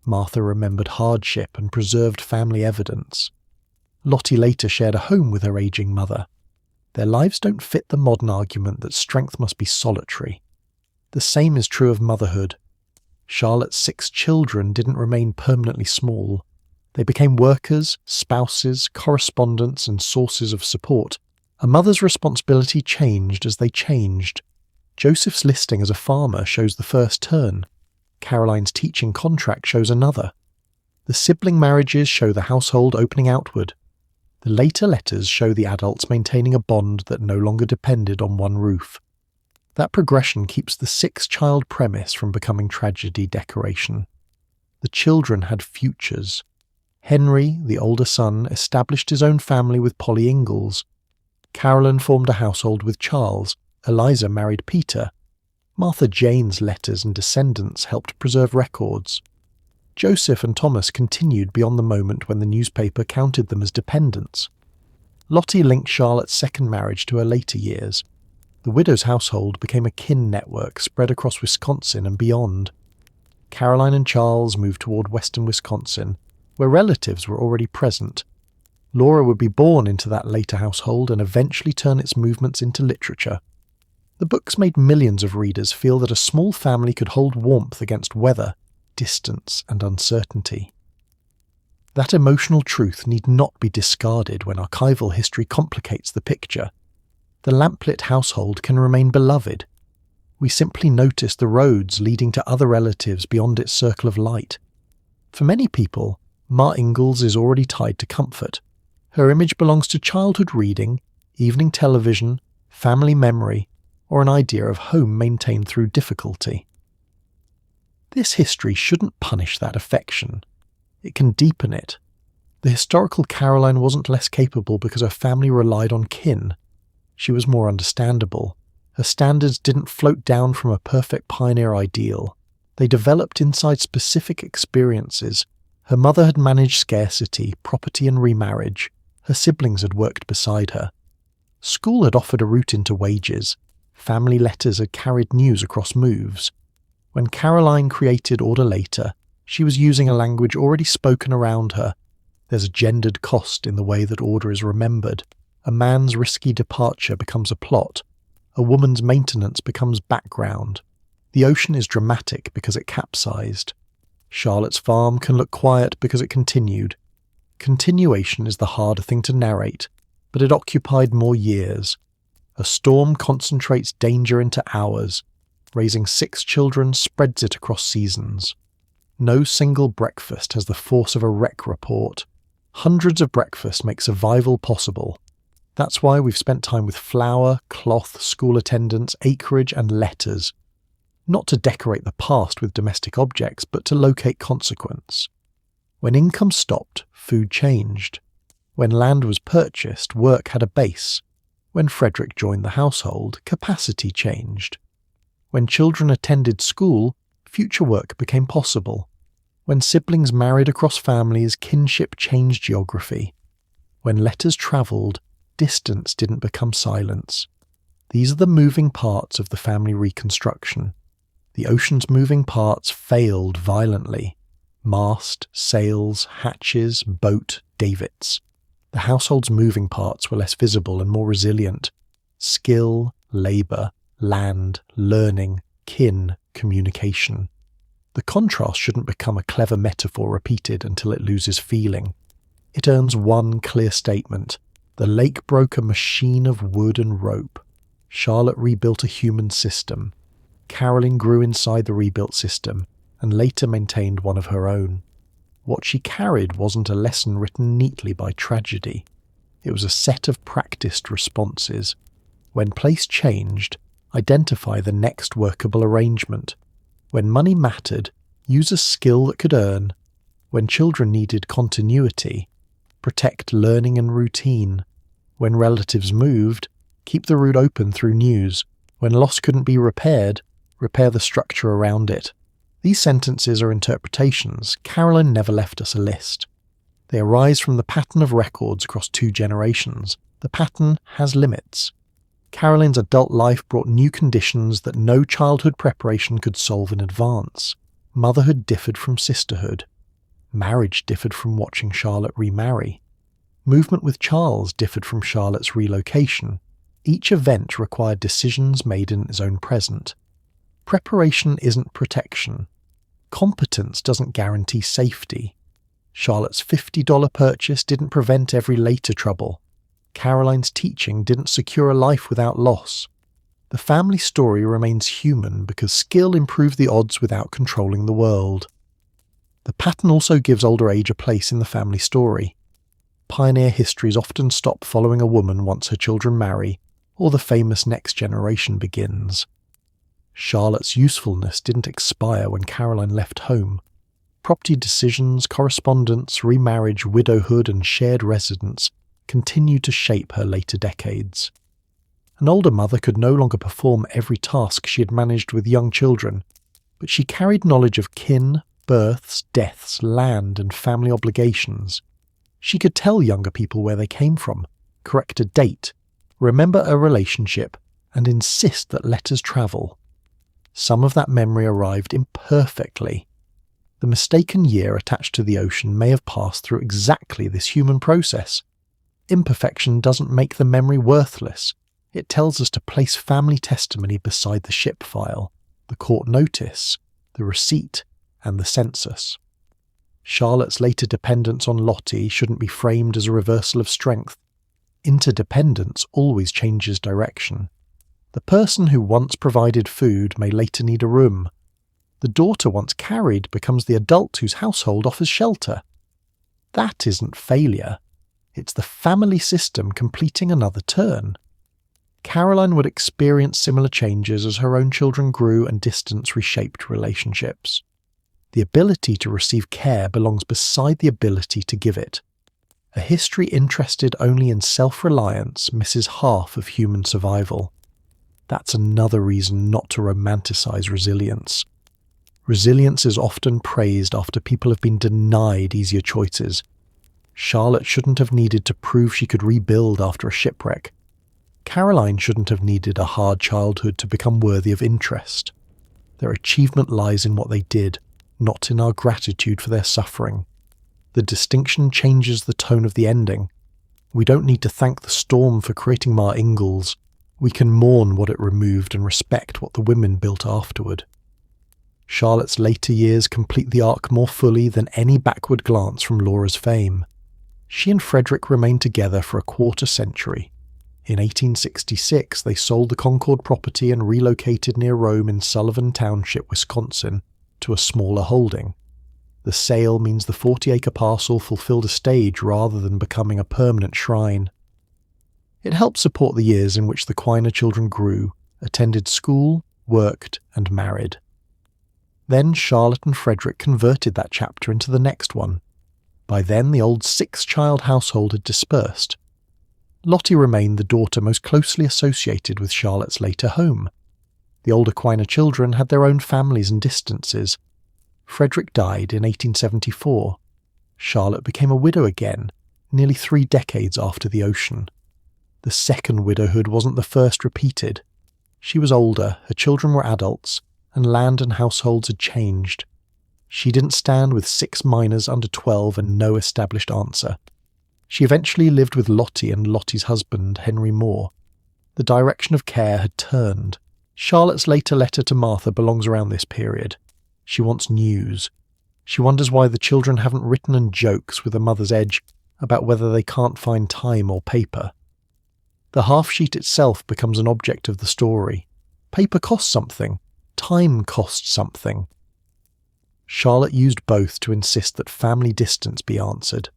Martha remembered hardship and preserved family evidence. Lottie later shared a home with her aging mother. Their lives don't fit the modern argument that strength must be solitary. The same is true of motherhood. Charlotte's 6 children didn't remain permanently small. They became workers, spouses, correspondents, and sources of support. A mother's responsibility changed as they changed. Joseph's listing as a farmer shows the first turn. Caroline's teaching contract shows another. The sibling marriages show the household opening outward. The later letters show the adults maintaining a bond that no longer depended on one roof. That progression keeps the 6-child premise from becoming tragedy decoration. The children had futures. Henry, the older son, established his own family with Polly Ingalls. Caroline formed a household with Charles. Eliza married Peter. Martha Jane's letters and descendants helped preserve records. Joseph and Thomas continued beyond the moment when the newspaper counted them as dependents. Lottie linked Charlotte's second marriage to her later years. The widow's household became a kin network spread across Wisconsin and beyond. Caroline and Charles moved toward western Wisconsin, where relatives were already present. Laura would be born into that later household and eventually turn its movements into literature. The books made millions of readers feel that a small family could hold warmth against weather, distance, and uncertainty. That emotional truth need not be discarded when archival history complicates the picture. The lamplit household can remain beloved. We simply notice the roads leading to other relatives beyond its circle of light. For many people, Ma Ingalls is already tied to comfort. Her image belongs to childhood reading, evening television, family memory, or an idea of home maintained through difficulty. This history shouldn't punish that affection. It can deepen it. The historical Caroline wasn't less capable because her family relied on kin. She was more understandable. Her standards didn't float down from a perfect pioneer ideal. They developed inside specific experiences. Her mother had managed scarcity, property and remarriage. Her siblings had worked beside her. School had offered a route into wages. Family letters had carried news across moves. When Caroline created Order later, she was using a language already spoken around her. There's a gendered cost in the way that order is remembered. A man's risky departure becomes a plot. A woman's maintenance becomes background. The ocean is dramatic because it capsized. Charlotte's farm can look quiet because it continued. Continuation is the harder thing to narrate, but it occupied more years. A storm concentrates danger into hours. Raising 6 children spreads it across seasons. No single breakfast has the force of a wreck report. Hundreds of breakfasts make survival possible. That's why we've spent time with flour, cloth, school attendance, acreage, and letters. Not to decorate the past with domestic objects, but to locate consequence. When income stopped, food changed. When land was purchased, work had a base. When Frederick joined the household, capacity changed. When children attended school, future work became possible. When siblings married across families, kinship changed geography. When letters travelled, distance didn't become silence. These are the moving parts of the family reconstruction. The ocean's moving parts failed violently. Mast, sails, hatches, boat, davits. The household's moving parts were less visible and more resilient. Skill, labour, land, learning, kin, communication. The contrast shouldn't become a clever metaphor repeated until it loses feeling. It earns one clear statement. The lake broke a machine of wood and rope. Charlotte rebuilt a human system. Caroline grew inside the rebuilt system and later maintained one of her own. What she carried wasn't a lesson written neatly by tragedy. It was a set of practiced responses. When place changed, identify the next workable arrangement. When money mattered, use a skill that could earn. When children needed continuity, protect learning and routine. When relatives moved, keep the route open through news. When loss couldn't be repaired, repair the structure around it. These sentences are interpretations. Caroline never left us a list. They arise from the pattern of records across 2 generations. The pattern has limits. Caroline's adult life brought new conditions that no childhood preparation could solve in advance. Motherhood differed from sisterhood. Marriage differed from watching Charlotte remarry. Movement with Charles differed from Charlotte's relocation. Each event required decisions made in its own present. Preparation isn't protection. Competence doesn't guarantee safety. Charlotte's $50 purchase didn't prevent every later trouble. Caroline's teaching didn't secure a life without loss. The family story remains human because skill improved the odds without controlling the world. The pattern also gives older age a place in the family story. Pioneer histories often stop following a woman once her children marry, or the famous next generation begins. Charlotte's usefulness didn't expire when Caroline left home. Property decisions, correspondence, remarriage, widowhood, and shared residence continued to shape her later decades. An older mother could no longer perform every task she had managed with young children, but she carried knowledge of kin, births, deaths, land, and family obligations. She could tell younger people where they came from, correct a date, remember a relationship, and insist that letters travel. Some of that memory arrived imperfectly. The mistaken year attached to the ocean may have passed through exactly this human process. Imperfection doesn't make the memory worthless. It tells us to place family testimony beside the ship file, the court notice, the receipt, and the census. Charlotte's later dependence on Lottie shouldn't be framed as a reversal of strength. Interdependence always changes direction. The person who once provided food may later need a room. The daughter once carried becomes the adult whose household offers shelter. That isn't failure. It's the family system completing another turn. Caroline would experience similar changes as her own children grew and distance reshaped relationships. The ability to receive care belongs beside the ability to give it. A history interested only in self-reliance misses half of human survival. That's another reason not to romanticize resilience. Resilience is often praised after people have been denied easier choices. Charlotte shouldn't have needed to prove she could rebuild after a shipwreck. Caroline shouldn't have needed a hard childhood to become worthy of interest. Their achievement lies in what they did, not in our gratitude for their suffering. The distinction changes the tone of the ending. We don't need to thank the storm for creating Ma Ingalls. We can mourn what it removed and respect what the women built afterward. Charlotte's later years complete the arc more fully than any backward glance from Laura's fame. She and Frederick remained together for a quarter century. In 1866, they sold the Concord property and relocated near Rome in Sullivan Township, Wisconsin, to a smaller holding. The sale means the 40-acre parcel fulfilled a stage rather than becoming a permanent shrine. It helped support the years in which the Quiner children grew, attended school, worked, and married. Then Charlotte and Frederick converted that chapter into the next one. By then, the old 6-child household had dispersed. Lottie remained the daughter most closely associated with Charlotte's later home. The older Quiner children had their own families and distances. Frederick died in 1874. Charlotte became a widow again, nearly 3 decades after the ocean. The second widowhood wasn't the first repeated. She was older, her children were adults, and land and households had changed. She didn't stand with 6 minors under 12 and no established answer. She eventually lived with Lottie and Lottie's husband, Henry Moore. The direction of care had turned. Charlotte's later letter to Martha belongs around this period. She wants news. She wonders why the children haven't written and jokes with a mother's edge about whether they can't find time or paper. The half-sheet itself becomes an object of the story. Paper costs something. Time costs something. Charlotte used both to insist that family distance be answered.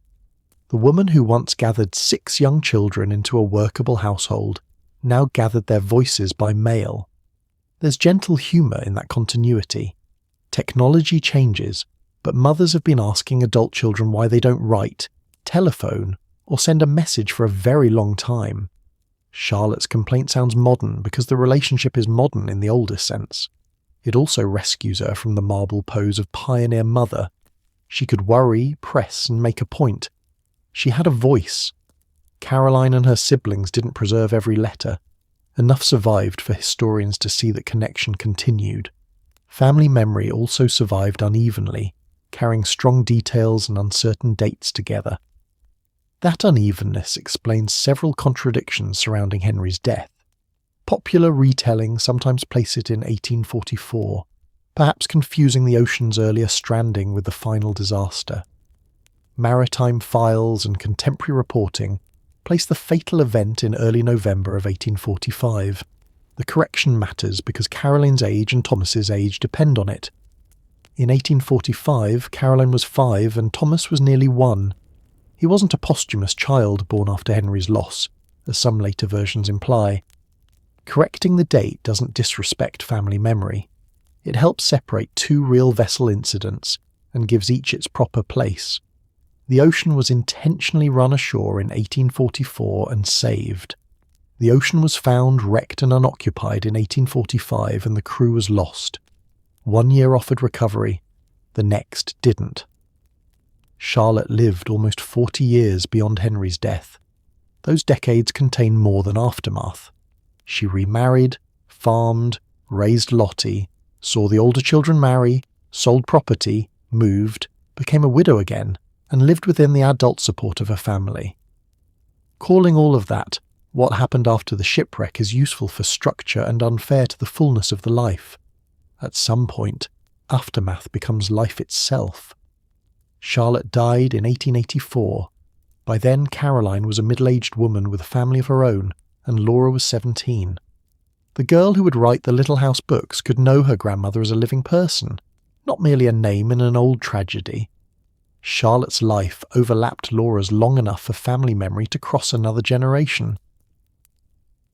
The woman who once gathered 6 young children into a workable household now gathered their voices by mail. There's gentle humour in that continuity. Technology changes, but mothers have been asking adult children why they don't write, telephone, or send a message for a very long time. Charlotte's complaint sounds modern because the relationship is modern in the oldest sense. It also rescues her from the marble pose of pioneer mother. She could worry, press, and make a point. She had a voice. Caroline and her siblings didn't preserve every letter. Enough survived for historians to see that connection continued. Family memory also survived unevenly, carrying strong details and uncertain dates together. That unevenness explains several contradictions surrounding Henry's death. Popular retelling sometimes place it in 1844, perhaps confusing the ocean's earlier stranding with the final disaster. Maritime files and contemporary reporting place the fatal event in early November of 1845. The correction matters because Caroline's age and Thomas's age depend on it. In 1845, Caroline was 5 and Thomas was nearly 1. He wasn't a posthumous child born after Henry's loss, as some later versions imply. Correcting the date doesn't disrespect family memory. It helps separate 2 real vessel incidents and gives each its proper place. The ocean was intentionally run ashore in 1844 and saved. The ocean was found wrecked and unoccupied in 1845 and the crew was lost. 1 year offered recovery, the next didn't. Charlotte lived almost 40 years beyond Henry's death. Those decades contain more than aftermath. She remarried, farmed, raised Lottie, saw the older children marry, sold property, moved, became a widow again, and lived within the adult support of her family. Calling all of that what happened after the shipwreck is useful for structure and unfair to the fullness of the life. At some point, aftermath becomes life itself. Charlotte died in 1884. By then, Caroline was a middle-aged woman with a family of her own, and Laura was 17. The girl who would write the Little House books could know her grandmother as a living person, not merely a name in an old tragedy. Charlotte's life overlapped Laura's long enough for family memory to cross another generation.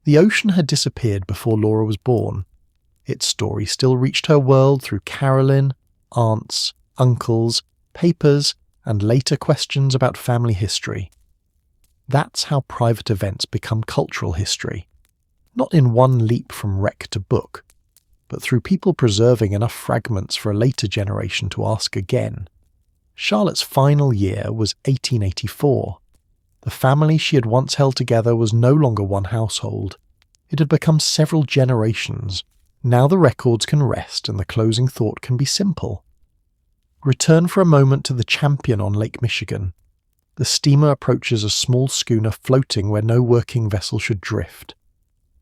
The ocean had disappeared before Laura was born. Its story still reached her world through Caroline, aunts, uncles, papers, and later questions about family history. That's how private events become cultural history, not in one leap from wreck to book, but through people preserving enough fragments for a later generation to ask again. Charlotte's final year was 1884. The family she had once held together was no longer one household. It had become several generations. Now the records can rest and the closing thought can be simple. Return for a moment to the Champion on Lake Michigan. The steamer approaches a small schooner floating where no working vessel should drift.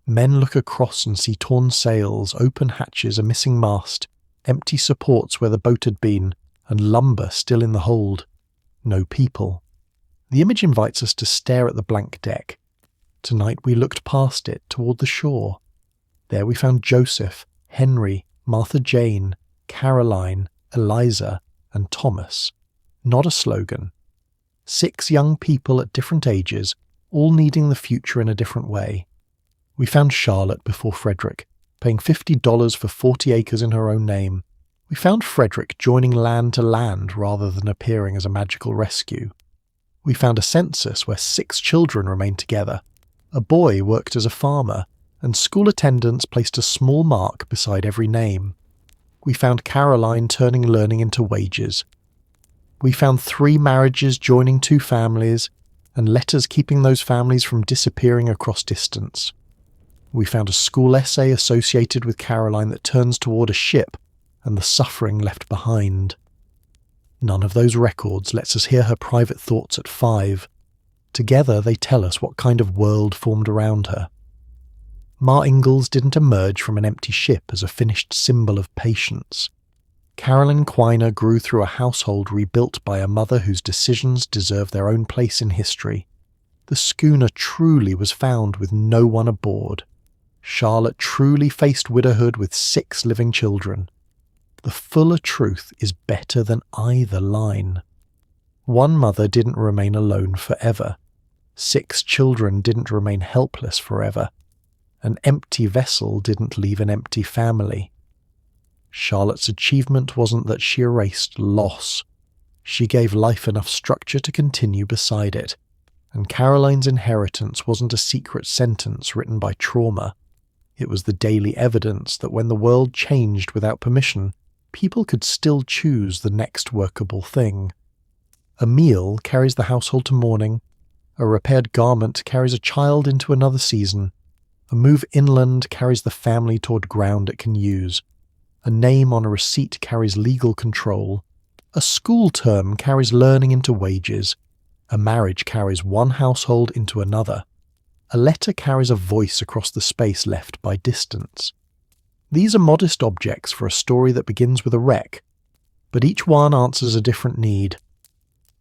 Men look across and see torn sails, open hatches, a missing mast, empty supports where the boat had been, and lumber still in the hold. No people. The image invites us to stare at the blank deck. Tonight we looked past it toward the shore. There we found Joseph, Henry, Martha Jane, Caroline, Eliza, and Thomas. Not a slogan. 6 young people at different ages, all needing the future in a different way. We found Charlotte before Frederick, paying $50 for 40 acres in her own name. We found Frederick joining land to land rather than appearing as a magical rescue. We found a census where 6 children remained together. A boy worked as a farmer, and school attendants placed a small mark beside every name. We found Caroline turning learning into wages. We found 3 marriages joining 2 families, and letters keeping those families from disappearing across distance. We found a school essay associated with Caroline that turns toward a ship and the suffering left behind. None of those records lets us hear her private thoughts at 5. Together they tell us what kind of world formed around her. Ma Ingalls didn't emerge from an empty ship as a finished symbol of patience. Caroline Quiner grew through a household rebuilt by a mother whose decisions deserve their own place in history. The schooner truly was found with no one aboard. Charlotte truly faced widowhood with 6 living children. The fuller truth is better than either line. One mother didn't remain alone forever. 6 children didn't remain helpless forever. An empty vessel didn't leave an empty family. Charlotte's achievement wasn't that she erased loss. She gave life enough structure to continue beside it. And Caroline's inheritance wasn't a secret sentence written by trauma. It was the daily evidence that when the world changed without permission, people could still choose the next workable thing. A meal carries the household to morning. A repaired garment carries a child into another season. A move inland carries the family toward ground it can use. A name on a receipt carries legal control. A school term carries learning into wages. A marriage carries one household into another. A letter carries a voice across the space left by distance. These are modest objects for a story that begins with a wreck, but each one answers a different need.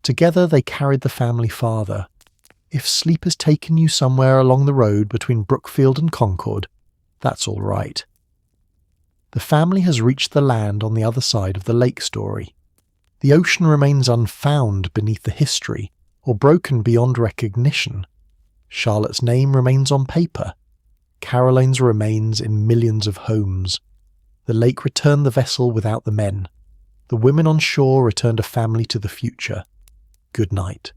Together they carried the family farther. If sleep has taken you somewhere along the road between Brookfield and Concord, that's all right. The family has reached the land on the other side of the lake story. The ocean remains unfound beneath the history, or broken beyond recognition. Charlotte's name remains on paper. Caroline's remains in millions of homes. The lake returned the vessel without the men. The women on shore returned a family to the future. Good night.